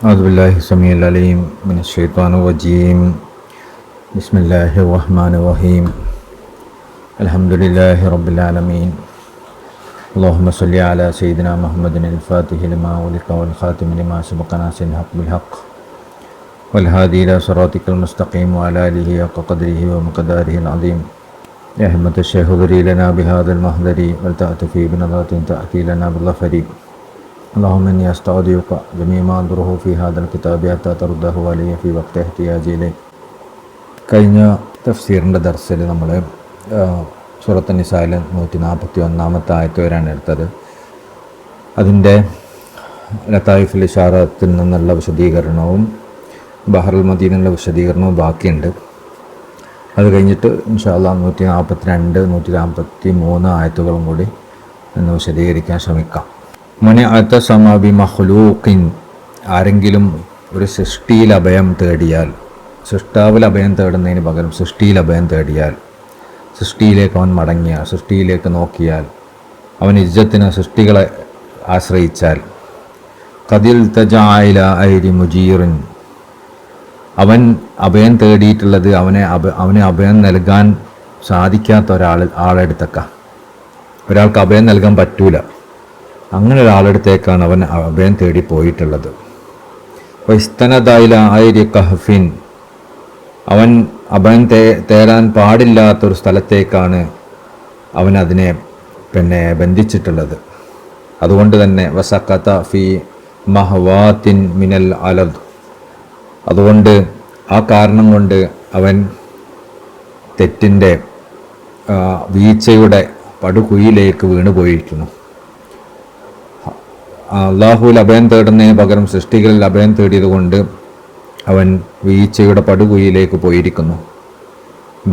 أعوذ بالله السميع العليم من الشيطان الرجيم. بسم الله الرحمن الرحيم. الحمد لله رب العالمين. اللهم صل على سيدنا محمد الفاتح لما أغلق والخاتم لما سبق ناصر الحق بالحق والهادي إلى صراطك المستقيم وعلى آله حق قدره ومقداره العظيم. يا همة الشيخ اغفري لنا بهذا المحضر ولتأتي بنظرة تأتي لنا بالظفر. اللهم إني أستودعك جميع ما أنظره في هذا الكتاب حتى ترده علي في وقت احتياجي إليه. കഴിഞ്ഞ തഫ്സീറിൻ്റെ ദർസിൽ നമ്മൾ സൂറത്ത് നിസായിലെ 141 ആയത്ത് വരെയാണ് എടുത്തത്. അതിൻ്റെ ലതായിഫുൽ ഇഷാറത്തിൽ നിന്നുള്ള വിശദീകരണവും ബഹറുൽ മദീനുള്ള വിശദീകരണവും ബാക്കിയുണ്ട്. അത് കഴിഞ്ഞിട്ട് ഇൻഷാ അല്ലാഹ് 142, 143 ആയത്തുകളും കൂടി ഒന്ന് വിശദീകരിക്കാൻ ശ്രമിക്കാം. മനിഅതസമ ബിമഖ്ലൂഖിൻ, ആരെങ്കിലും ഒരു സൃഷ്ടിയിൽ അഭയം തേടിയാൽ, സൃഷ്ടാവിൽ അഭയം തേടുന്നതിന് പകരം സൃഷ്ടിയിൽ അഭയം തേടിയാൽ, സൃഷ്ടിയിലേക്ക് അവൻ മടങ്ങിയാൽ, സൃഷ്ടിയിലേക്ക് നോക്കിയാൽ, അവൻ ഇജ്ജത്തിന് സൃഷ്ടികളെ ആശ്രയിച്ചാൽ, ഖദിൽ തജഅല ഐരി മുജീറിൻ, അവൻ അഭയം തേടിയിട്ടുള്ളത് അവന് അഭയം നൽകാൻ സാധിക്കാത്ത ഒരാൾക്ക് അഭയം നൽകാൻ പറ്റൂല. അങ്ങനെ ഒരാളടുത്തേക്കാണ് അവൻ അഭയം തേടി പോയിട്ടുള്ളത്. ഇസ്തനദായില ഐരി കഹ്ഫിൻ, അവൻ അഭയം തേടാൻ പാടില്ലാത്തൊരു സ്ഥലത്തേക്കാണ് അവൻ അതിനെ ബന്ധിച്ചിട്ടുള്ളത്. അതുകൊണ്ട് തന്നെ വസഖത ഫി മഹ്വാത്തിൻ മിനൽ അലദ്, അതുകൊണ്ട് ആ കാരണം കൊണ്ട് അവൻ തെറ്റിൻ്റെ വീഴ്ചയുടെ പടുകുഴിയിലേക്ക് വീണുപോയിരിക്കുന്നു. അള്ളാഹുവിൽ അഭയം തേടുന്നതിന് പകരം സൃഷ്ടികളിൽ അഭയം തേടിയത് കൊണ്ട് അവൻ വീഴ്ചയുടെ പടുകുഴിയിലേക്ക് പോയിരിക്കുന്നു.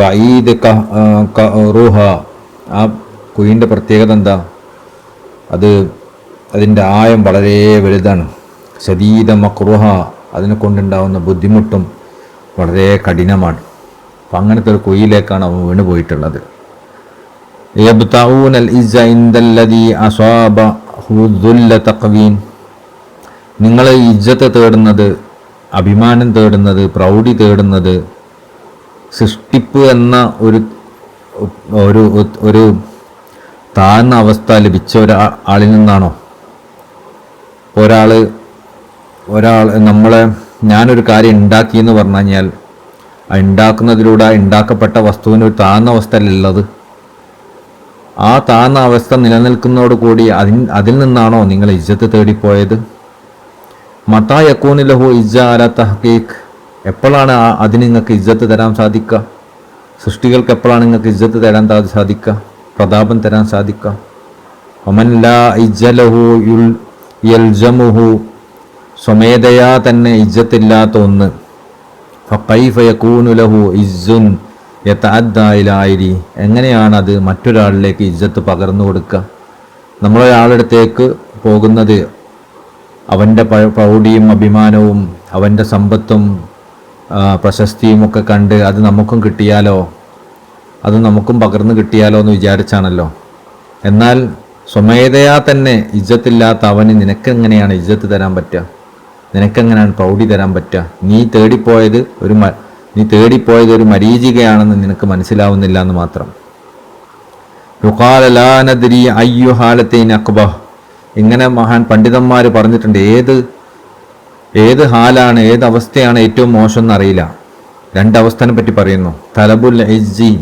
ബഈദ് റൂഹ, ആ കുഴിൻ്റെ പ്രത്യേകത എന്താ? അതിൻ്റെ ആയം വളരെ വലുതാണ്. ശദീദ മക്റുഹ, അതിനെ കൊണ്ടുണ്ടാവുന്ന ബുദ്ധിമുട്ടും വളരെ കഠിനമാണ്. അപ്പം അങ്ങനത്തെ ഒരു കുഴിയിലേക്കാണ് അവൻ വീണ് പോയിട്ടുള്ളത്. യബ്തഊനൽ ഇസ്സ ഇൻദല്ലദീ അസാബഹു ദുല്ല തഖ്വീൻ, നിങ്ങൾ ഇജ്ജത്ത് തേടുന്നത്, അഭിമാനം തേടുന്നത്, പ്രൗഢി തേടുന്നത് സൃഷ്ടിപ്പ് എന്ന ഒരു താഴ്ന്ന അവസ്ഥ ലഭിച്ച ഒരാളിൽ നിന്നാണോ? ഞാനൊരു കാര്യം ഉണ്ടാക്കി എന്ന് പറഞ്ഞു കഴിഞ്ഞാൽ ആ ഉണ്ടാക്കുന്നതിലൂടെ ഉണ്ടാക്കപ്പെട്ട വസ്തുവിന് ഒരു താഴ്ന്ന അവസ്ഥയിലുള്ളത്. ആ താഴ്ന്ന അവസ്ഥ നിലനിൽക്കുന്നതോടുകൂടി അതിൽ നിന്നാണോ നിങ്ങൾ ഇജ്ജത്ത് തേടിപ്പോയത്? മതാ യകൂനു ലഹു ഇജ്ജ അല തഹ്ഖീഖ്, എപ്പോഴാണ് അതിന് നിങ്ങൾക്ക് ഇജ്ജത്ത് തരാൻ സാധിക്കുക? സൃഷ്ടികൾക്ക് എപ്പോഴാണ് നിങ്ങൾക്ക് ഇജ്ജത്ത് തരാൻ സാധിക്കുക, പ്രതാപം തരാൻ സാധിക്കുക? വമൻ ലാ ഇജ്ജ ലഹു യൽജമുഹു, സ്വമേധയാ തന്നെ ഇജ്ജത്തില്ലാത്ത ഒന്ന്, ഫകൈഫ യകൂനു ലഹു ഇസ്സുൻ യതഅദ്ദാ ഇലാ ഐരി, എങ്ങനെയാണത് മറ്റൊരാളിലേക്ക് ഇജ്ജത്ത് പകർന്നു കൊടുക്കുക? നമ്മളൊരാളടുത്തേക്ക് പോകുന്നത് അവൻ്റെ പ്രൗഢിയും അഭിമാനവും അവൻ്റെ സമ്പത്തും പ്രശസ്തിയും ഒക്കെ കണ്ട് അത് നമുക്കും കിട്ടിയാലോ, അത് നമുക്കും പകർന്നു കിട്ടിയാലോ എന്ന് വിചാരിച്ചാണല്ലോ. എന്നാൽ സ്വമേധയാ തന്നെ ഇജ്ജത്തില്ലാത്ത അവന് നിനക്കെങ്ങനെയാണ് ഇജ്ജത്ത് തരാൻ പറ്റുക? നിനക്കെങ്ങനെയാണ് പ്രൗഢി തരാൻ പറ്റുക? നീ തേടിപ്പോയത് ഒരു മരീചികയാണെന്ന് നിനക്ക് മനസ്സിലാവുന്നില്ല എന്ന് മാത്രം. യുഖാല ലാ നദ്രി അയ്യു ഹാലത്തൈൻ അക്ബഹ്, ഇങ്ങനെ മഹാൻ പണ്ഡിതന്മാർ പറഞ്ഞിട്ടുണ്ട്. ഏത് ഹാലാണ്, ഏത് അവസ്ഥയാണ് ഏറ്റവും മോശം എന്നറിയില്ല. രണ്ടവസ്ഥനെ പറ്റി പറയുന്നു. തലബുൽ ഇജ്ജി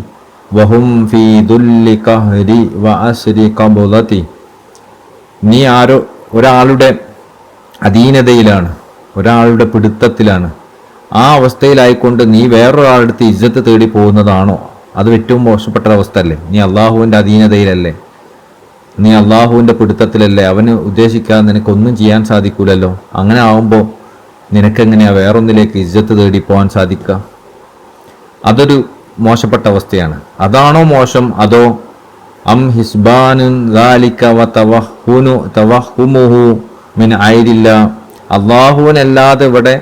വഹും ഫീ ദുല്ലി ഖഹ്രി വഅസ്രി ഖബളതി, നീ ഒരാളുടെ അധീനതയിലാണ്, ഒരാളുടെ പിടുത്തത്തിലാണ്. ആ അവസ്ഥയിലായിക്കൊണ്ട് നീ വേറൊരാളുടെ ഇജ്ജത്ത് തേടി പോകുന്നതാണോ? അത് ഏറ്റവും മോശപ്പെട്ട അവസ്ഥ അല്ലേ? നീ അള്ളാഹുവിൻ്റെ അധീനതയിലല്ലേ, നീ അള്ളാഹുവിൻ്റെ പിടുത്തത്തിലല്ലേ? അവന് ഉദ്ദേശിക്കാതെ നിനക്കൊന്നും ചെയ്യാൻ സാധിക്കൂലല്ലോ. അങ്ങനെ ആവുമ്പോൾ നിനക്കെങ്ങനെയാണ് വേറൊന്നിലേക്ക് ഇജ്ജത്ത് തേടി പോകാൻ സാധിക്കുക? അതൊരു മോശപ്പെട്ട അവസ്ഥയാണ്. അതാണോ മോശം? അതോ അം ഹിസ്ബാനുൻ ദാലിക വതവഹുമുഹു മിൻ ഐരില്ല, അള്ളാഹുവിനല്ലാതെ ഇവിടെ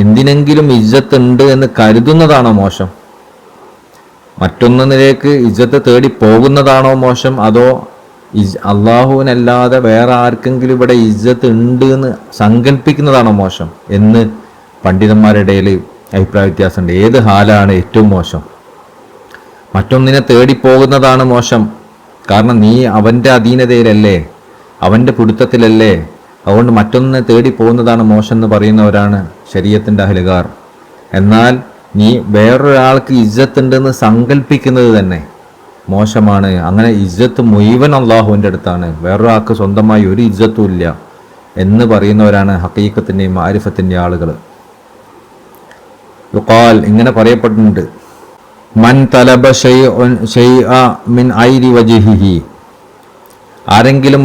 എന്തിനെങ്കിലും ഇജ്ജത്ത് ഉണ്ട് എന്ന് കരുതുന്നതാണോ മോശം? മറ്റൊന്നിലേക്ക് ഇജ്ജത്ത് തേടി പോകുന്നതാണോ മോശം? അതോ അള്ളാഹുവിനല്ലാതെ വേറെ ആർക്കെങ്കിലും ഇവിടെ ഇജ്ജത്ത് ഉണ്ട് എന്ന് സങ്കല്പിക്കുന്നതാണോ മോശം എന്ന് പണ്ഡിതന്മാരുടെ ഇടയിൽ അഭിപ്രായ വ്യത്യാസമുണ്ട്. ഏത് ഹാലാണ് ഏറ്റവും മോശം? മറ്റൊന്നിനെ തേടിപ്പോകുന്നതാണ് മോശം. കാരണം നീ അവൻ്റെ അധീനതയിലല്ലേ, അവൻ്റെ പിടുത്തത്തിലല്ലേ. അതുകൊണ്ട് മറ്റൊന്നിനെ തേടി പോകുന്നതാണ് മോശം എന്ന് പറയുന്നവരാണ് ശരീഅത്തിൻ്റെ അഹ്ലുകാർ. എന്നാൽ നീ വേറൊരാൾക്ക് ഇജ്ജത്ത് ഉണ്ടെന്ന് സങ്കല്പിക്കുന്നത് തന്നെ മോശമാണ്. അങ്ങനെ ഇജ്ജത്ത് മുഴുവൻ അള്ളാഹുവിൻ്റെ അടുത്താണ്, വേറൊരാൾക്ക് സ്വന്തമായി ഒരു ഇജ്ജത്തും ഇല്ല എന്ന് പറയുന്നവരാണ് ഹഖീഖത്തിൻ്റെയും മാരിഫത്തിൻ്റെ ആളുകൾ. യുഖാൽ, ഇങ്ങനെ പറയപ്പെടുന്നുണ്ട്, മൻ തലബ ഷൈഅ മിൻ ഐരി വജ്ഹിഹി, ആരെങ്കിലും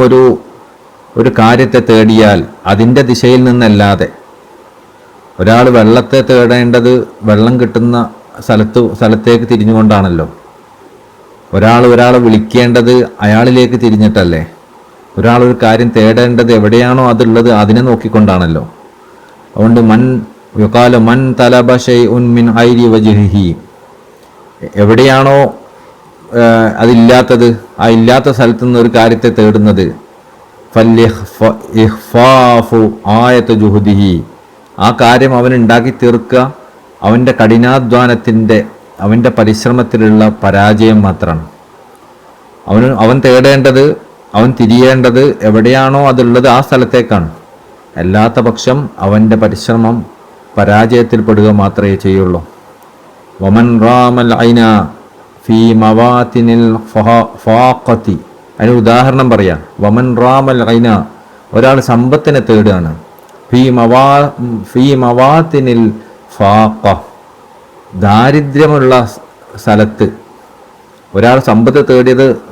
ഒരു കാര്യത്തെ തേടിയാൽ അതിൻ്റെ ദിശയിൽ നിന്നല്ലാതെ, ഒരാൾ വെള്ളത്തെ തേടേണ്ടത് വെള്ളം കിട്ടുന്ന സ്ഥലത്തേക്ക് തിരിഞ്ഞുകൊണ്ടാണല്ലോ. ഒരാളെ വിളിക്കേണ്ടത് അയാളിലേക്ക് തിരിഞ്ഞിട്ടല്ലേ. ഒരാളൊരു കാര്യം തേടേണ്ടത് എവിടെയാണോ അതുള്ളത് അതിനെ നോക്കിക്കൊണ്ടാണല്ലോ. അതുകൊണ്ട് മൻ തലബ ഷൈഉൻ മിൻ ഐരി വജ്ഹിഹി, എവിടെയാണോ അതില്ലാത്തത്, ആ ഇല്ലാത്ത സ്ഥലത്തു നിന്ന് ഒരു കാര്യത്തെ തേടുന്നത്, ഫല്ഇഖ്ഫാഫു ആയത ജുഹദിഹി, ആ കാര്യം അവൻ ഉണ്ടാക്കി തീർക്കുക അവൻ്റെ കഠിനാധ്വാനത്തിൻ്റെ, അവൻ്റെ പരിശ്രമത്തിലുള്ള പരാജയം മാത്രമാണ്. അവൻ തേടേണ്ടത്, അവൻ തിരിയേണ്ടത് എവിടെയാണോ അതുള്ളത് ആ സ്ഥലത്തേക്കാണ്. അല്ലാത്ത പക്ഷം അവൻ്റെ പരിശ്രമം പരാജയത്തിൽപ്പെടുക മാത്രമേ ചെയ്യുള്ളൂ. വമൻ റാമൽ ഐന ഫീ മവാത്തിനിൽ ഫാഖത്തി, അതിന് ഉദാഹരണം പറയാം. വമൻ റാമൽ ഐന, ഒരാൾ സമ്പത്തിനെ തേടുകയാണ്. ഫീ മവാത്തിനിൽ ഫാഖ, ദാരിദ്ര്യമുള്ള സ്ഥലത്ത് ഒരാൾ സമ്പത്ത്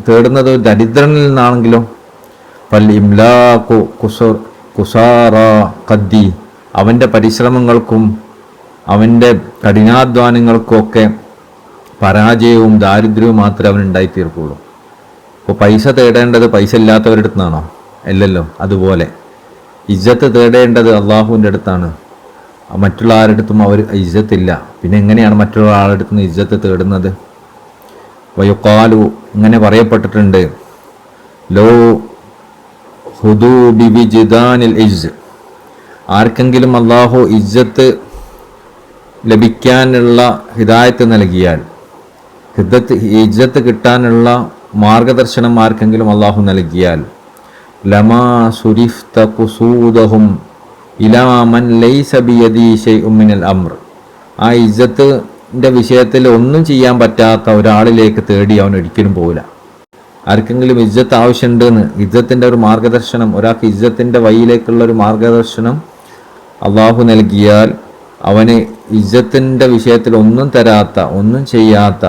തേടുന്നത് ദരിദ്രനിൽ നിന്നാണെങ്കിലോ, ഫൽ ഇംലാഖു കുസാറ ഖദ്ദി, അവൻ്റെ പരിശ്രമങ്ങൾക്കും അവൻ്റെ കഠിനാധ്വാനങ്ങൾക്കും ഒക്കെ പരാജയവും ദാരിദ്ര്യവും മാത്രമേ അവൻ ഉണ്ടായിത്തീർക്കുള്ളൂ. അപ്പോൾ പൈസ തേടേണ്ടത് പൈസ ഇല്ലാത്തവരുടെ അടുത്താണോ? അല്ലല്ലോ. അതുപോലെ ഇജ്ജത്ത് തേടേണ്ടത് അള്ളാഹുവിൻ്റെ അടുത്താണ്. മറ്റുള്ള ആരുടെ അടുത്തും അവർ ഇജ്ജത്തില്ല. പിന്നെ എങ്ങനെയാണ് മറ്റുള്ള ആളുടെ അടുത്ത് നിന്ന് ഇജ്ജത്ത് തേടുന്നത്? വയുക്കാലു, ഇങ്ങനെ പറയപ്പെട്ടിട്ടുണ്ട്, ലോ ഹുദൂ ബിവിജിദാനിൽ ഇജ്ജ്, ആർക്കെങ്കിലും അള്ളാഹു ഇജ്ജത്ത് ലഭിക്കാനുള്ള ഹിദായത്ത് നൽകിയാൽ, ഇജ്ജത്ത് കിട്ടാനുള്ള മാർഗദർശനം ആർക്കെങ്കിലും അള്ളാഹു നൽകിയാൽ, ലമാ സുരിഫ്ത ഖുസൂദഹും ഇലാ മൻ ലൈസ ബിയദി ശൈഉം മിനൽ അംർ, ആ ഇജ്ജത്തിൻ്റെ വിഷയത്തിൽ ഒന്നും ചെയ്യാൻ പറ്റാത്ത ഒരാളിലേക്ക് തേടി അവൻ ഒരിക്കലും പോകില്ല. ആർക്കെങ്കിലും ഇജ്ജത്ത് ആവശ്യമുണ്ടെന്ന്, ഇജ്ജത്തിൻ്റെ ഒരു മാർഗദർശനം, ഒരാൾക്ക് ഇജ്ജത്തിൻ്റെ വഴിയിലേക്കുള്ള ഒരു മാർഗദർശനം അള്ളാഹു നൽകിയാൽ അവന് ഇജ്ജത്തിൻ്റെ വിഷയത്തിൽ ഒന്നും തരാത്ത, ഒന്നും ചെയ്യാത്ത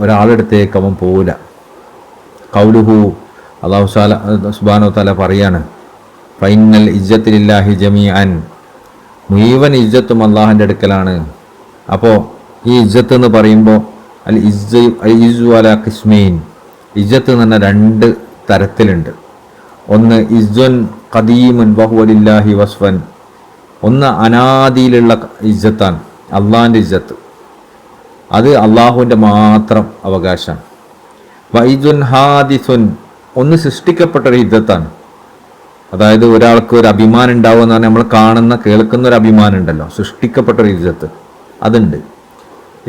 ഒരാളെടുത്തേക്ക് അവൻ പോവില്ല. ഖൗലുഹു, അള്ളാഹു സുബ്ഹാനഹു തആല പറയാണ്, ഫൈനൽ ഇജ്ജത്തിലില്ലാഹി ജമീഅൻ, മുഴുവൻ ഇജ്ജത്തും അള്ളാഹിൻ്റെ അടുക്കലാണ്. അപ്പോൾ ഈ ഇജ്ജത്ത് എന്ന് പറയുമ്പോൾ അൽ ഇസ്സു അലാ ഖിസ്മൈൻ, ഇജ്ജത്ത് എന്ന് പറഞ്ഞാൽ രണ്ട് തരത്തിലുണ്ട്. ഒന്ന് ഇസ്സുൻ ഖദീമുൻ വഹുവ ലില്ലാഹി വസ്ഫൻ, ഒന്ന് അനാദിയിലുള്ള ഇജ്ജത്താണ്, അള്ളാഹിൻ്റെ ഇജ്ജത്ത്, അത് അള്ളാഹുവിൻ്റെ മാത്രം അവകാശമാണ്. വൈസുൻ ഹാദിസുൻ, ഒന്ന് സൃഷ്ടിക്കപ്പെട്ടൊരു ഇജ്ജത്താണ്. അതായത് ഒരാൾക്ക് ഒരു അഭിമാനം ഉണ്ടാവുക എന്ന് പറഞ്ഞാൽ നമ്മൾ കാണുന്ന കേൾക്കുന്ന ഒരു അഭിമാനം ഉണ്ടല്ലോ, സൃഷ്ടിക്കപ്പെട്ടൊരു ഇജ്ജത്ത് അതുണ്ട്.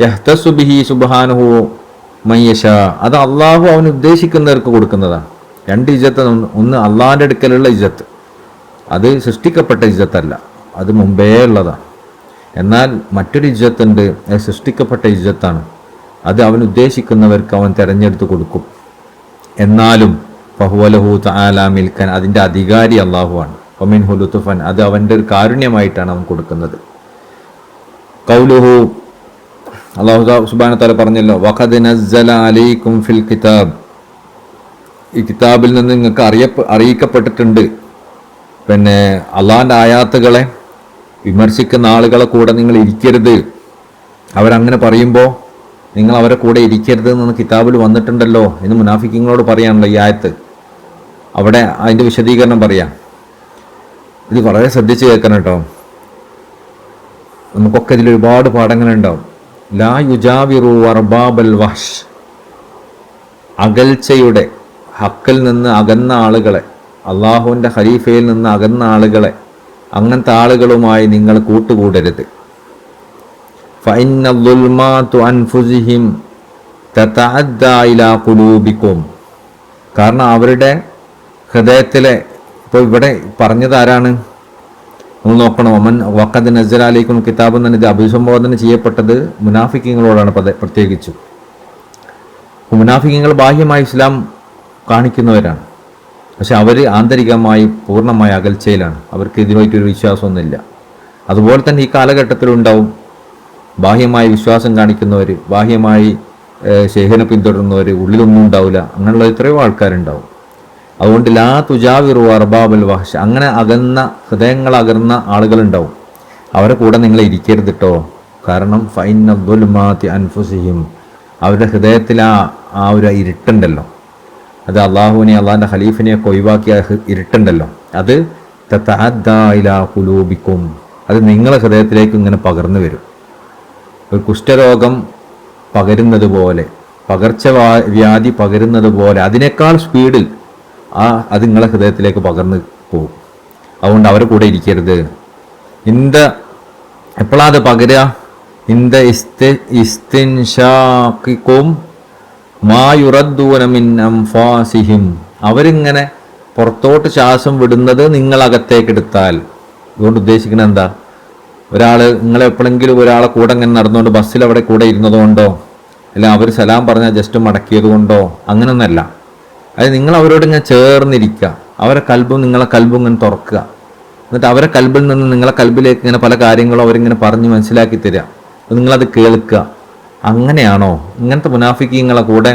യഹ്തസു ബിഹി സുബ്ഹാനഹു മയ്യശ, അത് അള്ളാഹു അവന് ഉദ്ദേശിക്കുന്നവർക്ക് കൊടുക്കുന്നതാണ്. രണ്ട് ഇജ്ജത്ത്, ഒന്ന് അള്ളാഹിൻ്റെ അടുക്കലുള്ള ഇജ്ജത്ത്, അത് സൃഷ്ടിക്കപ്പെട്ട ഇജ്ജത്തല്ല, അത് മുമ്പേ ഉള്ളതാണ്. എന്നാൽ മറ്റൊരു ഇജ്ജത്തുണ്ട്, അത് സൃഷ്ടിക്കപ്പെട്ട ഇജ്ജത്താണ്, അത് അവൻ ഉദ്ദേശിക്കുന്നവർക്ക് അവൻ തിരഞ്ഞെടുത്ത് കൊടുക്കും. എന്നാലും ഫഹുവലഹു തആല മിൽക്കൻ, അതിൻ്റെ അധികാരി അള്ളാഹുവാണ്. വമിൻഹു ലുത്ഫൻ, അത് അവൻ്റെ ഒരു കാരുണ്യമായിട്ടാണ് അവൻ കൊടുക്കുന്നത്. ഖൗലുഹു, അല്ലാഹു സുബ്ഹാനഹു വ തആല പറഞ്ഞല്ലോ, വഖദ് നസ്സല അലൈക്കും ഫിൽ കിതാബ്, ഈ കിതാബിൽ നിന്ന് നിങ്ങൾക്ക് അറിയിക്കപ്പെട്ടിട്ടുണ്ട്. പിന്നെ അള്ളാഹിൻ്റെ ആയാത്തുകളെ വിമർശിക്കുന്ന ആളുകളെ കൂടെ നിങ്ങൾ ഇരിക്കരുത്. അവരങ്ങനെ പറയുമ്പോൾ നിങ്ങൾ അവരെ കൂടെ ഇരിക്കരുത് എന്ന് കിതാബിൽ വന്നിട്ടുണ്ടല്ലോ എന്ന് മുനാഫിക്കീങ്ങളോട് പറയാണല്ലോ ഈ ആയത്ത്. അവിടെ അതിൻ്റെ വിശദീകരണം പറയാം. ഇത് വളരെ ശ്രദ്ധിച്ച് കേൾക്കണം കേട്ടോ. നമുക്കൊക്കെ ഇതിൽ ഒരുപാട് പാഠങ്ങളുണ്ടാവും. ലാ യുജാവിറു അർബാബൽ വഹ്ഷ്, അകൽച്ചയുടെ ഹക്കിൽ നിന്ന് അകന്ന ആളുകളെ, അള്ളാഹുവിൻ്റെ ഖലീഫയിൽ നിന്ന് അകന്ന ആളുകളെ, അങ്ങനത്തെ ആളുകളുമായി നിങ്ങൾ കൂട്ടുകൂടരുത്. ഫഇന്ന ദുൽമാതു അൻഫുസിഹിം തതഅദ്ദാ ഇലാ ഖുലൂബികും. കാരണം അവരുടെ ഹൃദയത്തിലെ, ഇപ്പോൾ ഇവിടെ പറഞ്ഞത് ആരാണ് നമ്മൾ നോക്കണം. ഒമൻ വഖദ് നസ്സല അലൈക്കും കിതാബ് എന്ന് ഇത് അഭിസംബോധന ചെയ്യപ്പെട്ടത് മുനാഫിക്കീങ്ങളോടാണ് പ്രത്യേകിച്ചു. മുനാഫിക്കീങ്ങൾ ബാഹ്യമായി ഇസ്ലാം കാണിക്കുന്നവരാണ്, പക്ഷെ അവർ ആന്തരികമായി പൂർണ്ണമായ അകൽച്ചയിലാണ്. അവർക്ക് ഇതിനായിട്ടൊരു വിശ്വാസമൊന്നുമില്ല. അതുപോലെ തന്നെ ഈ കാലഘട്ടത്തിലുണ്ടാവും ബാഹ്യമായി വിശ്വാസം കാണിക്കുന്നവർ, ബാഹ്യമായി ശേഖനെ പിന്തുടരുന്നവർ, ഉള്ളിലൊന്നും ഉണ്ടാവില്ല. അങ്ങനെയുള്ള എത്രയോ ആൾക്കാരുണ്ടാവും. അതുകൊണ്ട് ലാ തുജാവിറു അർബാബൽ വഹ്ഷ, അങ്ങനെ അകന്ന ഹൃദയങ്ങൾ അകർന്ന ആളുകളുണ്ടാവും. അവരെ കൂടെ നിങ്ങൾ ഇരിക്കരുത് കേട്ടോ. കാരണം ഫൈന ദുൽമാതി അൻഫുസിഹിം, അവരുടെ ഹൃദയത്തിൽ ആ ഒരു ഇരുട്ടുണ്ടല്ലോ, അത് അള്ളാഹുവിനെ അള്ളാഹിൻ്റെ ഖലീഫിനെയൊക്കെ ഒഴിവാക്കിയ ഇരുട്ടുണ്ടല്ലോ, അത് തതഅദ്ദാ ഇലാ ഖുലൂബിക്കും, അത് നിങ്ങളെ ഹൃദയത്തിലേക്ക് ഇങ്ങനെ പകർന്നു വരും. ഒരു കുഷ്ഠരോഗം പകരുന്നത് പോലെ, പകർച്ചവ്യാധി പകരുന്നത് പോലെ, അതിനേക്കാൾ സ്പീഡിൽ അത് നിങ്ങളെ ഹൃദയത്തിലേക്ക് പകർന്നു പോകും. അതുകൊണ്ട് അവരെ കൂടെ ഇരിക്കരുത്. എപ്പോഴാണ് അത് പകരുക? ഇസ്തിൻഷാഖിക്കും മാ യുറദ്ദൂന മിൻ അൻഫാസിഹിം, അവരിങ്ങനെ പുറത്തോട്ട് ശ്വാസം വിടുന്നത് നിങ്ങളകത്തേക്ക് എടുത്താൽ. അതുകൊണ്ട് ഉദ്ദേശിക്കുന്നത് എന്താ? നിങ്ങൾ എപ്പോഴെങ്കിലും ഒരാളെ കൂടെ ഇങ്ങനെ നടന്നുകൊണ്ട് ബസ്സിൽ അവിടെ കൂടെ ഇരുന്നതുകൊണ്ടോ, അല്ല അവർ സലാം പറഞ്ഞാൽ ജസ്റ്റ് മടക്കിയത് കൊണ്ടോ, അങ്ങനെയൊന്നല്ല. അത് നിങ്ങൾ അവരോട് ഇങ്ങനെ ചേർന്നിരിക്കുക, അവരെ കൽബും നിങ്ങളെ കൽബും ഇങ്ങനെ തുറക്കുക, എന്നിട്ട് അവരെ കൽബിൽ നിന്ന് നിങ്ങളെ കൽബിലേക്ക് ഇങ്ങനെ പല കാര്യങ്ങളും അവരിങ്ങനെ പറഞ്ഞ് മനസ്സിലാക്കി തരിക, നിങ്ങളത് കേൾക്കുക. അങ്ങനെയാണോ? ഇങ്ങനത്തെ മുനാഫിക്കീങ്ങളെ കൂടെ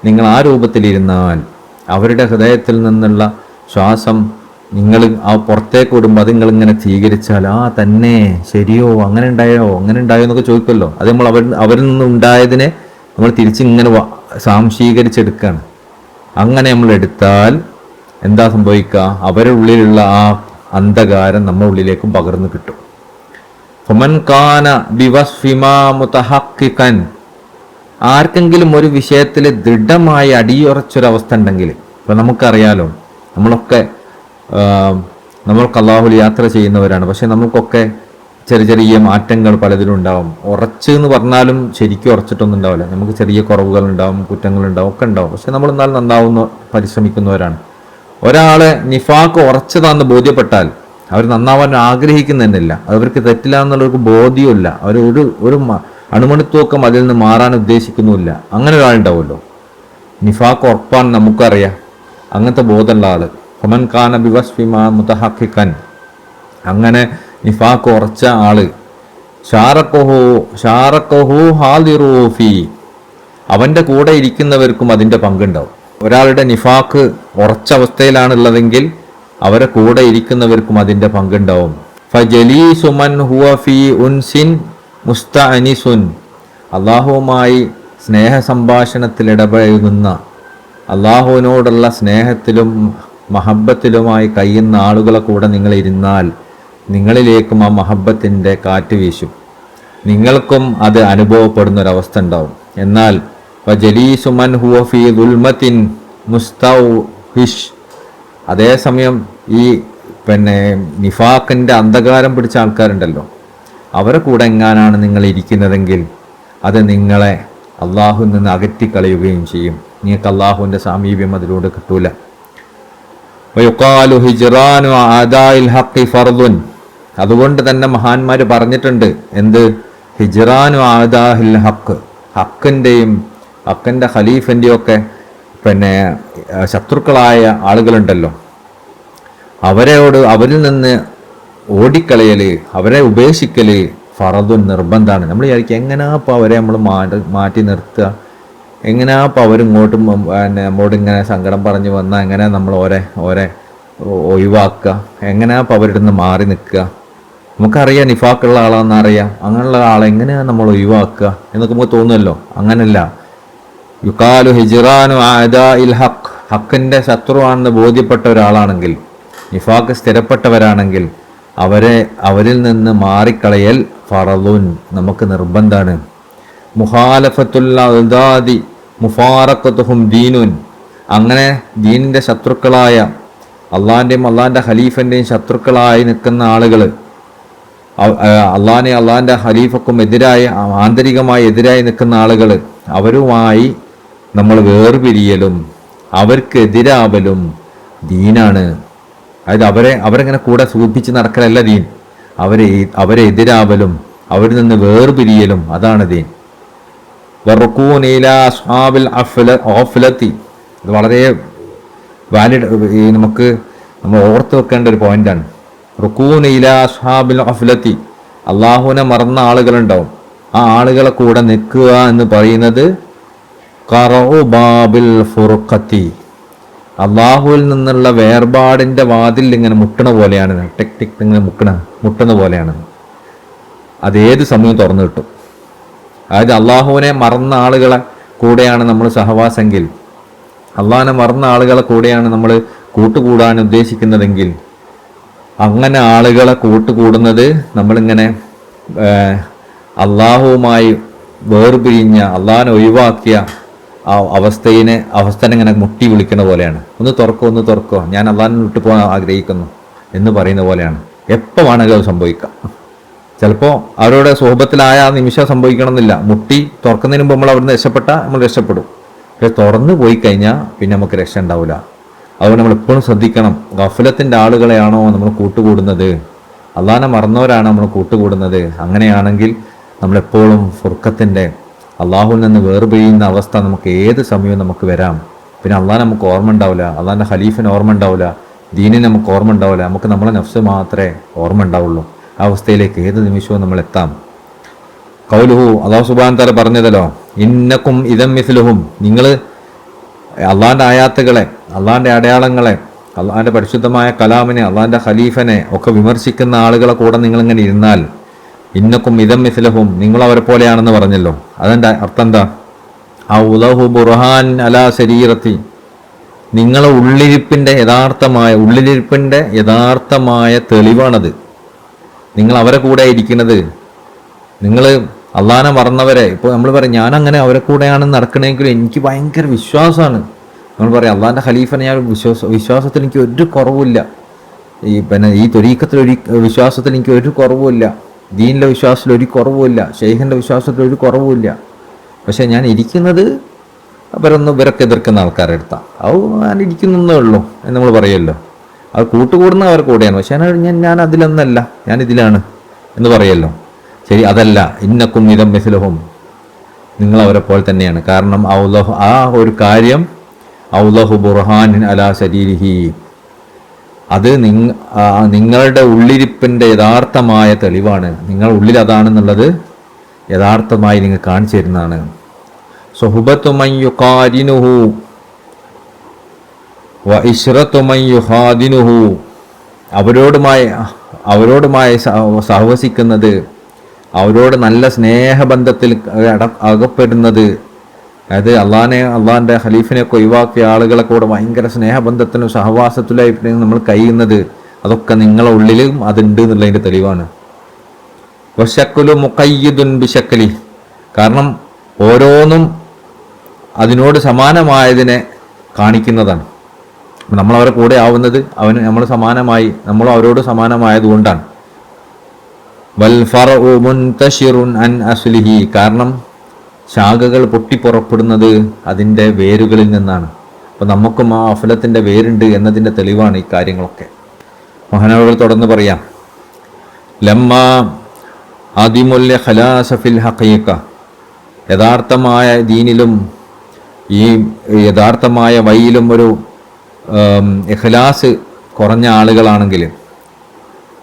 നിങ്ങൾ ആ രൂപത്തിലിരുന്നാൽ അവരുടെ ഹൃദയത്തിൽ നിന്നുള്ള ശ്വാസം നിങ്ങൾ പുറത്തേക്ക് വിടുമ്പോൾ അത് നിങ്ങളിങ്ങനെ സ്വീകരിച്ചാൽ, തന്നെ ശരിയോ, അങ്ങനെ ഉണ്ടായോ എന്നൊക്കെ ചോദിക്കുമല്ലോ. അത് നമ്മൾ അവരിൽ നിന്ന് ഉണ്ടായതിനെ നമ്മൾ തിരിച്ചിങ്ങനെ സാംശീകരിച്ചെടുക്കുകയാണ്. അങ്ങനെ നമ്മൾ എടുത്താൽ എന്താ സംഭവിക്കുക? അവരുടെ ഉള്ളിലുള്ള ആ അന്ധകാരം നമ്മുടെ ഉള്ളിലേക്കും പകർന്നു കിട്ടും. ഫമൻ കാന ബിവസ്ഫിമാ മുതഹഖിഖൻ, ആർക്കെങ്കിലും ഒരു വിഷയത്തിൽ ദൃഢമായി അടിയുറച്ചൊരവസ്ഥ ഉണ്ടെങ്കിൽ, ഇപ്പം നമുക്കറിയാലോ, നമ്മൾക്ക് അള്ളാഹുൽ യാത്ര ചെയ്യുന്നവരാണ്, പക്ഷെ നമുക്കൊക്കെ ചെറിയ മാറ്റങ്ങൾ പലതിലും ഉണ്ടാവും. ഉറച്ച് എന്ന് പറഞ്ഞാലും ശരിക്കും ഉറച്ചിട്ടൊന്നും ഉണ്ടാവില്ല. നമുക്ക് ചെറിയ കുറവുകളുണ്ടാവും, കുറ്റങ്ങളുണ്ടാവും, ഒക്കെ ഉണ്ടാവും. പക്ഷെ നമ്മൾ എന്നാലും നന്നാവുന്ന പരിശ്രമിക്കുന്നവരാണ്. ഒരാളെ നിഫാക്ക് ഉറച്ചതാണെന്ന് ബോധ്യപ്പെട്ടാൽ അവർ നന്നാവാൻ ആഗ്രഹിക്കുന്നില്ല, അവർക്ക് തെറ്റില്ല എന്നുള്ളവർക്ക് ബോധ്യമില്ല, അവർ ഒരു അണുമണിത്തൂക്കം അതിൽ നിന്ന് മാറാൻ ഉദ്ദേശിക്കുന്നുമില്ല. അങ്ങനെ ഒരാളുണ്ടാവുമല്ലോ, നിഫാക്ക് ഉറപ്പാൻ നമുക്കറിയാം, അങ്ങനത്തെ ബോധമുള്ള ആള്. ഫമൻ കാന ബിവസ്ഫിമാ മുതഹഖിഖൻ, അങ്ങനെ നിഫാക്ക് ഉറച്ച ആള്, ഷാറഖഹു ഹാദിറൂഫി, അവൻ്റെ കൂടെ ഇരിക്കുന്നവർക്കും അതിൻ്റെ പങ്കുണ്ടാവും. ഒരാളുടെ നിഫാക്ക് ഉറച്ച അവസ്ഥയിലാണുള്ളതെങ്കിൽ അവരെ കൂടെ ഇരിക്കുന്നവർക്കും അതിൻ്റെ പങ്കുണ്ടാവും. ഫജലീസു മൻ ഹുവ ഫീ ഉൻസിൻ മുസ്തഅനിസുൻ, അള്ളാഹുവുമായി സ്നേഹ സംഭാഷണത്തിൽ ഇടപഴകുന്ന, അള്ളാഹുവിനോടുള്ള സ്നേഹത്തിലും മഹബത്തിലുമായി കഴിയുന്ന ആളുകളെ കൂടെ നിങ്ങൾ ഇരുന്നാൽ നിങ്ങളിലേക്കും ആ മഹബത്തിൻ്റെ കാറ്റ് വീശും, നിങ്ങൾക്കും അത് അനുഭവപ്പെടുന്നൊരവസ്ഥ ഉണ്ടാവും. എന്നാൽ വജലീസു മൻ ഹുവ ഫീ ദുൽമത്തിൻ മുസ്തൗഹിഷ്, അതേസമയം ഈ നിഫാഖിൻ്റെ അന്ധകാരം പിടിച്ച ആൾക്കാരുണ്ടല്ലോ, അവരെ കൂടെ എങ്ങാനാണ് നിങ്ങൾ ഇരിക്കുന്നതെങ്കിൽ അത് നിങ്ങളെ അള്ളാഹുവിൽ നിന്ന് അകറ്റിക്കളയുകയും ചെയ്യും. നിങ്ങൾക്ക് അള്ളാഹുവിൻ്റെ സാമീപ്യം അതിലൂടെ കിട്ടൂല. വയുഖാലു ഹിജ്റാനു അദാഇൽ ഹഖ് ഫർദുൻ, അതുകൊണ്ട് തന്നെ മഹാന്മാർ പറഞ്ഞിട്ടുണ്ട്, എന്ത്? ഹിജ്റാനു അദാഇൽ ഹഖ്, ഹക്കിൻ്റെ ഖലീഫിൻ്റെയും ഒക്കെ ശത്രുക്കളായ ആളുകളുണ്ടല്ലോ, അവരിൽ നിന്ന് ഓടിക്കളയൽ, അവരെ ഉപേക്ഷിക്കൽ ഫറദുൻ, നിർബന്ധമാണ്. നമ്മൾ വിചാരിക്കുക എങ്ങനെയാപ്പോൾ അവരെ നമ്മൾ മാറ്റി നിർത്തുക, എങ്ങനെയാപ്പോൾ അവരിങ്ങോട്ടും നമ്മോട് ഇങ്ങനെ സങ്കടം പറഞ്ഞു വന്നാൽ എങ്ങനെ നമ്മൾ ഓരെ ഒഴിവാക്കുക, എങ്ങനെയാപ്പോൾ അവരുടെ നിന്ന് മാറി നിൽക്കുക. നമുക്കറിയാം നിഫാക്കുള്ള ആളാണെന്നറിയാം, അങ്ങനെയുള്ള ആളെ എങ്ങനെയാണ് നമ്മൾ ഒഴിവാക്കുക എന്നൊക്കെ നമുക്ക് തോന്നുമല്ലോ. അങ്ങനല്ല. യുക്കാലു ഹിജ്റാനു അദാഇൽ ഹഖ്, ഹക്കിൻ്റെ ശത്രുവാണെന്ന് ബോധ്യപ്പെട്ട ഒരാളാണെങ്കിൽ, നിഫാക്ക് സ്ഥിരപ്പെട്ടവരാണെങ്കിൽ അവരിൽ നിന്ന് മാറിക്കളയൽ ഫറദുൻ, നമുക്ക് നിർബന്ധമാണ്. മുഖാലഫത്തുൽ അദാദി മുഫാറഖത്തുഹും ദീനുൻ, അങ്ങനെ ദീനിൻ്റെ ശത്രുക്കളായ അള്ളാഹിൻ്റെയും അള്ളാഹിൻ്റെ ഖലീഫൻ്റെയും ശത്രുക്കളായി നിൽക്കുന്ന ആളുകൾ, അള്ളാഹിനെ അള്ളാഹിൻ്റെ ഖലീഫക്കും എതിരായി ആന്തരികമായി എതിരായി നിൽക്കുന്ന ആളുകൾ, അവരുമായി നമ്മൾ വേർപിരിയലും അവർക്കെതിരാവലും ദീനാണ്. അതായത് അവരെങ്ങനെ കൂടെ സൂചിപ്പിച്ച് നടക്കലല്ല ദീൻ, അവരെ എതിരാവലും അവരിൽ നിന്ന് വേർപിരിയലും അതാണ് ദീൻ. ഇത് വളരെ വാലിഡ്, നമ്മൾ ഓർത്ത് വെക്കേണ്ട ഒരു പോയിന്റാണ്. റുക്കൂൻ ഇലാ അസ്ഹാബിൽ അഫ്ലത്തി, അള്ളാഹുവിനെ മറന്ന ആളുകളുണ്ടാവും, ആ ആളുകളെ കൂടെ നിൽക്കുക എന്ന് പറയുന്നത് ഖറഉ ബാബിൽ ഫുർഖത്തി, അള്ളാഹുവിൽ നിന്നുള്ള വേർപാടിൻ്റെ വാതിൽ ഇങ്ങനെ മുട്ടണ പോലെയാണ്. ടിക് ടിക് ഇങ്ങനെ മുട്ടുന്ന പോലെയാണ്. അതേത് സമയം തുറന്നു കിട്ടും. അതായത് അള്ളാഹുവിനെ മറന്ന ആളുകളെ കൂടെയാണ് നമ്മൾ സഹവാസെങ്കിൽ, അള്ളാഹിനെ മറന്ന ആളുകളെ കൂടെയാണ് നമ്മൾ കൂട്ടുകൂടാൻ ഉദ്ദേശിക്കുന്നതെങ്കിൽ, അങ്ങനെ ആളുകളെ കൂട്ടുകൂടുന്നത് നമ്മളിങ്ങനെ അള്ളാഹുവുമായി വേർപിരിഞ്ഞ, അള്ളാഹിനെ ഒഴിവാക്കിയ ആ അവസ്ഥനെ ഇങ്ങനെ മുട്ടി വിളിക്കുന്ന പോലെയാണ്. ഒന്ന് തുറക്കോ, ഞാൻ അള്ളാഹിനെ വിട്ടു പോകാൻ ആഗ്രഹിക്കുന്നു എന്ന് പറയുന്ന പോലെയാണ്. എപ്പോൾ വേണമെങ്കിലും അത് സംഭവിക്കാം. ചിലപ്പോൾ അവരുടെ സ്വഭാവത്തിലായ ആ നിമിഷം സംഭവിക്കണമെന്നില്ല. മുട്ടി തുറക്കുന്നതിന് മുമ്പ് നമ്മൾ അവിടുന്ന് രക്ഷപ്പെട്ടാൽ നമ്മൾ രക്ഷപ്പെടും. പക്ഷെ തുറന്നു പോയി കഴിഞ്ഞാൽ പിന്നെ നമുക്ക് രക്ഷ ഉണ്ടാവില്ല. അതുകൊണ്ട് നമ്മൾ എപ്പോഴും ശ്രദ്ധിക്കണം, ഗഫലത്തിൻ്റെ ആളുകളെയാണോ നമ്മൾ കൂട്ടുകൂടുന്നത്, അള്ളാഹിനെ മറന്നവരാണോ നമ്മൾ കൂട്ടുകൂടുന്നത്. അങ്ങനെയാണെങ്കിൽ നമ്മളെപ്പോഴും ഫുർഖത്തിൻ്റെ, അള്ളാഹുവിൽ നിന്ന് വേർപിരിയുന്ന അവസ്ഥ നമുക്ക് ഏത് സമയവും നമുക്ക് വരാം. പിന്നെ അള്ളാഹിനെ നമുക്ക് ഓർമ്മ ഉണ്ടാവില്ല, അള്ളാഹിൻ്റെ ഖലീഫിന് ഓർമ്മ ഉണ്ടാവില്ല, ദീനിനെ നമുക്ക് ഓർമ്മ ഉണ്ടാവില്ല. നമുക്ക് നമ്മളെ നഫ്സ് മാത്രമേ ഓർമ്മ ഉണ്ടാവുള്ളൂ. ആ അവസ്ഥയിലേക്ക് ഏത് നിമിഷവും നമ്മൾ എത്താം. ഖൗലുഹു, അല്ലാഹു സുബ്ഹാനഹു തആല പറഞ്ഞതല്ലോ, ഇന്നക്കും ഇദം മിസ്ലുഹും, നിങ്ങൾ അള്ളാഹിൻ്റെ ആയാത്തുകളെ, അള്ളാഹിൻ്റെ അടയാളങ്ങളെ, അള്ളാഹിൻ്റെ പരിശുദ്ധമായ കലാമിനെ, അള്ളാഹിൻ്റെ ഖലീഫനെ ഒക്കെ വിമർശിക്കുന്ന ആളുകളെ കൂടെ നിങ്ങളിങ്ങനെ ഇരുന്നാൽ, ഇന്നക്കും ഇദം മിസ്ലഹും, നിങ്ങൾ അവരെ പോലെയാണെന്ന് പറഞ്ഞല്ലോ. അതിൻ്റെ അർത്ഥം എന്താ? ഔലഹു ബുർഹാൻ അലാ ശരീരത്തി, നിങ്ങളെ ഉള്ളിരിപ്പിൻ്റെ യഥാർത്ഥമായ തെളിവാണത്. നിങ്ങൾ അവരെ കൂടെ ഇരിക്കുന്നത്. നിങ്ങൾ അള്ളാഹിനെ മറന്നവരെ, ഇപ്പോൾ നമ്മൾ പറയും ഞാനങ്ങനെ അവരെ കൂടെയാണ് നടക്കണമെങ്കിലും എനിക്ക് ഭയങ്കര വിശ്വാസമാണ്. നമ്മൾ പറയും അള്ളാഹിൻ്റെ ഖലീഫനെ ഞാൻ വിശ്വാസത്തിൽ എനിക്ക് ഒരു കുറവുമില്ല, ഈ ത്വരീഖത്തിൽ വിശ്വാസത്തിൽ എനിക്ക് ഒരു കുറവുമില്ല, ദീനിലെ വിശ്വാസത്തിൽ ഒരു കുറവുമില്ല, ഷെയ്ഖിൻ്റെ വിശ്വാസത്തിൽ ഒരു കുറവുമില്ല. പക്ഷേ ഞാൻ ഇരിക്കുന്നത് ഇവരൊക്കെ എതിർക്കുന്ന ആൾക്കാരുടെ അടുത്താണ്. അത് ഞാൻ ഇരിക്കുന്നേ ഉള്ളൂ എന്ന് നമ്മൾ പറയുമല്ലോ. അത് കൂട്ടുകൂടുന്ന അവർ കൂടെയാണ്. പക്ഷേ ഞാൻ അതിലൊന്നല്ല, ഞാൻ ഇതിലാണ് എന്ന് പറയുമല്ലോ. ശരി, അതല്ല. ഇന്നക്കും ഇദം മിസ്ലുഹും, നിങ്ങൾ അവരെ പോലെ തന്നെയാണ്. കാരണം ഔലഹു, ആ ഒരു കാര്യം ഔലഹു ബുർഹാനിൻ അലാ ശരീരിഹി, അത് നിങ്ങളുടെ ഉള്ളിരിപ്പിൻ്റെ യഥാർത്ഥമായ തെളിവാണ്. നിങ്ങളുടെ ഉള്ളിൽ അതാണെന്നുള്ളത് യഥാർത്ഥമായി നിങ്ങൾ കാണിച്ചു തരുന്നതാണ്. സുഹ്ബത്തു മൻ യുഖാരിനുഹു വ ഇശ്റത്തു മൻ യുഹാദിനുഹു, അവരോടുമായി സഹവസിക്കുന്നത്, അവരോട് നല്ല സ്നേഹബന്ധത്തിൽ അകപ്പെടുന്നത്, അതായത് അള്ളാഹിൻ്റെ ഖലീഫിനെയൊക്കെ ഒഴിവാക്കിയ ആളുകളെ കൂടെ ഭയങ്കര സ്നേഹബന്ധത്തിനും സഹവാസത്തിലായിട്ട് നമ്മൾ കഴിയുന്നത്, അതൊക്കെ നിങ്ങളുടെ ഉള്ളിലും അതുണ്ട് എന്നുള്ളതിൻ്റെ തെളിവാണ്. വശക്കുലു മുഖയ്യിദുൻ ബിശക്കലി, കാരണം ഓരോന്നും അതിനോട് സമാനമായതിനെ കാണിക്കുന്നതാണ്. നമ്മളവരെ കൂടെ ആവുന്നത് നമ്മൾ അവരോട് സമാനമായതുകൊണ്ടാണ്. വൽ ഫർഉ മുൻതശിറുൻ അൻ അസ്ലിഹി, കാരണം ശാഖകൾ പൊട്ടിപ്പുറപ്പെടുന്നത് അതിൻ്റെ വേരുകളിൽ നിന്നാണ്. അപ്പോൾ നമുക്കും ആ അഫലത്തിൻ്റെ വേരുണ്ട് എന്നതിൻ്റെ തെളിവാണ് ഈ കാര്യങ്ങളൊക്കെ. മഹാനവകൾ തുടർന്ന് പറയാം, ലമ്മ ആദിമുൽ ഖലാസ ഫിൽ ഹഖീഖ, യഥാർത്ഥമായ ദീനിലും ഈ യഥാർത്ഥമായ വഴിയിലും ഒരു ഇഖ്ലാസ് കുറഞ്ഞ ആളുകളാണെങ്കിൽ,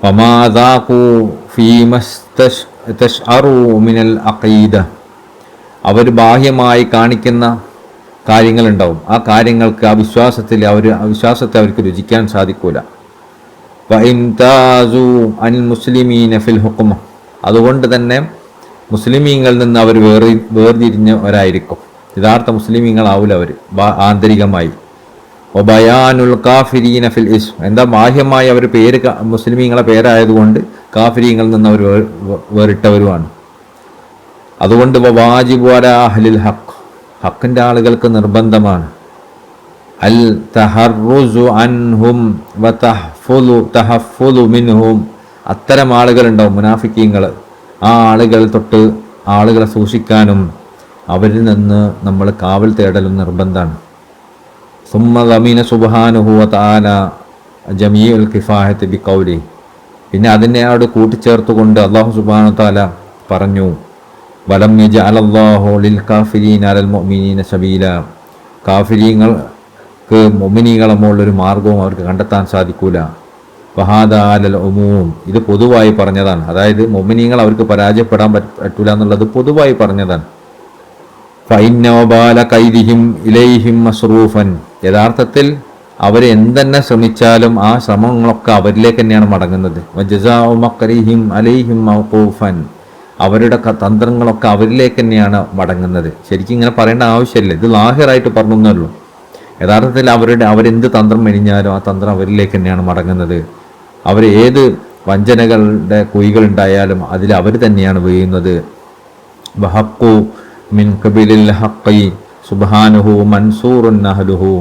വമാദാഖു ഫീമസ്തശ്അറു മിനൽ അഖീദ, അവർ ബാഹ്യമായി കാണിക്കുന്ന കാര്യങ്ങളുണ്ടാവും. ആ കാര്യങ്ങൾക്ക് ആ വിശ്വാസത്തെ അവർക്ക് രുചിക്കാൻ സാധിക്കൂല. വഇംതാസു അനിൽ മുസ്ലിമീന ഫിൽ ഹുക്മ, അതുകൊണ്ട് തന്നെ മുസ്ലിമീങ്ങളിൽ നിന്ന് അവർ വേർതിരിഞ്ഞവരായിരിക്കും. യഥാർത്ഥ മുസ്ലിമീങ്ങളാവില്ല അവർ ആന്തരികമായി. വബയാനുൽ കാഫിരീന ഫിൽ ഇസ്ം, എന്താ ബാഹ്യമായി അവർ മുസ്ലിമീങ്ങളെ പേരായതുകൊണ്ട് കാഫിരീങ്ങളിൽ നിന്ന് അവർ വേറിട്ടവരുമാണ്. അതുകൊണ്ട് വാജിബു അലാ അഹ്ലിൽ ഹഖ്, ഹക്കിൻ്റെ ആളുകൾക്ക് നിർബന്ധമാണ് അൽ തഹറുസു അൻഹും തഹഫുലു മിൻഹും, അത്തരം ആളുകളുണ്ടാവും മുനാഫിക്കീങ്ങൾ. ആ ആളുകൾ തൊട്ട് ആളുകളെ സൂക്ഷിക്കാനും അവരിൽ നിന്ന് നമ്മൾ കാവൽ തേടലും നിർബന്ധമാണ്. സുമ്മ ദമീന സുബ്ഹാനഹു വ തആല ജമീഉൽ കിഫായത്തി ബിഖൗലി, പിന്നെ അതിനെയോട് കൂട്ടിച്ചേർത്തുകൊണ്ട് അല്ലാഹു സുബ്ഹാനഹു വ തആല പറഞ്ഞു, വലം യജഅലല്ലാഹു ലിൽ കാഫിരീന അലൽ മുഅ്മിനീന സബീല, കാഫിരീങ്ങൾക്ക് മുഅ്മിനീങ്ങളെ മുകളിലൊരു മാർഗവും അവർക്ക് കണ്ടെത്താൻ സാധിക്കൂല. വഹാദ അലൽ ഉമൂം, ഇത് പൊതുവായി പറഞ്ഞതാണ്. അതായത് മുഅ്മിനീങ്ങൾ അവർക്ക് പരാജയപ്പെടാൻ പറ്റൂല എന്നുള്ളത് പൊതുവായി പറഞ്ഞതാണ്. ഫഇന്ന വബാല കൈദിഹിം ഇലൈഹിം മസ്റൂഫൻ, യഥാർത്ഥത്തിൽ അവർ എന്തെന്നെ ശ്രമിച്ചാലും ആ ശ്രമങ്ങളൊക്കെ അവരിലേക്ക് തന്നെയാണ് മടങ്ങുന്നത്. വജസാഉ മക്രിഹിം അലൈഹിം മൗഖൂഫൻ, അവരുടെ തന്ത്രങ്ങളൊക്കെ അവരിലേക്ക് തന്നെയാണ് മടങ്ങുന്നത്. ശരിക്കും ഇങ്ങനെ പറയേണ്ട ആവശ്യമില്ല, ഇത് ലാഹിറായിട്ട് പറഞ്ഞുള്ളൂ. യഥാർത്ഥത്തിൽ അവരെന്ത് തന്ത്രം മെനിഞ്ഞാലും ആ തന്ത്രം അവരിലേക്ക് തന്നെയാണ് മടങ്ങുന്നത്. അവർ ഏത് വഞ്ചനകളുടെ കുഴികളുണ്ടായാലും അതിൽ അവർ തന്നെയാണ് വീഴുന്നത്. വഹഖു മിൻ ഖബിലിൽ ഹഖി സുബ്ഹാനഹു മൻസൂറുൻ അഹ്ലുഹു,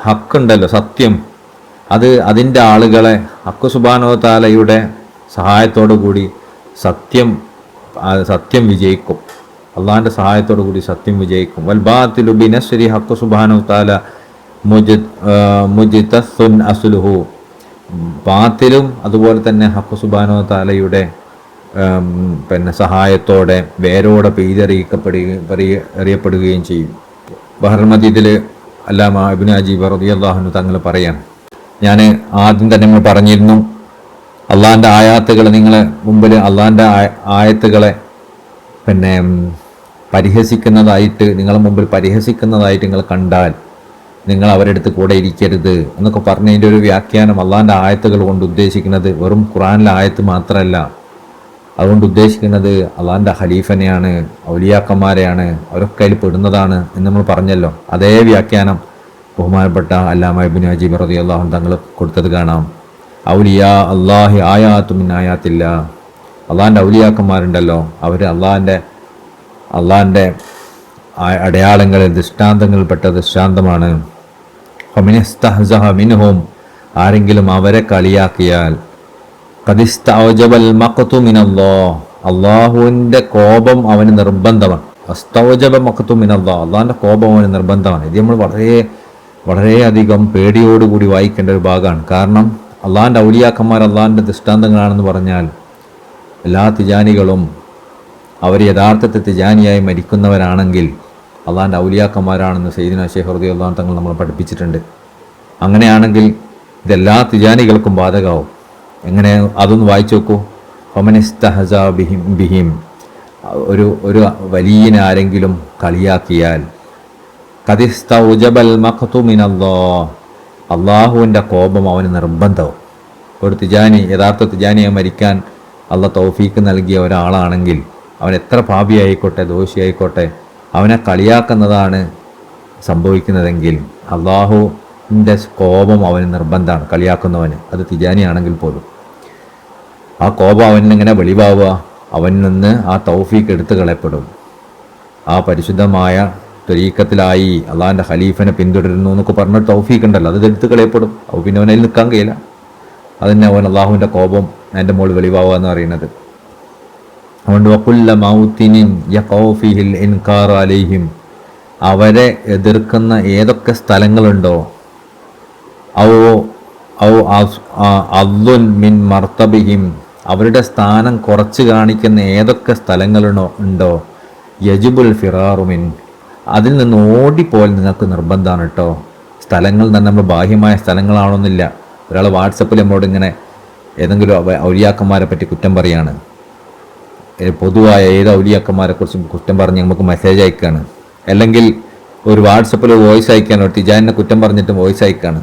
ഹക്കുണ്ടല്ലോ സത്യം, അതിൻ്റെ ആളുകളെ ഹക്ക് സുബ്ഹാനഹു തആലയുടെ സഹായത്തോടു കൂടി സത്യം വിജയിക്കും. അള്ളാഹിൻ്റെ സഹായത്തോടു കൂടി സത്യം വിജയിക്കും. വൽ ബാത്തിലു ബിനസ്രി ഹക്ക് സുബ്ഹാനഹു തആല മുജ്തസുൻ അസ്ലുഹു, ബാത്തിലും അതുപോലെ തന്നെ ഹക്ക് സുബ്ഹാനഹു തആലയുടെ സഹായത്തോടെ വേരോടെ അറിയപ്പെടുകയും ചെയ്യും. ബഹർ മദീദിൽ അല്ലാമ ഇബ്നു അജീബ് റളിയല്ലാഹു അൻഹു തങ്ങൾ പറയാണ്, ഞാൻ ആദ്യം തന്നെ നമ്മൾ പറഞ്ഞിരുന്നു, അള്ളാഹിൻ്റെ ആയാത്തുകൾ നിങ്ങളെ മുമ്പിൽ അള്ളാഹിൻ്റെ ആയത്തുകളെ പരിഹസിക്കുന്നതായിട്ട് നിങ്ങളെ മുമ്പിൽ പരിഹസിക്കുന്നതായിട്ട് നിങ്ങൾ കണ്ടാൽ നിങ്ങൾ അവരുടെ അടുത്ത് കൂടെ ഇരിക്കരുത് എന്നൊക്കെ പറഞ്ഞതിൻ്റെ ഒരു വ്യാഖ്യാനം അള്ളാഹിൻ്റെ ആയത്തുകൾ കൊണ്ട് ഉദ്ദേശിക്കുന്നത് വെറും ഖുർആനിലെ ആയത്ത് മാത്രമല്ല. അതുകൊണ്ട് ഉദ്ദേശിക്കുന്നത് അള്ളാഹിൻ്റെ ഖലീഫനെയാണ്, ഔലിയാക്കന്മാരെയാണ്, അവരൊക്കെ അതിൽ പെടുന്നതാണ് എന്ന് നമ്മൾ പറഞ്ഞല്ലോ. അതേ വ്യാഖ്യാനം ബഹുമാനപ്പെട്ട അല്ലാമ ഇബ്നു അജീബ് റളിയല്ലാഹു അൻഹു തങ്ങൾ കൊടുത്തത് കാണാം. ഔലിയാ അള്ളാഹി ആയാത്തു മിൻ ആയാത്തില്ല, അള്ളാഹിൻ്റെ ഔലിയാക്കന്മാരുണ്ടല്ലോ അവർ അള്ളാഹിൻ്റെ അടയാളങ്ങളിൽ ദൃഷ്ടാന്തങ്ങളിൽപ്പെട്ട ദൃഷ്ടാന്തമാണ്. ഫമിനസ്തഹ്സഹ മിൻഹും, ആരെങ്കിലും അവരെ കളിയാക്കിയാൽ ഖദിസ്തൗജബൽ മഖ്തു മിനല്ലാഹ്, അള്ളാഹുവിൻ്റെ കോപം അവന് നിർബന്ധമാണ്. അസ്തൗജബ മഖ്തു മിനല്ലാഹ്, അള്ളാഹിൻ്റെ കോപം അവന് നിർബന്ധമാണ്. ഇത് നമ്മൾ വളരെയധികം പേടിയോടുകൂടി വായിക്കേണ്ട ഒരു ഭാഗമാണ്. കാരണം അള്ളാഹിൻ്റെ ഔലിയാക്കന്മാർ അള്ളാഹിൻ്റെ ദൃഷ്ടാന്തങ്ങളാണെന്ന് പറഞ്ഞാൽ എല്ലാ തിജാനികളും അവർ യഥാർത്ഥത്തിൽ തിജാനിയായി മരിക്കുന്നവരാണെങ്കിൽ അള്ളാഹിൻ്റെ ഔലിയാക്കന്മാരാണെന്ന് സയ്യിദുനാ ശൈഖ് റളിയല്ലാഹു അൻഹു തങ്ങൾ നമ്മളെ പഠിപ്പിച്ചിട്ടുണ്ട്. അങ്ങനെയാണെങ്കിൽ ഇതെല്ലാ തിജാനികൾക്കും ബാധകമാവും. എങ്ങനെ അതൊന്ന് വായിച്ചു നോക്കൂ. ഫമനിസ്തഹസാ ബിഹിം, ഒരു വലിയനെ ആരെങ്കിലും കളിയാക്കിയാൽ ഖദിസ്തൗജബൽ മഖ്തു മിനല്ലാഹ്, അള്ളാഹുവിൻ്റെ കോപം അവന് നിർബന്ധവും. ഒരു തിജാനി യഥാർത്ഥ തിജാനിയെ മരിക്കാൻ അള്ളാഹ് തൗഫീക്ക് നൽകിയ ഒരാളാണെങ്കിൽ അവൻ എത്ര പാപിയായിക്കോട്ടെ ദോഷിയായിക്കോട്ടെ അവനെ കളിയാക്കുന്നതാണ് സംഭവിക്കുന്നതെങ്കിൽ അള്ളാഹുവിൻ്റെ കോപം അവന് നിർബന്ധമാണ്. കളിയാക്കുന്നവന് അത് തിജാനിയാണെങ്കിൽ പോലും ആ കോപം അവനിങ്ങനെ വെളിവാവുക, അവനിൽ നിന്ന് ആ തൗഫീക്ക് എടുത്തു കളയപ്പെടും. ആ പരിശുദ്ധമായ ത്വരീക്കത്തിലായി അള്ളാഹിൻ്റെ ഖലീഫനെ പിന്തുടരുന്നു എന്നൊക്കെ പറഞ്ഞൊരു തൗഫീക്ക് ഉണ്ടല്ലോ, അത് എടുത്ത് കളയപ്പെടും. അപ്പോൾ പിന്നെ അവനതിൽ നിൽക്കാൻ കഴിയില്ല. അതന്നെ അവൻ അള്ളാഹുവിൻ്റെ കോപം എൻ്റെ മുകളിൽ വെളിവാവുക എന്ന് പറയുന്നത്. അതുകൊണ്ട് വകുല്ല മൗത്തിനിൻ യഖൗഫിഹിൽ ഇൻകാർ അലൈഹിം, അവരെ എതിർക്കുന്ന ഏതൊക്കെ സ്ഥലങ്ങളുണ്ടോ, അദ്ദുൻ മിൻ മർത്തബിഹിം, അവരുടെ സ്ഥാനം കുറച്ച് കാണിക്കുന്ന ഏതൊക്കെ സ്ഥലങ്ങളുണ്ടോ, യജിബുൽ ഫിറാറുമിൻ, അതിൽ നിന്ന് ഓടിപ്പോൽ നിങ്ങൾക്ക് നിർബന്ധമാണ് കേട്ടോ. സ്ഥലങ്ങൾ തന്നെ നമ്മൾ ബാഹ്യമായ സ്ഥലങ്ങളാണോന്നില്ല. ഒരാൾ വാട്സപ്പിൽ നമ്മളോട് ഇങ്ങനെ ഏതെങ്കിലും ഔലിയാക്കന്മാരെ പറ്റി കുറ്റം പറയാണ്, പൊതുവായ ഏത് ഔലിയാക്കന്മാരെ കുറിച്ച് കുറ്റം പറഞ്ഞ് നമുക്ക് മെസ്സേജ് അയക്കുകയാണ്, അല്ലെങ്കിൽ ഒരു വാട്സപ്പിൽ വോയിസ് അയക്കുകയാണ്, ഒരു തിജാനിനെ കുറ്റം പറഞ്ഞിട്ട് വോയിസ് അയക്കുകയാണ്,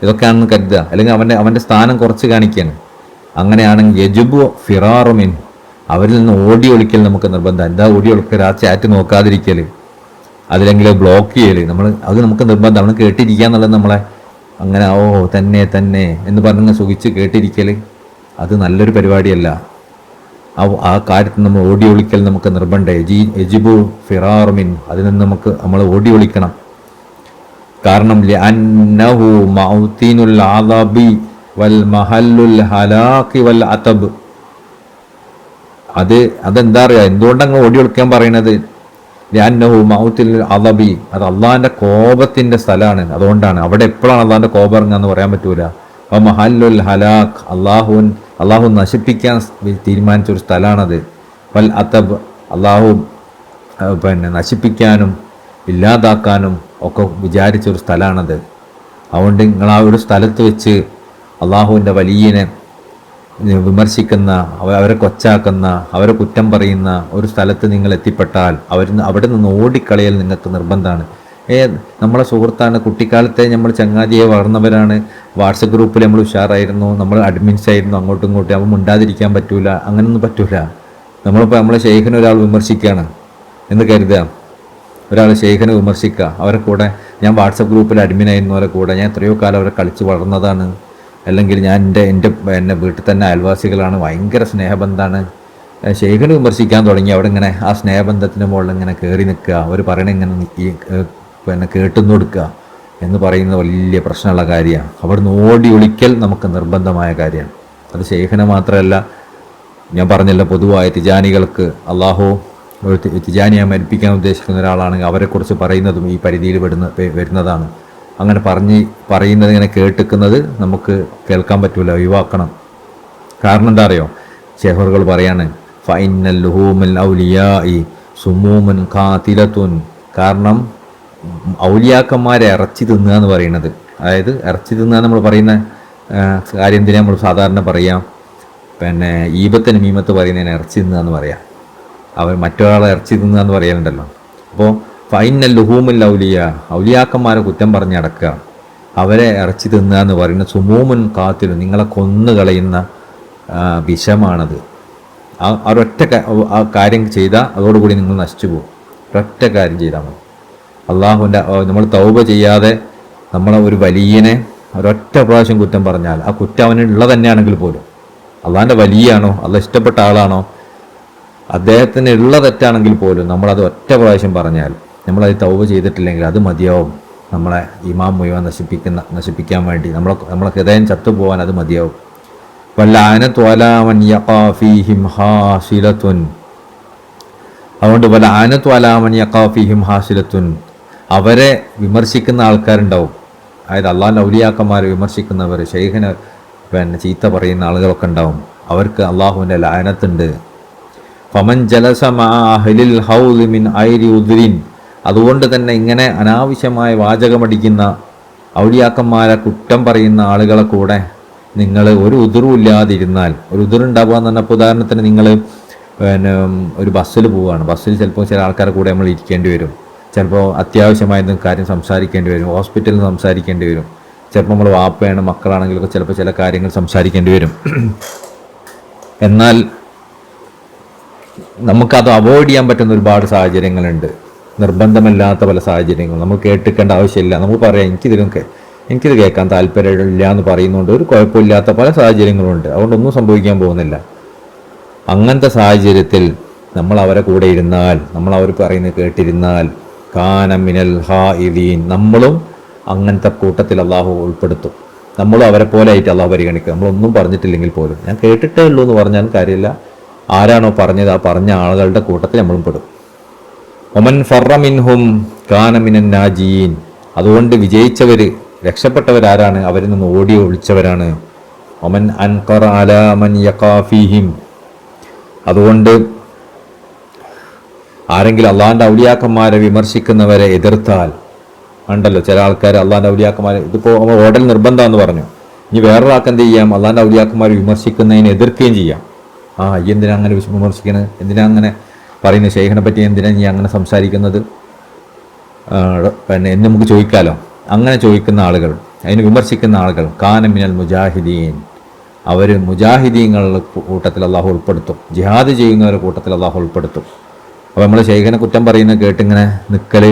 ഇതൊക്കെയാണെന്ന് കരുതുക. അല്ലെങ്കിൽ അവൻ്റെ സ്ഥാനം കുറച്ച് കാണിക്കുകയാണ്. അങ്ങനെയാണെങ്കിൽ യജുബു ഫിറാറുമിൻ, അവരിൽ നിന്ന് ഓടി ഒളിക്കൽ നമുക്ക് നിർബന്ധം. എന്താ ഓടി ഒളിക്കൽ? ആ ചാറ്റ് നോക്കാതിരിക്കൽ, അതിലെങ്കിലും ബ്ലോക്ക് ചെയ്യൽ, അത് നമുക്ക് നിർബന്ധം. നമ്മൾ കേട്ടിരിക്കുക എന്നുള്ളത് നമ്മളെ അങ്ങനെ തന്നെ എന്ന് പറഞ്ഞ് സുഖിച്ച് കേട്ടിരിക്കൽ അത് നല്ലൊരു പരിപാടിയല്ല. ആ കാര്യത്തിൽ നമ്മൾ ഓടി ഒളിക്കൽ നമുക്ക് നിർബന്ധം. യജിബു ഫിറാറുമിൻ, അതിൽ നിന്ന് നമ്മൾ ഓടി ഒളിക്കണം. കാരണം ലിഅന്നഹു മൗത്തിനുൽ അദബി വൽ മഹല്ലുൽ ഹലാഖി വൽ അതബ്. അതെന്താ അറിയാം, എന്തുകൊണ്ടങ്ങ് ഓടി ഒളിക്കാൻ പറയണത്? ലിഅന്നഹു മൗത്തിൽ അദബി, അത് അള്ളാഹിന്റെ കോപത്തിന്റെ സ്ഥലമാണ്. അതുകൊണ്ടാണ് അവിടെ എപ്പോഴാണ് അള്ളാഹിന്റെ കോപം ഇറങ്ങാന്ന് പറയാൻ പറ്റൂല. മഹല്ലുൽ ഹലാഖ്, അള്ളാഹു നശിപ്പിക്കാൻ തീരുമാനിച്ച ഒരു സ്ഥലമാണത്. വൽ അതബ്, അള്ളാഹു നശിപ്പിക്കാനും ഇല്ലാതാക്കാനും ഒക്കെ വിചാരിച്ചൊരു സ്ഥലമാണത്. അതുകൊണ്ട് നിങ്ങൾ ആ ഒരു സ്ഥലത്ത് വെച്ച് അള്ളാഹുവിൻ്റെ വലിയനെ വിമർശിക്കുന്ന, അവരെ കൊച്ചാക്കുന്ന, അവരെ കുറ്റം പറയുന്ന ഒരു സ്ഥലത്ത് നിങ്ങൾ എത്തിപ്പെട്ടാൽ അവിടെ നിന്ന് ഓടിക്കളയൽ നിങ്ങൾക്ക് നിർബന്ധമാണ്. നമ്മളെ സുഹൃത്താണ്, കുട്ടിക്കാലത്തെ നമ്മൾ ചങ്ങാതിയെ വളർന്നവരാണ്, വാട്സപ്പ് ഗ്രൂപ്പിൽ നമ്മൾ ഉഷാറായിരുന്നു, നമ്മൾ അഡ്മിൻസ് ആയിരുന്നു, അങ്ങോട്ടും ഇങ്ങോട്ടും. അവൻ മിണ്ടാതിരിക്കാൻ പറ്റൂല, അങ്ങനെയൊന്നും പറ്റൂല. നമ്മളിപ്പോൾ നമ്മളെ ശൈഖിനെ ഒരാൾ വിമർശിക്കുകയാണ് എന്ന് കരുതുക, ഒരാൾ ശൈഖിനെ വിമർശിക്കുക, അവരെ കൂടെ ഞാൻ വാട്സപ്പ് ഗ്രൂപ്പിൽ അഡ്മിനായിരുന്നു, അവരെ കൂടെ ഞാൻ എത്രയോ കാലം അവരെ കളിച്ച് വളർന്നതാണ്, അല്ലെങ്കിൽ ഞാൻ എൻ്റെ വീട്ടിൽ തന്നെ അയൽവാസികളാണ്, ഭയങ്കര സ്നേഹബന്ധമാണ്. ശൈഖിനെ വിമർശിക്കാൻ തുടങ്ങി അവിടെ ഇങ്ങനെ ആ സ്നേഹബന്ധത്തിന് മുകളിൽ ഇങ്ങനെ കയറി നിൽക്കുക, അവർ പറയണ ഇങ്ങനെ കേട്ടുന്നു കൊടുക്കുക എന്ന് പറയുന്നത് വലിയ പ്രശ്നമുള്ള കാര്യമാണ്. അവിടുന്ന് ഓടി ഒളിക്കൽ നമുക്ക് നിർബന്ധമായ കാര്യമാണ്. അത് ശൈഖിനെ മാത്രമല്ല, ഞാൻ പറഞ്ഞല്ലോ, പൊതുവായ തിജാനികൾക്ക് അള്ളാഹു ഒരു തിജാനിയെ മരിപ്പിക്കാൻ ഉദ്ദേശിക്കുന്ന ഒരാളാണെങ്കിൽ അവരെക്കുറിച്ച് പറയുന്നതും ഈ പരിധിയിൽ വരുന്നതാണ്. അങ്ങനെ പറയുന്നത് ഇങ്ങനെ കേട്ടിക്കുന്നത് നമുക്ക് കേൾക്കാൻ പറ്റൂല, ഒഴിവാക്കണം. കാരണം എന്താ അറിയോ, ശേഖറുകൾ പറയാണ് ഫൈനൽ ലുഹൂമൽ ഔലിയാഇ സുമൂമുൻ ഖാതിലത്തുൻ. കാരണം ഔലിയാക്കന്മാരെ ഇറച്ചി തിന്നുക എന്ന് പറയുന്നത്, അതായത് ഇറച്ചി തിന്നുക നമ്മൾ പറയുന്ന കാര്യം എന്തിനാ നമ്മൾ സാധാരണ പറയാം, ഈബത്ത് നമീമത്ത് പറയുന്നതിന് ഇറച്ചി തിന്നുക എന്ന് പറയാം. അവർ മറ്റൊരാളെ ഇറച്ചി തിന്നുക എന്ന് പറയാനുണ്ടല്ലോ. അപ്പോൾ ഫൈനൽ ലുഹൂമുൽ ഔലിയാക്കന്മാരെ കുറ്റം പറഞ്ഞ് അടക്കുക, അവരെ ഇറച്ചി തിന്നുക എന്ന് പറയുന്നത് സുമൂമുൻ ഖാതിലും, നിങ്ങളെ കൊന്നു കളയുന്ന വിഷമാണത്. ഒരൊറ്റ കാര്യം ചെയ്താൽ അതോടുകൂടി നിങ്ങൾ നശിച്ചു പോകും. ഒരൊറ്റ കാര്യം ചെയ്താൽ മതി. അള്ളാഹുവിൻ്റെ നമ്മൾ തൗബ ചെയ്യാതെ നമ്മളെ ഒരു വലിയനെ ഒരൊറ്റ പ്രാവശ്യം കുറ്റം പറഞ്ഞാൽ ആ കുറ്റം അവനുള്ളത് തന്നെയാണെങ്കിൽ പോലും, അള്ളാഹിൻ്റെ വലിയാണോ, അള്ളാഹ് ഇഷ്ടപ്പെട്ട ആളാണോ, അദ്ദേഹത്തിന് ഉള്ള തെറ്റാണെങ്കിൽ പോലും നമ്മളത് ഒറ്റ പ്രാവശ്യം പറഞ്ഞാൽ, നമ്മളത് തൗബ ചെയ്തിട്ടില്ലെങ്കിൽ അത് മതിയാവും നമ്മളെ ഇമാം മുഴുവൻ നശിപ്പിക്കാൻ വേണ്ടി, നമ്മളെ ഹൃദയം ചത്തുപോകാൻ അത് മതിയാവും. വല്ലഅനതു അലാ മൻ യഖാ ഫീഹിം ഹാസിലത്തുൻ. അതുകൊണ്ട് വല്ലഅനതു അലാ മൻ യഖാ ഫീഹിം ഹാസിലത്തുൻ, അവരെ വിമർശിക്കുന്ന ആൾക്കാരുണ്ടാവും. അതായത് അള്ളാഹിൻ്റെ ഔലിയാക്കന്മാരെ വിമർശിക്കുന്നവർ, ശൈഖിനെ ചീത്ത പറയുന്ന ആളുകളൊക്കെ ഉണ്ടാവും. അവർക്ക് അള്ളാഹുവിൻ്റെ ലഅനത്തുണ്ട്. ഫമൻ ജലസ മഅ അഹ്ലിൽ ഹൗദി മിൻ ഐരി ഉദ്രിൻ. അതുകൊണ്ട് തന്നെ ഇങ്ങനെ അനാവശ്യമായ വാചകമടിക്കുന്ന ഔലിയാക്കന്മാരെ കുറ്റം പറയുന്ന ആളുകളെ കൂടെ നിങ്ങൾ ഒരു ഉദുറും ഇല്ലാതിരുന്നാൽ, ഒരു ഉദുറുണ്ടാവുക എന്ന് പറഞ്ഞപ്പോൾ ഉദാഹരണത്തിന് നിങ്ങൾ ഒരു ബസ്സിൽ പോവുകയാണ്, ബസ്സിൽ ചിലപ്പോൾ ചില ആൾക്കാരെ കൂടെ നമ്മൾ ഇരിക്കേണ്ടി വരും, ചിലപ്പോൾ അത്യാവശ്യമായ എന്തെങ്കിലും കാര്യം സംസാരിക്കേണ്ടി വരും, ഹോസ്പിറ്റലിൽ സംസാരിക്കേണ്ടി വരും, ചിലപ്പോൾ നമ്മൾ വാപ്പയാണ് മക്കളാണെങ്കിലൊക്കെ ചിലപ്പോൾ ചില കാര്യങ്ങൾ സംസാരിക്കേണ്ടി വരും. എന്നാൽ നമുക്കത് അവോയ്ഡ് ചെയ്യാൻ പറ്റുന്ന ഒരുപാട് സാഹചര്യങ്ങളുണ്ട്, നിർബന്ധമില്ലാത്ത പല സാഹചര്യങ്ങൾ. നമ്മൾ കേട്ടിക്കേണ്ട ആവശ്യമില്ല, നമുക്ക് പറയാം എനിക്കിത് കേൾക്കാൻ താല്പര്യമില്ല എന്ന് പറയുന്നതുകൊണ്ട് ഒരു കുഴപ്പമില്ലാത്ത പല സാഹചര്യങ്ങളുണ്ട്. അതുകൊണ്ടൊന്നും സംഭവിക്കാൻ പോകുന്നില്ല. അങ്ങനത്തെ സാഹചര്യത്തിൽ നമ്മൾ അവരെ കൂടെ ഇരുന്നാൽ, നമ്മൾ അവർ പറയുന്നത് കേട്ടിരുന്നാൽ, കാന മിനൽ ഹാഇദീൻ, നമ്മളും അങ്ങനത്തെ കൂട്ടത്തിൽ അള്ളാഹു ഉൾപ്പെടുത്തും. നമ്മളും അവരെ പോലെ ആയിട്ട് അള്ളാഹു പരിഗണിക്കുക. നമ്മളൊന്നും പറഞ്ഞിട്ടില്ലെങ്കിൽ പോലും, ഞാൻ കേട്ടിട്ടേ ഉള്ളൂ എന്ന് പറഞ്ഞാൽ കാര്യമില്ല, ആരാണോ പറഞ്ഞത് ആ പറഞ്ഞ ആളുകളുടെ കൂട്ടത്തിൽ നമ്മളും പെടും. ഒമൻ ഫറ മിൻഹും കാന മിനൻ നാജീൻ. അതുകൊണ്ട് വിജയിച്ചവർ, രക്ഷപ്പെട്ടവരാരാണ്? അവരിൽ നിന്ന് ഓടി ഒളിച്ചവരാണ്. ഒമൻ അൻഖറ അലാ മൻ യഖാ ഫീഹിം. അതുകൊണ്ട് ആരെങ്കിലും അള്ളാഹിൻ്റെ ഔലിയാക്കന്മാരെ വിമർശിക്കുന്നവരെ എതിർത്താൽ, ഉണ്ടല്ലോ ചില ആൾക്കാർ അള്ളാഹിൻ്റെ ഔലിയാക്കന്മാരെ, ഇതിപ്പോൾ ഓടൽ നിർബന്ധമെന്ന് പറഞ്ഞു, ഇനി വേറൊരാൾക്ക് എന്ത് ചെയ്യാം, അള്ളാഹിൻ്റെ ഔലിയാക്കന്മാരെ വിമർശിക്കുന്നതിന് എതിർക്കുകയും ചെയ്യാം. ഈ എന്തിനാ അങ്ങനെ വിമർശിക്കുന്നത്, എന്തിനാ അങ്ങനെ പറയുന്നത്, ശൈഖിനെ പറ്റി എന്തിനാ നീ അങ്ങനെ സംസാരിക്കുന്നത് എന്ന് നമുക്ക് ചോദിക്കാമല്ലോ. അങ്ങനെ ചോദിക്കുന്ന ആളുകൾ, അതിന് വിമർശിക്കുന്ന ആളുകൾ, കാന മിനൽ മുജാഹിദീൻ, അവർ മുജാഹിദീങ്ങളുടെ കൂട്ടത്തിൽ അള്ളാഹു ഉൾപ്പെടുത്തും, ജിഹാദ് ചെയ്യുന്നവരുടെ കൂട്ടത്തിൽ അള്ളാഹു ഉൾപ്പെടുത്തും. അപ്പോൾ നമ്മൾ ശൈഖിനെ കുറ്റം പറയുന്നത് കേട്ടിങ്ങനെ നിൽക്കൽ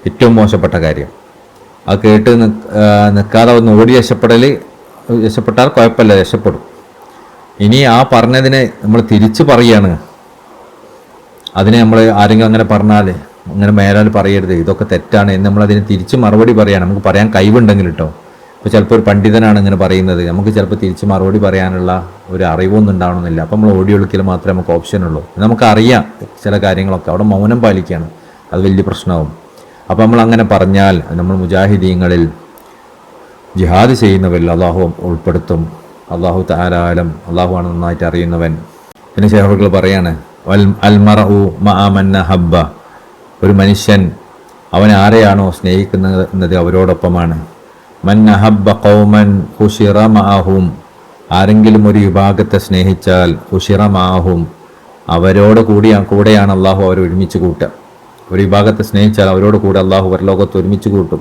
ഏറ്റവും മോശപ്പെട്ട കാര്യം. അത് കേട്ട് നിൽക്കാതെ ഒന്ന് ഓടി രക്ഷപ്പെട്ടാൽ കുഴപ്പമില്ല, രക്ഷപ്പെടും. ഇനി ആ പറഞ്ഞതിനെ നമ്മൾ തിരിച്ച് പറയുകയാണ്, അതിനെ നമ്മൾ ആരെങ്കിലും അങ്ങനെ പറഞ്ഞാൽ അങ്ങനെ മേലാൽ പറയരുത്, ഇതൊക്കെ തെറ്റാണ് എന്ന് നമ്മളതിന് തിരിച്ച് മറുപടി പറയാൻ നമുക്ക് പറയാൻ കഴിവുണ്ടെങ്കിൽ കേട്ടോ. ഇപ്പോൾ ചിലപ്പോൾ ഒരു പണ്ഡിതനാണ് ഇങ്ങനെ പറയുന്നത്, നമുക്ക് ചിലപ്പോൾ തിരിച്ച് മറുപടി പറയാനുള്ള ഒരു അറിവൊന്നും ഉണ്ടാവണമെന്നില്ല. അപ്പോൾ നമ്മൾ ഓഡിയോ വിളിക്കൽ മാത്രമേ നമുക്ക് ഓപ്ഷനുള്ളൂ. നമുക്കറിയാം ചില കാര്യങ്ങളൊക്കെ, അവിടെ മൗനം പാലിക്കുകയാണ്, അത് വലിയ പ്രശ്നമാവും. അപ്പോൾ നമ്മൾ അങ്ങനെ പറഞ്ഞാൽ നമ്മൾ മുജാഹിദീങ്ങളിൽ ജിഹാദ് ചെയ്യുന്നവരിൽ അള്ളാഹു ഉൾപ്പെടുത്തും. അള്ളാഹു തആലാലം, അള്ളാഹുവാണ് നന്നായിട്ട് അറിയുന്നവൻ. പിന്നെ ശേഖറുകൾ പറയാണ്, അൽമറഉ മഅ മൻ അഹബ്ബ, ഒരു മനുഷ്യൻ അവൻ ആരെയാണോ സ്നേഹിക്കുന്നത് അവരോടൊപ്പമാണ്. മൻ അഹബ്ബ ഖൗമൻ ഹുശിറ മഅഹും, ആരെങ്കിലും ഒരു വിഭാഗത്തെ സ്നേഹിച്ചാൽ ഹുശിറ മഅഹും, അവരോട് കൂടെയാണ് അള്ളാഹു അവരെ ഒരുമിച്ച് കൂട്ടുക. ഒരു വിഭാഗത്തെ സ്നേഹിച്ചാൽ അവരോട് കൂടെ അള്ളാഹു പരലോകത്ത് ഒരുമിച്ച് കൂട്ടും.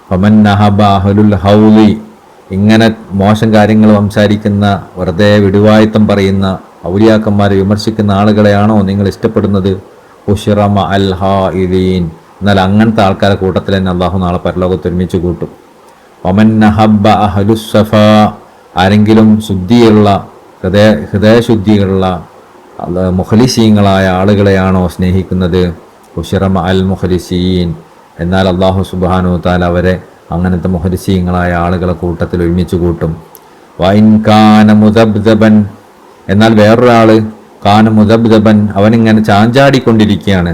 ഫമൻ അഹബ്ബ അഹ്ലുൽ ഹൗലി, ഇങ്ങനെ മോശം കാര്യങ്ങൾ സംസാരിക്കുന്ന, വെറുതെ വിടുവായത്തം പറയുന്ന, ഔലിയാക്കന്മാരെ വിമർശിക്കുന്ന ആളുകളെയാണോ നിങ്ങൾ ഇഷ്ടപ്പെടുന്നത്? ഹുശിറ മഅൽ ഹായിദീൻ, എന്നാൽ അങ്ങനത്തെ ആൾക്കാരെ കൂട്ടത്തിൽ തന്നെ അള്ളാഹു നാളെ പരലോകത്ത് ഒരുമിച്ച് കൂട്ടും. വമൻ അഹബ്ബ അഹ്ലുസ് സഫാ, ആരെങ്കിലും ശുദ്ധിയുള്ള ഹൃദയശുദ്ധിയുള്ള മുഖലിസീങ്ങളായ ആളുകളെയാണോ സ്നേഹിക്കുന്നത്? ഹുശിറ മഅൽ മുഖലിസീൻ, എന്നാൽ അള്ളാഹു സുബ്ഹാനഹു വ തആല അവരെ അങ്ങനത്തെ മുഖലിസീങ്ങളായ ആളുകളെ കൂട്ടത്തിൽ ഒരുമിച്ച് കൂട്ടും. വഇൻ കാന മുദബ്ദബൻ, എന്നാൽ വേറൊരാൾ കാന മുദബ്ദബൻ, അവനിങ്ങനെ ചാഞ്ചാടിക്കൊണ്ടിരിക്കുകയാണ്.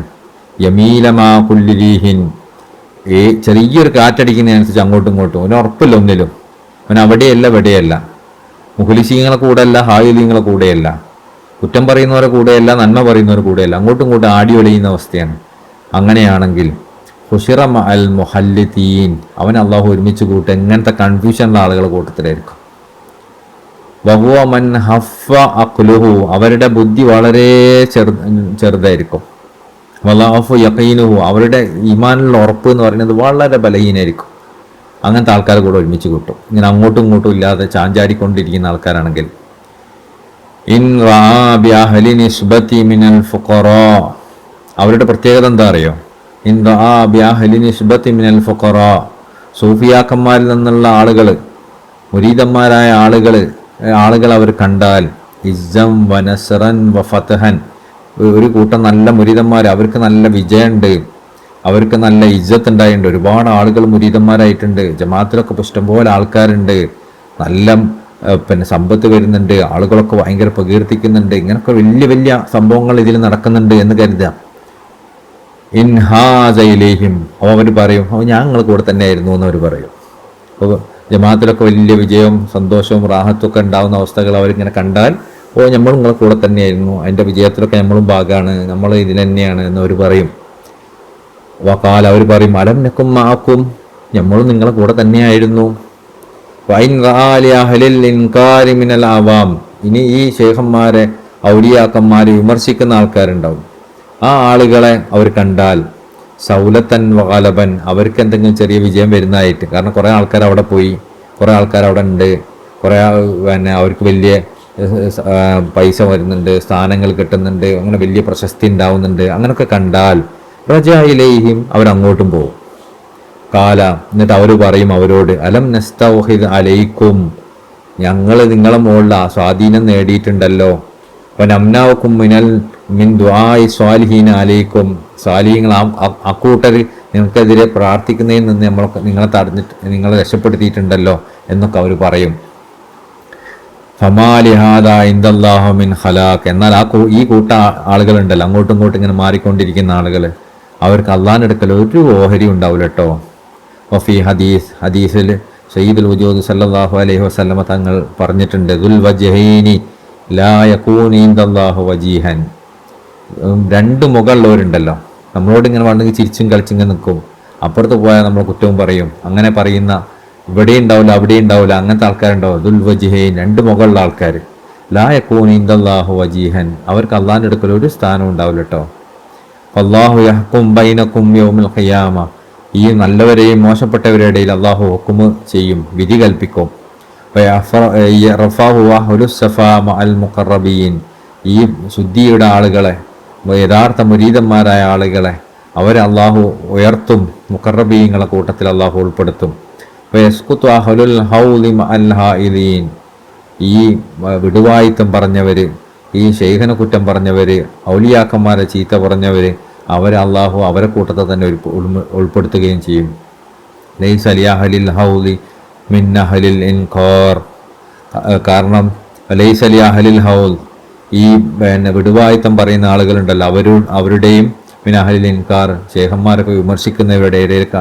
യമീലമാ കുല്ലി റീഹിൻ, ചെറിയൊരു കാറ്റടിക്കുന്നതിനനുസരിച്ച് അങ്ങോട്ടും ഇങ്ങോട്ടും, അവന് ഉറപ്പില്ല ഒന്നിലും. അവൻ അവിടെയല്ല ഇവിടെയല്ല, മുഖലിസീങ്ങളെ കൂടെയല്ല, ഹായിലീങ്ങളെ കൂടെയല്ല, കുറ്റം പറയുന്നവരെ കൂടെയല്ല, നന്മ പറയുന്നവരെ കൂടെയല്ല, അങ്ങോട്ടും ഇങ്ങോട്ടും ആടി ഒളിയുന്ന അവസ്ഥയാണ്. അങ്ങനെയാണെങ്കിൽ ഹുശിറ മഅൽ മുഹല്ലിതീൻ, അവൻ അള്ളാഹു ഒരുമിച്ച് കൂട്ടും എങ്ങനത്തെ കൺഫ്യൂഷനുള്ള ആളുകളെ കൂട്ടത്തിലായിരിക്കും. വഹുവ മൻ ഹഫ്ഫ അഖ്ലുഹു, അവരുടെ ബുദ്ധി വളരെ ചെറുതായിരിക്കും. വലാഫു യഖീനുഹു, അവരുടെ ഈമാനിലുള്ള ഉറപ്പ് എന്ന് പറയുന്നത് വളരെ ബലഹീനായിരിക്കും. അങ്ങനത്തെ ആൾക്കാരെ കൂടെ ഒരുമിച്ച് കൂട്ടും. ഇങ്ങനെ അങ്ങോട്ടും ഇങ്ങോട്ടും ഇല്ലാതെ ചാഞ്ചാടിക്കൊണ്ടിരിക്കുന്ന ആൾക്കാരാണെങ്കിൽ. ഇൻ റാ ബിഅഹ്ലി നിസ്ബതി മിനൽ ഫുഖറാ, അവരുടെ പ്രത്യേകത എന്താ അറിയോ? ഇൻ റാ ബിഅഹ്ലി നിസ്ബതി മിനൽ ഫുഖറാ, സൂഫിയാക്കന്മാരിൽ നിന്നുള്ള ആളുകൾ, മുരീദന്മാരായ ആളുകൾ അവർ കണ്ടാൽ, ഇസ്സം വനസ്റൻ വഫതഹൻ, ഒരു കൂട്ടം നല്ല മുരീദന്മാർ, അവർക്ക് നല്ല വിജയമുണ്ട്, അവർക്ക് നല്ല ഇജ്ജത്ത് ഉണ്ടായിട്ടുണ്ട്, ഒരുപാട് ആളുകൾ മുരീദന്മാരായിട്ടുണ്ട്, ജമാഅത്തിലൊക്കെ ഇഷ്ടംപോലെ ആൾക്കാരുണ്ട്, നല്ല സമ്പത്ത് വരുന്നുണ്ട്, ആളുകളൊക്കെ ഭയങ്കര പ്രകീർത്തിക്കുന്നുണ്ട്, ഇങ്ങനൊക്കെ വലിയ വലിയ സംഭവങ്ങൾ ഇതിൽ നടക്കുന്നുണ്ട് എന്ന് കരുതാം. ഇൻഹാസയിലേഹിം, അവർ പറയും, ഞങ്ങൾ കൂടെ തന്നെ ആയിരുന്നു എന്നവർ പറയും. അപ്പോൾ ജമാഅത്തിലൊക്കെ വലിയ വിജയവും സന്തോഷവും റാഹത്തും ഒക്കെ ഉണ്ടാകുന്ന അവസ്ഥകൾ അവരിങ്ങനെ കണ്ടാൽ, നമ്മളും നിങ്ങളെ കൂടെ തന്നെയായിരുന്നു, അതിൻ്റെ വിജയത്തിലൊക്കെ നമ്മളും ഭാഗമാണ്, നമ്മൾ ഇതിൽ തന്നെയാണ് എന്നവർ പറയും. വഖാൽ, അവർ പറയും, അലം നകും മഅകും, നമ്മളും നിങ്ങളെ കൂടെ തന്നെയായിരുന്നു. വഇൻ റആ ലിഅഹ്ലിൽ ഇൻകാരി മിനൽ അവാം, ഇനി ഈ ശൈഖന്മാരെ ഔലിയാക്കന്മാരെ വിമർശിക്കുന്ന ആൾക്കാരുണ്ടാവും, ആ ആളുകളെ അവർ കണ്ടാൽ, സൗലത്തൻ വഗലബൻ, അവർക്ക് എന്തെങ്കിലും ചെറിയ വിജയം വരുന്നതായിട്ട്, കാരണം കുറേ ആൾക്കാർ അവിടെ പോയി, കുറേ ആൾക്കാർ അവിടെ ഉണ്ട്, കുറേ അവർക്ക് വലിയ പൈസ വരുന്നുണ്ട്, സ്ഥാനങ്ങൾ കിട്ടുന്നുണ്ട്, അങ്ങനെ വലിയ പ്രശസ്തി ഉണ്ടാവുന്നുണ്ട്, അങ്ങനെയൊക്കെ കണ്ടാൽ റജായിലേഹിം, അവരങ്ങോട്ടും പോകും. കാല, എന്നിട്ട് അവർ പറയും അവരോട്, അലം നസ്തൗഹിദ് അലൈക്കും, ഞങ്ങൾ നിങ്ങളെ മുകളിൽ സ്വാധീനം നേടിയിട്ടുണ്ടല്ലോ, അപ്പം നംനാവക്കും മിൻ ദുആഇ സ്വാലിഹീന അലൈക്കും, സ്വാലിഹീങ്ങൾ അക്കൂട്ടർ നിങ്ങൾക്കെതിരെ പ്രാർത്ഥിക്കുന്നതിൽ നിന്ന് നിങ്ങളെ തടഞ്ഞിട്ട് നിങ്ങളെ രക്ഷപ്പെടുത്തിയിട്ടുണ്ടല്ലോ എന്നൊക്കെ അവർ പറയും. ഫമാലിഹാദ ഇൻദല്ലാഹു മിൻ ഖലാഖ്, എന്നാൽ ഈ കൂട്ട ആളുകളുണ്ടല്ലോ, അങ്ങോട്ടും ഇങ്ങോട്ടും ഇങ്ങനെ മാറിക്കൊണ്ടിരിക്കുന്ന ആളുകൾ, അവർക്ക് അള്ളാഹിന്റെ അടുക്കൽ ഒരു ഓഹരി ഉണ്ടാവില്ല കേട്ടോ. വഫി ഹദീസിൽ സയ്യിദുൽ വജൂദ് സല്ലല്ലാഹു അലൈഹി വസല്ലമ തങ്ങൾ പറഞ്ഞിട്ടുണ്ട്, ദുൽ വജ്ഹൈനി ലാ യകൂനു ഇൻദല്ലാഹു വജീഹൻ, രണ്ട് മുഖമുള്ളവരുണ്ടല്ലോ, നമ്മളോട് ഇങ്ങനെ വന്നെങ്കിൽ ചിരിച്ചും കളിച്ചിങ്ങനെ നിൽക്കും, അപ്പുറത്ത് പോയാൽ നമ്മൾ കുറ്റവും പറയും, അങ്ങനെ പറയുന്ന, ഇവിടെ ഉണ്ടാവില്ല അവിടെ ഉണ്ടാവില്ല, അങ്ങനത്തെ ആൾക്കാരുണ്ടാവും. ദുൽ വജ്ഹൈൻ, രണ്ട് മുഖമുള്ള ആൾക്കാർ. ലാ യകൂനു ഇൻദല്ലാഹു വജീഹൻ, അവർക്ക് അള്ളാഹിന്റെ അടുക്കൽ ഒരു സ്ഥാനം ഉണ്ടാവില്ല കേട്ടോ. അല്ലാഹു യഹ്കും ബൈനകും യൗമൽ ഖിയാമ, ഈ നല്ലവരെയും മോശപ്പെട്ടവരുടെ ഇടയിൽ അള്ളാഹു ഹുക്മ് ചെയ്യും, വിധി കൽപ്പിക്കും. റഫഅഹു അഹ്ലുസ് സഫാ മഅൽ മുഖറബീൻ, ഈ ശുദ്ധിയുടെ ആളുകളെ, യഥാർത്ഥ മുരീദന്മാരായ ആളുകളെ അവരെ അള്ളാഹു ഉയർത്തും, മുഖറബീങ്ങളെ കൂട്ടത്തിൽ അള്ളാഹു ഉൾപ്പെടുത്തും. ഫയസ്കുതു അഹ്ലുൽ ഹൗലി മഅൽ ഹായിലീൻ, ഈ വിടുവായിത്തം പറഞ്ഞവർ, ഈ ശൈഖനെ കുറ്റം പറഞ്ഞവർ, ഔലിയാക്കന്മാരെ ചീത്ത പറഞ്ഞവർ, അവരെ അള്ളാഹു അവരെ കൂട്ടത്തെ തന്നെ ഉൾപ്പെടുത്തുകയും ചെയ്യും. ലൈസ ലിഅഹ്ലിൽ ഹൗളി മിൻ അഹ്ലിൽ ഇൻകാർ, കാരണം ലൈസ ലിഅഹ്ലിൽ ഹൗൾ, ഈ വിടുവായുത്തം പറയുന്ന ആളുകളുണ്ടല്ലോ, അവരുടെയും മിൻ അഹ്ലിൽ ഇൻകാർ, ശേഖന്മാരൊക്കെ വിമർശിക്കുന്നവരുടെ ഇടയിലേക്ക്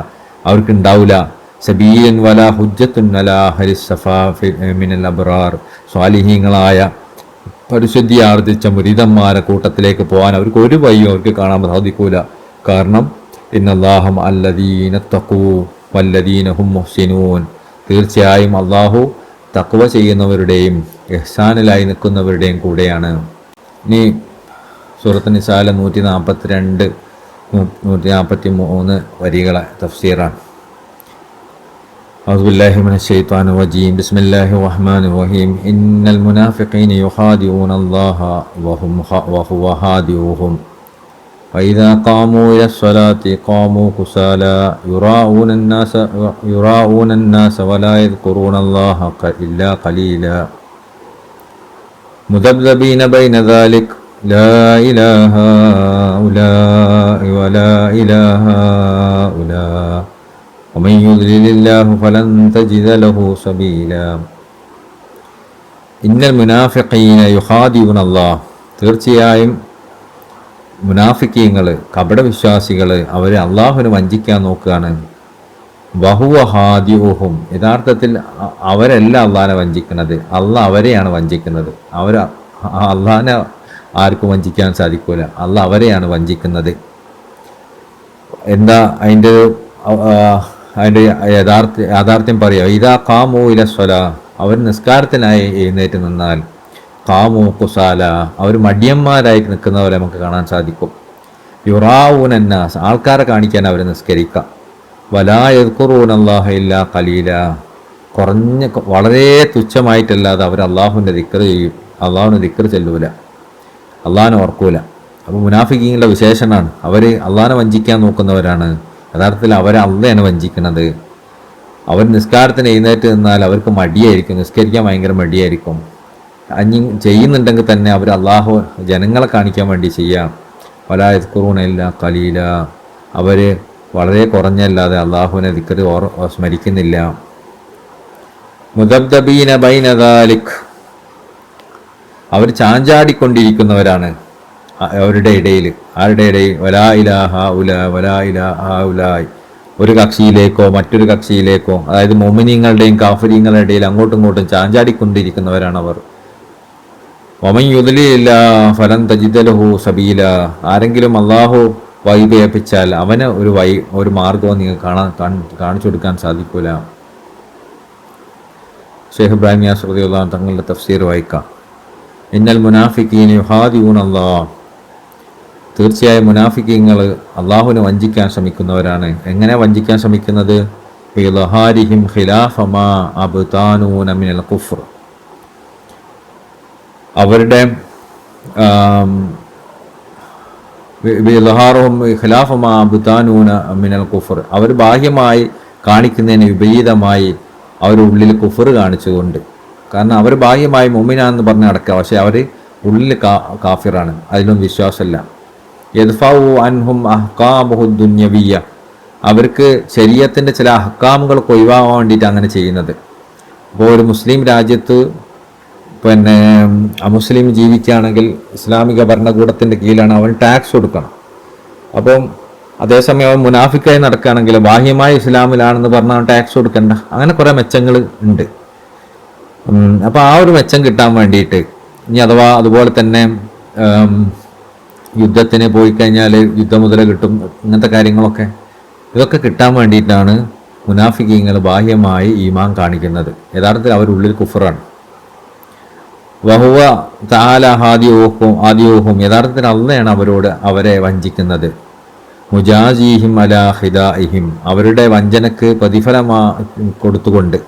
അവർക്ക് ഉണ്ടാവില്ല. സബീലൻ വല ഹുജ്ജത്തുൻ അലാ അഹ്ലിസ് സഫാഫി മിനൽ അബ്റാർ, സ്വാലിഹീങ്ങളായ പരിശുദ്ധി ആർജിച്ച മുരീദന്മാരെ കൂട്ടത്തിലേക്ക് പോകാൻ അവർക്ക് ഒരു വഴിയും അവർക്ക് കാണാൻ സാധിക്കൂല. കാരണം ഇന്നല്ലാഹം അല്ലദീന തഖൂ വല്ലദീന ഹും മുഹ്സിനൂൻ, തീർച്ചയായും അള്ളാഹു തഖ്വ ചെയ്യുന്നവരുടെയും ഇഹ്സാനിലായി നിൽക്കുന്നവരുടെയും കൂടെയാണ്. ഇനി സൂറത്ത് നിസായിലെ 142 143 വരികളെ തഫ്സീറാണ്. أعوذ بالله من الشيطان الرجيم بسم الله الرحمن الرحيم إن المنافقين يخادعون الله وهو خادعهم وإذا قاموا إلى الصلاة قاموا كسالى يراءون الناس ولا يذكرون الله إلا قليلا مذبذبين بين ذلك لا إله هؤلاء ولا إله هؤلاء ومن يضلل الله فلن تجد له سبيلا إن المنافقين يخادعون الله, തീർച്ചയായും മുനാഫിക്കീങ്ങൾ, കപടവിശ്വാസികൾ, അവരെ അള്ളാഹുവിനെ വഞ്ചിക്കാൻ നോക്കുകയാണ്. വഹുവ ഹാദിഉഹും, യഥാർത്ഥത്തിൽ അവരല്ല അള്ളാഹിനെ വഞ്ചിക്കുന്നത്, അള്ളാഹ് അവരെയാണ് വഞ്ചിക്കുന്നത്. അള്ളാഹിനെ ആർക്കും വഞ്ചിക്കാൻ സാധിക്കൂല, അള്ളാഹ് അവരെയാണ് വഞ്ചിക്കുന്നത്. എന്താ അതിൻ്റെ യാഥാർത്ഥ്യം പറയുക? ഇതാ കാമു ഇല സ്വല, അവർ നിസ്കാരത്തിനായി എഴുന്നേറ്റ് നിന്നാൽ, കാമു കുസാല, അവർ മടിയന്മാരായി നിൽക്കുന്നവരെ നമുക്ക് കാണാൻ സാധിക്കും. യുറാഊനന്നാസ്, ആൾക്കാരെ കാണിക്കാൻ അവർ നിസ്കരിക്കാം. വലാ യദ്കുറൂനല്ലാഹ ഇല്ലാ ഖലീല, വളരെ തുച്ഛമായിട്ടല്ലാതെ അവർ അള്ളാഹുവിൻ്റെ ദിക്ർ ചെയ്യും, അള്ളാഹുവിൻ്റെ ദിക്ർ ചെല്ലൂല, അള്ളാഹിനെ ഓർക്കൂല. അപ്പോൾ മുനാഫിക്കീങ്ങളുടെ വിശേഷണമാണ്, അവർ അള്ളാഹിനെ വഞ്ചിക്കാൻ നോക്കുന്നവരാണ്. യഥാർത്ഥത്തിൽ അവരെ അള്ളയാണ് വഞ്ചിക്കുന്നത്. അവർ നിസ്കാരത്തിന് എഴുന്നേറ്റ് നിന്നാൽ അവർക്ക് മടിയായിരിക്കും, നിസ്കരിക്കാൻ ഭയങ്കര മടിയായിരിക്കും. ചെയ്യുന്നുണ്ടെങ്കിൽ തന്നെ അവർ അള്ളാഹു ജനങ്ങളെ കാണിക്കാൻ വേണ്ടി ചെയ്യാം. വലാ യദ്കുറൂന ഇല്ലാ ഖലീല, അവർ വളരെ കുറഞ്ഞല്ലാതെ അള്ളാഹുവിനെ ദിക്ർ സ്മരിക്കുന്നില്ല. മുദബ്ദബീന ബൈന ദാലിക്, അവർ ചാഞ്ചാടിക്കൊണ്ടിരിക്കുന്നവരാണ് അവരുടെ ഇടയിൽ. ആരുടെ ഇടയിൽ? വലാ ഇലാഹ ഉല വലാ ഇലാഹ ഉലായ്, ഒരു കക്ഷിയിലേക്കോ മറ്റൊരു കക്ഷിയിലേക്കോ, അതായത് മുഅ്മിനീങ്ങളുടെയും കാഫിരീങ്ങളുടെ ഇടയിൽ അങ്ങോട്ടും ഇങ്ങോട്ടും ചാഞ്ചാടിക്കൊണ്ടിരിക്കുന്നവരാണ് അവർ. വമൻ യുദ്ലിലില്ല ഫലൻ തജിദ ലഹു സബീല, ആരെങ്കിലും അള്ളാഹു വഴി പേപ്പിച്ചാൽ അവന് ഒരു മാർഗവും നിങ്ങൾക്ക് കാണിച്ചു കൊടുക്കാൻ സാധിക്കൂല. ഷെയ്ഖ് ഇബ്രാഹിം യാസ് റളിയല്ലാഹു അൻഹു തങ്ങളുടെ തഫ്സീർ വായിക്കാം. ഇന്നൽ മുനാഫിഖീന യുഖാദിഊന അല്ലാഹ്, തീർച്ചയായും മുനാഫിക്കീങ്ങൾ അള്ളാഹുവിനെ വഞ്ചിക്കാൻ ശ്രമിക്കുന്നവരാണ്. എങ്ങനെ വഞ്ചിക്കാൻ ശ്രമിക്കുന്നത്? ബിളഹാരിഹിം ഖിലാഫ മാ അബ്താനൂന മിനൽ കുഫ്ർ, അവരുടെ ബിളഹാറുഹും ഖിലാഫ മാ അബ്താനൂന മിനൽ കുഫ്ർ, അവർ ബാഹ്യമായി കാണിക്കുന്നതിന് വിപരീതമായി അവർ ഉള്ളിൽ കുഫർ കാണിച്ചുകൊണ്ട്. കാരണം അവർ ബാഹ്യമായി മുഅ്മിനാണെന്ന് പറഞ്ഞ് നടക്കുക, പക്ഷേ അവർ ഉള്ളിൽ കാഫിറാണ്, അതിലൊന്നും വിശ്വാസമില്ല. യദ്ഫഉ അൻഹും അഹ്കാമുഹു ദുന്യവിയ്യ, അവർക്ക് ശരീഅത്തിൻ്റെ ചില അഹ്കാമുകൾക്ക് ഒഴിവാകാൻ വേണ്ടിയിട്ട് അങ്ങനെ ചെയ്യുന്നത്. ഇപ്പോൾ ഒരു മുസ്ലിം രാജ്യത്ത് അമുസ്ലിം ജീവിക്കുകയാണെങ്കിൽ ഇസ്ലാമിക ഭരണകൂടത്തിൻ്റെ കീഴിലാണ്, അവൻ ടാക്സ് കൊടുക്കണം. അപ്പം അതേസമയം അവൻ മുനാഫിക്കായി നടക്കുകയാണെങ്കിൽ ബാഹ്യമായ ഇസ്ലാമിലാണെന്ന് പറഞ്ഞാൽ ടാക്സ് കൊടുക്കണ്ട. അങ്ങനെ കുറേ മെച്ചങ്ങൾ ഉണ്ട്. അപ്പോൾ ആ ഒരു മെച്ചം കിട്ടാൻ വേണ്ടിയിട്ട്, ഇനി അഥവാ അതുപോലെ തന്നെ യുദ്ധത്തിന് പോയി കഴിഞ്ഞാൽ യുദ്ധമുതല കിട്ടും, ഇങ്ങനത്തെ കാര്യങ്ങളൊക്കെ, ഇതൊക്കെ കിട്ടാൻ വേണ്ടിയിട്ടാണ് മുനാഫിക്കീങ്ങൾ ബാഹ്യമായി ഈമാൻ കാണിക്കുന്നത്. യഥാർത്ഥത്തിൽ അവരുള്ളിൽ കുഫറാണ്. വഹുവ തആല ആദിയോഹും, യഥാർത്ഥത്തിൽ അള്ളയാണ് അവരെ വഞ്ചിക്കുന്നത്. മുജാസീഹിം അലാ ഖിദാഇഹിം, അവരുടെ വഞ്ചനക്ക് പ്രതിഫലമാ കൊടുത്തുകൊണ്ട്.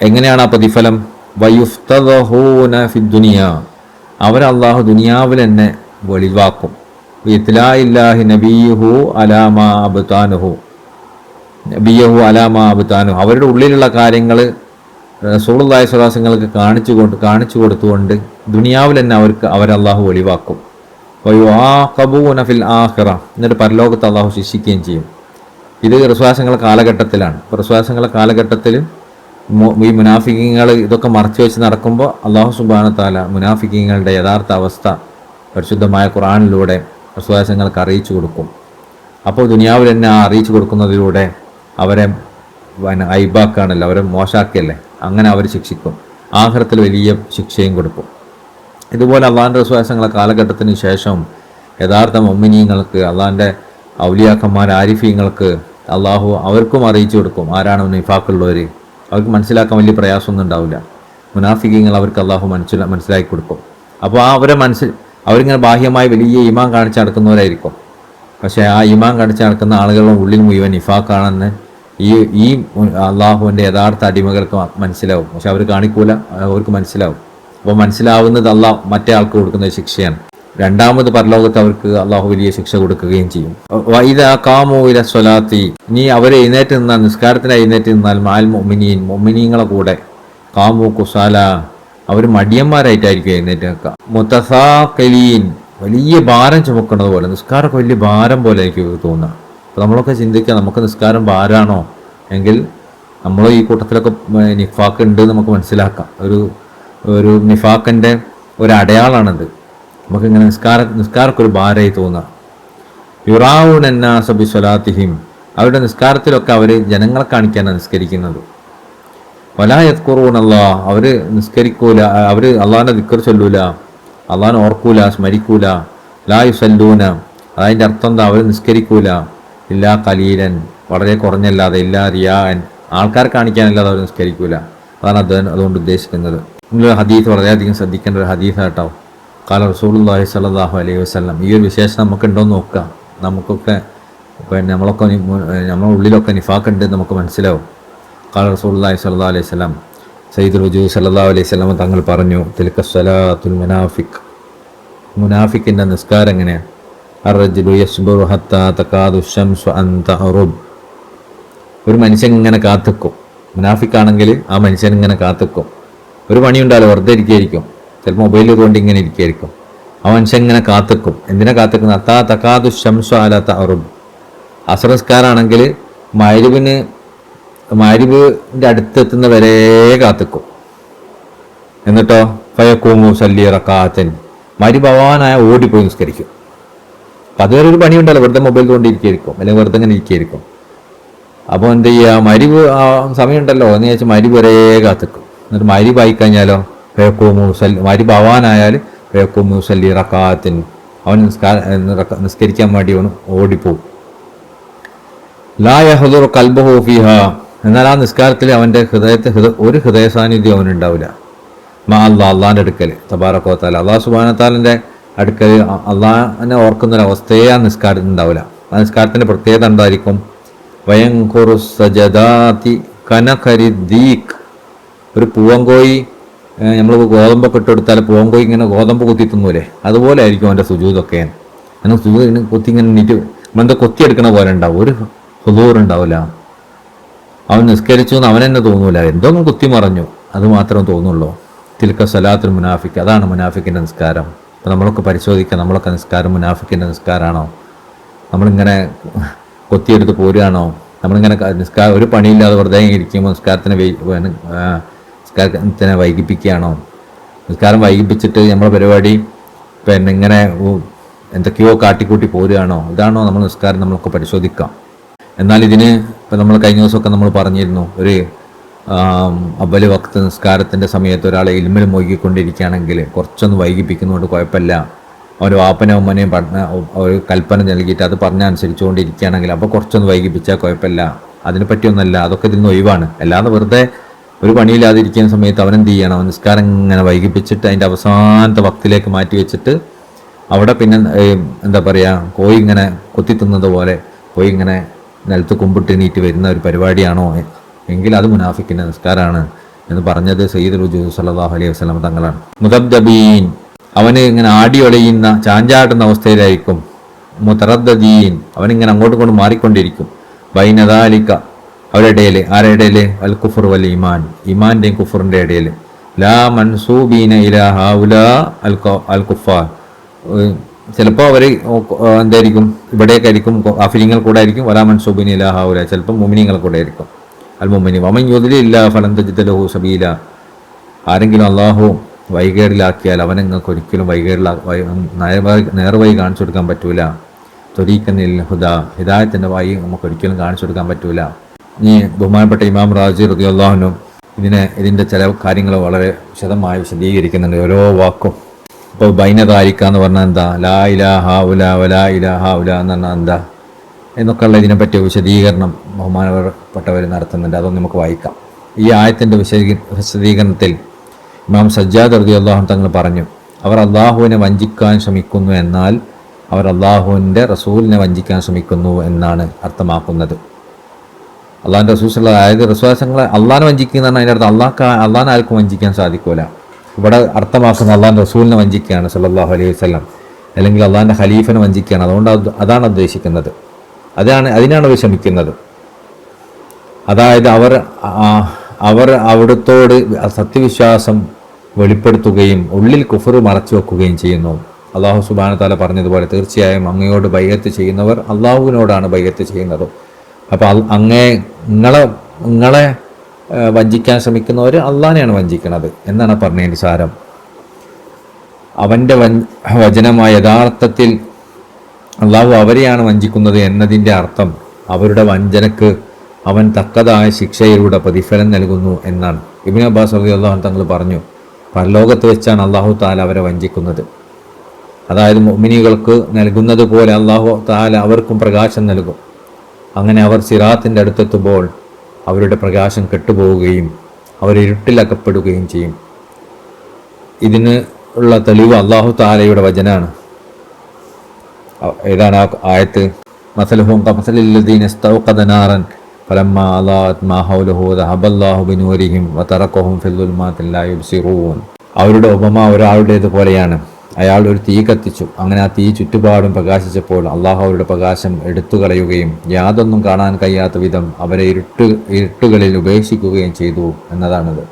എങ്ങനെയാണ് ആ പ്രതിഫലം? വയുഫ്തദഹൂന ഫിദ്ദുനിയ, അവർ അള്ളാഹു ദുനിയാവിൽ തന്നെ വെളിവാക്കും. ഇത്ലാഇല്ലാഹി നബിയുഹു അലാമാ അബ്താനുഹു, നബിയഹു അലാമാ അബ്താനുഹു, അവരുടെ ഉള്ളിലുള്ള കാര്യങ്ങൾ റസൂലുള്ളാഹി സ്വല്ലല്ലാഹു അലൈഹി വസല്ലമക്ക് കാണിച്ചു കൊടുത്തുകൊണ്ട് ദുനിയാവിൽ തന്നെ അവരല്ലാഹു വെളിവാക്കും. വയുആഖബൂന ഫിൽ ആഖിറ, എന്നിട്ട് പരലോകത്ത് അള്ളാഹു ശിക്ഷിക്കുകയും ചെയ്യും. ഇത് വിശ്വാസങ്ങളുടെ കാലഘട്ടത്തിലാണ്. ഇപ്പോൾ വിശ്വാസങ്ങളുടെ കാലഘട്ടത്തിൽ ഈ മുനാഫിക്കീങ്ങൾ ഇതൊക്കെ മറച്ചു വെച്ച് നടക്കുമ്പോൾ അള്ളാഹു സുബ്ഹാനഹു വ തആല മുനാഫിക്കീങ്ങളുടെ യഥാർത്ഥ അവസ്ഥ പരിശുദ്ധമായ ഖുർആനിലൂടെ വിശ്വാസങ്ങൾക്ക് അറിയിച്ചു കൊടുക്കും. അപ്പോൾ ദുനിയാവിൽ തന്നെ ആ അറിയിച്ചു കൊടുക്കുന്നതിലൂടെ അവരെ ഐബാക്കാണല്ലോ, അവരെ മോശാക്കിയല്ലേ, അങ്ങനെ അവർ ശിക്ഷിക്കും. ആഖിറത്തിൽ വലിയ ശിക്ഷയും കൊടുക്കും. ഇതുപോലെ അള്ളാഹിൻ്റെ വിശ്വാസങ്ങളെ കാലഘട്ടത്തിന് ശേഷം യഥാർത്ഥ മുഅ്മിനീങ്ങൾക്ക്, അള്ളാഹിൻ്റെ ഔലിയാക്കന്മാർ, ആരിഫീങ്ങൾക്ക് അള്ളാഹു അവർക്കും അറിയിച്ചു കൊടുക്കും ആരാണ് നിഫാഖുള്ളവർ. അവർക്ക് മനസ്സിലാക്കാൻ വലിയ പ്രയാസമൊന്നും ഉണ്ടാവില്ല. മുനാഫിക്കീങ്ങൾ അവർക്ക് അള്ളാഹു മനസ്സിലാക്കി കൊടുക്കും. അപ്പോൾ അവരിങ്ങനെ ബാഹ്യമായി വലിയ ഈമാൻ കാണിച്ച് നടക്കുന്നവരായിരിക്കും. പക്ഷേ ആ ഈമാൻ കാണിച്ച് നടക്കുന്ന ആളുകളുടെ ഉള്ളിൽ മുഴുവൻ നിഫാഖാണെന്ന് ഈ അള്ളാഹുവിൻ്റെ യഥാർത്ഥ അടിമകൾക്ക് മനസ്സിലാവും. പക്ഷെ അവർ കാണിക്കൂല, അവർക്ക് മനസ്സിലാവും. അപ്പോൾ മനസ്സിലാവുന്നത് അള്ളാഹ് മറ്റേ ആൾക്ക് കൊടുക്കുന്ന ശിക്ഷയാണ്. രണ്ടാമത് പരലോകത്ത് അവർക്ക് അള്ളാഹു വലിയ ശിക്ഷ കൊടുക്കുകയും ചെയ്യും. വൈദാ ഖാമൂ ഇല സ്വലാത്തി, ഇനി അവർ എഴുന്നേറ്റ് നിന്നാൽ, നിസ്കാരത്തിന് എഴുന്നേറ്റ് നിന്നാൽ, മാൽ മുഅ്മിനീൻ, മുഅ്മിനീങ്ങളെ കൂടെ, ഖാമൂ കുസാല, അവർ മടിയന്മാരായിട്ടായിരിക്കും എഴുന്നേറ്റ് നിൽക്കുക. മുതസാഖിലീൻ, വലിയ ഭാരം ചുമക്കുന്നത് പോലെ, നിസ്കാരമൊക്കെ വലിയ ഭാരം പോലെ എനിക്ക് തോന്നുക. അപ്പോൾ നമ്മളൊക്കെ ചിന്തിക്കുക, നമുക്ക് നിസ്കാരം ഭാരമാണോ എങ്കിൽ നമ്മൾ ഈ കൂട്ടത്തിലൊക്കെ നിഫാഖ് ഉണ്ട് നമുക്ക് മനസ്സിലാക്കാം. ഒരു നിഫാഖിൻ്റെ ഒരു അടയാളാണത്. നമുക്കിങ്ങനെ നിസ്കാരമൊക്കെ ഒരു ഭാരമായി തോന്നുക. യുറാവുൻ അന്നാസ ബി സ്വലാത്തിഹിം, അവരുടെ നിസ്കാരത്തിലൊക്കെ അവർ ജനങ്ങളെ കാണിക്കാനാണ് നിസ്കരിക്കുന്നത്. വലാ യദ്കുറൂന അല്ലാഹ്, അവർ നിസ്കരിക്കൂല, അവർ അള്ളാഹിനെ ദിക്ർ ചൊല്ലൂല, അള്ളാഹിനെ ഓർക്കൂല, സ്മരിക്കൂല. ലാ യുസല്ലൂന, അതിൻ്റെ അർത്ഥം എന്താ? അവർ നിസ്കരിക്കൂല. ഇല്ലാ ഖലീലൻ, വളരെ കുറഞ്ഞല്ലാതെ, ഇല്ലാ റിയാൻ, ആൾക്കാർ കാണിക്കാനല്ലാതെ അവർ നിസ്കരിക്കൂല. അതാണ് അതുകൊണ്ട് ഉദ്ദേശിക്കുന്നത്. നിങ്ങൾ ഹദീസ് വളരെയധികം ശ്രദ്ധിക്കേണ്ട ഒരു ഹദീസാട്ടോ. ഖാല റസൂലുള്ളാഹി സ്വല്ലല്ലാഹു അലൈഹി വസല്ലം, ഈ ഒരു വിശേഷണം നമുക്കുണ്ടോയെന്ന് നോക്കുക. നമുക്കൊക്കെ നമ്മളെ ഉള്ളിലൊക്കെ നിഫാഖ് ഉണ്ട് നമുക്ക് മനസ്സിലാവും. ഖാല റസൂലുള്ളാഹി സ്വല്ലല്ലാഹു അലൈഹി വസല്ലം, സയ്യിദുൽ വജൂദ് സ്വല്ലല്ലാഹു അലൈഹി വസല്ലം തങ്ങൾ പറഞ്ഞു, തിൽക സ്വലാത്തുൽ മുനാഫിഖ്, മുനാഫിക്കിൻ്റെ നിസ്കാരം എങ്ങനെയാണ്? അർറജുലു യസ്ബുറു ഹത്താ തകാദു ശംസു അൻ തഗ്റുബ്, ഒരു മനുഷ്യൻ ഇങ്ങനെ കാത്തിക്കും. മുനാഫിക്കാണെങ്കിൽ ആ മനുഷ്യൻ ഇങ്ങനെ കാത്തിക്കും. ഒരു പണിയുണ്ടാവില്ല, വെറുതെ ഇരിക്കുകയായിരിക്കും. ചിലപ്പോൾ മൊബൈൽ ഇതുകൊണ്ട് ഇങ്ങനെ ഇരിക്കുകയായിരിക്കും. ആ മനുഷ്യൻ ഇങ്ങനെ കാത്തിക്കും. എന്തിനാ കാത്തിക്കുന്നത്? അത്താ തകാദു ശംസു അല തഗ്റുബ്, അസ്ർ നിസ്കാരമാണെങ്കിൽ മഗ്രിബിൻ്റെ അടുത്തെത്തുന്ന വരെ കാത്തിക്കും. എന്നിട്ടോ ഫയഖൂമു സല്ലി റകഅത്തൻ, മഗ്രിബ് ആവാനായ ഓടിപ്പോയി നിസ്കരിക്കും. അപ്പം അതുവരെ ഒരു പണിയുണ്ടല്ലോ, വെറുതെ മൊബൈൽ കൊണ്ടിരിക്കുകയായിരിക്കും, അല്ലെങ്കിൽ വെറുതെ ഇങ്ങനെ ഇരിക്കുകയായിരിക്കും. അപ്പോൾ എന്ത് ചെയ്യുക? മഗ്രിബ് സമയമുണ്ടല്ലോ എന്ന് ചോദിച്ചാൽ മഗ്രിബ് വരെ കാത്തിക്കും. എന്നിട്ട് മഗ്രിബ് ആയിക്കഴിഞ്ഞാലോ മഗ്രിബ് ആവാനായാൽ ഫയഖൂമു സല്ലി റകഅത്തൻ, അവൻ നിസ്കരിക്കാൻ വേണ്ടി അവൻ ഓടിപ്പോവും. ലാ യഹ്ദുറു ഖൽബുഹു ഫീഹാ, എന്നാൽ ആ നിസ്കാരത്തിൽ അവൻ്റെ ഒരു ഹൃദയ സാന്നിധ്യം അവനുണ്ടാവില്ല. അള്ളാഹിൻ്റെ അടുക്കൽ തബാറക വ തആല, അള്ളാഹു സുബ്ഹാനഹു വ തആലയുടെ അടുക്കൽ അള്ളാഹിനെ ഓർക്കുന്നൊരവസ്ഥയെ ആ നിസ്കാരത്തിൽ ഉണ്ടാവില്ല. ആ നിസ്കാരത്തിൻ്റെ പ്രത്യേകത എന്തായിരിക്കും? വയൻഖുറു സജദാതി കനഖരിദ്ദീഖ്, ഒരു പൂവങ്കോയി, നമ്മൾ ഗോതമ്പൊക്കെ ഇട്ടെടുത്താൽ പൂവങ്കോയി ഇങ്ങനെ ഗോതമ്പ് കുത്തി തിന്നൂലേ, അതുപോലെ ആയിരിക്കും അവൻ്റെ സുജൂദൊക്കെ. അങ്ങനെ സുജൂദ് കുത്തി ഇങ്ങനെ നീറ്റ് നമ്മളെന്താ കൊത്തിയെടുക്കണ പോലെ ഉണ്ടാവും, ഒരു ഹുദൂർ ഉണ്ടാവില്ല. അവൻ നിസ്കരിച്ചു എന്ന് അവൻ തന്നെ തോന്നൂല, എന്തോ ഒന്ന് കുത്തി മറഞ്ഞു, അത് മാത്രമേ തോന്നുള്ളൂ. തിൽക സലാത്തുൽ മുനാഫിക്ക്, അതാണ് മുനാഫിക്കിൻ്റെ നിസ്കാരം. അപ്പോൾ നമ്മളൊക്കെ പരിശോധിക്കാം, നമ്മളൊക്കെ നിസ്കാരം മുനാഫിക്കിൻ്റെ നിസ്കാരമാണോ? നമ്മളിങ്ങനെ കൊത്തിയെടുത്ത് പോരുകയാണോ? നമ്മളിങ്ങനെ ഒരു പണിയില്ലാതെ വെറുതെ ഇരിക്കുമ്പോൾ നിസ്കാരത്തിനെ വൈകിപ്പിക്കുകയാണോ? നിസ്കാരം വൈകിപ്പിച്ചിട്ട് നമ്മളെ പരിപാടി ഇങ്ങനെ എന്തൊക്കെയോ കാട്ടിക്കൂട്ടി പോരുകയാണോ? ഇതാണോ നമ്മൾ നിസ്കാരം? നമ്മളൊക്കെ പരിശോധിക്കാം. എന്നാൽ ഇതിന് ഇപ്പം നമ്മൾ കഴിഞ്ഞ ദിവസമൊക്കെ നമ്മൾ പറഞ്ഞിരുന്നു, ഒരു അവല് വക്ത് നിസ്കാരത്തിൻ്റെ സമയത്ത് ഒരാളെ ഇൽമിൽ മുഴുകിക്കൊണ്ടിരിക്കുകയാണെങ്കിൽ കുറച്ചൊന്ന് വൈകിപ്പിക്കുന്നതുകൊണ്ട് കുഴപ്പമില്ല. അവർ വാപ്പനെ ഉമ്മനെയും ഒരു കൽപ്പന നൽകിയിട്ട് അത് പറഞ്ഞനുസരിച്ചുകൊണ്ടിരിക്കുകയാണെങ്കിൽ അപ്പോൾ കുറച്ചൊന്ന് വൈകിപ്പിച്ചാൽ കുഴപ്പമില്ല. അതിനെപ്പറ്റിയൊന്നല്ല, അതൊക്കെ ഇതിൽ നിന്ന് ഒഴിവാണ്. അല്ലാതെ വെറുതെ ഒരു പണിയില്ലാതിരിക്കുന്ന സമയത്ത് അവനെന്ത് ചെയ്യണം? നിസ്കാരം ഇങ്ങനെ വൈകിപ്പിച്ചിട്ട് അതിൻ്റെ അവസാനത്തെ വക്തിലേക്ക് മാറ്റി വെച്ചിട്ട് അവിടെ പിന്നെ എന്താ പറയുക, കോഴി ഇങ്ങനെ കൊത്തിത്തുന്നത് പോലെ കോഴി ഇങ്ങനെ നിലത്ത് കുമ്പിട്ട് നീട്ടി വരുന്ന ഒരു പരിപാടിയാണോ എങ്കിൽ അത് മുനാഫിക്കിൻ്റെ നിസ്കാരമാണ് എന്ന് പറഞ്ഞത് സയ്യിദുൽ വജൂദ് സ്വല്ലല്ലാഹു അലൈഹി വസല്ലം തങ്ങളാണ്. മുദബ്ദബീൻ, അവന് ഇങ്ങനെ ആടി ഒളിയുന്ന ചാഞ്ചാടുന്ന അവസ്ഥയിലായിരിക്കും. മുതറദ്ദീൻ, അവനിങ്ങനെ അങ്ങോട്ടും കൊണ്ട് മാറിക്കൊണ്ടിരിക്കും. ബൈനദാലിക, അവരുടെ ഇടയിൽ, ആരുടെ ഇടയിൽ? അൽ കുഫർ വൽ ഈമാൻ, ഈമാൻ്റെയും കുഫറിൻ്റെ ഇടയിൽ. ലാ മൻസൂബീന ഇലാ ഹൗലാ അൽ കുഫാർ, ചിലപ്പോൾ അവർ എന്തായിരിക്കും, ഇവിടേക്ക് ആയിരിക്കും, അഫിലിങ്ങൾ കൂടെ ആയിരിക്കും, വലാ മൻസൂബിൻ ഇലാ ഹൗല, ചിലപ്പോൾ മുമിനിങ്ങൾ കൂടെ ആയിരിക്കും. അൽ മുമിനി വമൻ യുദ്ലില്ലാ ഫലൻ തജിദ ലഹു സബീല. ആരെങ്കിലും അള്ളാഹു വൈകേടിലാക്കിയാൽ അവനെ നിങ്ങൾക്ക് ഒരിക്കലും നേർവഴി കാണിച്ചു കൊടുക്കാൻ പറ്റൂല. ത്വരീഖനിൽ ഹുദാ, ഹിദായത്തിൻ്റെ വഴി നമുക്ക് ഒരിക്കലും കാണിച്ചു കൊടുക്കാൻ പറ്റൂല. ഇനി ബഹുമാനപ്പെട്ട ഇമാം റാസി റളിയല്ലാഹു അൻഹു ഇതിൻ്റെ ചില കാര്യങ്ങൾ വളരെ വിശദമായി വിശദീകരിക്കുന്നുണ്ട്, ഓരോ വാക്കും. ഇപ്പോൾ ബൈനദാലിക എന്ന് പറഞ്ഞാൽ എന്താ, ലാ ഇലാഹ ഹൗല വലാ ഇലാഹ ഹൗല എന്ന് പറഞ്ഞാൽ എന്താ എന്നൊക്കെയുള്ള ഇതിനെപ്പറ്റിയ വിശദീകരണം ബഹുമാനപ്പെട്ടവർ നടത്തുന്നുണ്ട്. അതൊന്നും നമുക്ക് വായിക്കാം. ഈ ആയത്തിൻ്റെ വിശദീകരണത്തിൽ ഇമാം സജ്ജാദ് റളിയല്ലാഹു അൻഹു തങ്ങൾ പറഞ്ഞു, അവർ അള്ളാഹുവിനെ വഞ്ചിക്കാൻ ശ്രമിക്കുന്നു എന്നാൽ അവർ അള്ളാഹുവിൻ്റെ റസൂലിനെ വഞ്ചിക്കാൻ ശ്രമിക്കുന്നു എന്നാണ് അർത്ഥമാക്കുന്നത്. അള്ളാഹിൻ്റെ റസൂൽ, അതായത് റസൂലുള്ളാഹിനെ അള്ളാഹിനെ വഞ്ചിക്കുന്നതാണ് അതിൻ്റെ അർത്ഥം. അള്ളാഹിനെ ആർക്കും വഞ്ചിക്കാൻ സാധിക്കൂല. ഇവിടെ അർത്ഥമാക്കുന്നത് അള്ളാഹിൻ്റെ റസൂലിനെ വഞ്ചിക്കുകയാണ് സല്ലല്ലാഹു അലൈഹി വസല്ലം, അല്ലെങ്കിൽ അള്ളാഹിൻ്റെ ഖലീഫനെ വഞ്ചിക്കുകയാണ്. അതുകൊണ്ട് അതാണ് ഉദ്ദേശിക്കുന്നത്, അതിനാണ് വിഷമിക്കുന്നത്. അതായത് അവർ അവിടുത്തോട് സത്യവിശ്വാസം വെളിപ്പെടുത്തുകയും ഉള്ളിൽ കുഫർ മറച്ചു വെക്കുകയും ചെയ്യുന്നു. അള്ളാഹു സുബ്ഹാനഹു വ തആല പറഞ്ഞതുപോലെ, തീർച്ചയായും അങ്ങയോട് ബൈഅത്ത് ചെയ്യുന്നവർ അള്ളാഹുവിനോടാണ് ബൈഅത്ത് ചെയ്യുന്നത്. അപ്പോൾ നിങ്ങളെ വഞ്ചിക്കാൻ ശ്രമിക്കുന്നവർ അള്ളാഹിനെയാണ് വഞ്ചിക്കുന്നത് എന്നാണ് പറഞ്ഞതിൻ്റെ സാരം. അവൻ്റെ വചനമായ യഥാർത്ഥത്തിൽ അള്ളാഹു അവരെയാണ് വഞ്ചിക്കുന്നത് എന്നതിൻ്റെ അർത്ഥം അവരുടെ വഞ്ചനക്ക് അവൻ തക്കതായ ശിക്ഷയിലൂടെ പ്രതിഫലം നൽകുന്നു എന്നാണ്. ഇബ്നു അബ്ബാസ് റളിയല്ലാഹു അൻഹു തങ്ങൾ പറഞ്ഞു, പരലോകത്ത് വെച്ചാണ് അള്ളാഹു തആല അവരെ വഞ്ചിക്കുന്നത്. അതായത് മുഅ്മിനീകൾക്ക് നൽകുന്നത് പോലെ അള്ളാഹു തആല അവർക്കും പ്രകാശം നൽകും. അങ്ങനെ അവർ സിറാത്തിൻ്റെ അടുത്തെത്തുമ്പോൾ അവരുടെ പ്രകാശം കെട്ടുപോവുകയും അവർ ഇരുട്ടിലകപ്പെടുകയും ചെയ്യും. ഇതിന് ഉള്ള തെളിവ് അള്ളാഹു തആലയുടെ വചനാണ്. ഏതാണ് ആ ആയത്ത്? മസലുഹും കമസലിൽ ലദീന ഇസ്തൗഖദ നാറൻ ഫലമ്മാ അളാഅത് മാ ഹൗലഹു ദഹബല്ലാഹു ബിനൂരിഹിം വതറകഹും ഫിൽ ദുൽമാതി ലാ യുബ്സിറൂൻ. അവരുടെ ഉപമ ഒരാളുടേതുപോലെയാണ്. അയാൾ ഒരു തീ കത്തിച്ചു. അങ്ങനെ ആ തീ ചുറ്റുപാടും പ്രകാശിച്ചപ്പോൾ അള്ളാഹു അവരുടെ പ്രകാശം എടുത്തു കളയുകയും യാതൊന്നും കാണാൻ കഴിയാത്ത വിധം അവരെ ഇരുട്ടുകളിൽ ഉപേക്ഷിക്കുകയും ചെയ്തു എന്നതാണത്.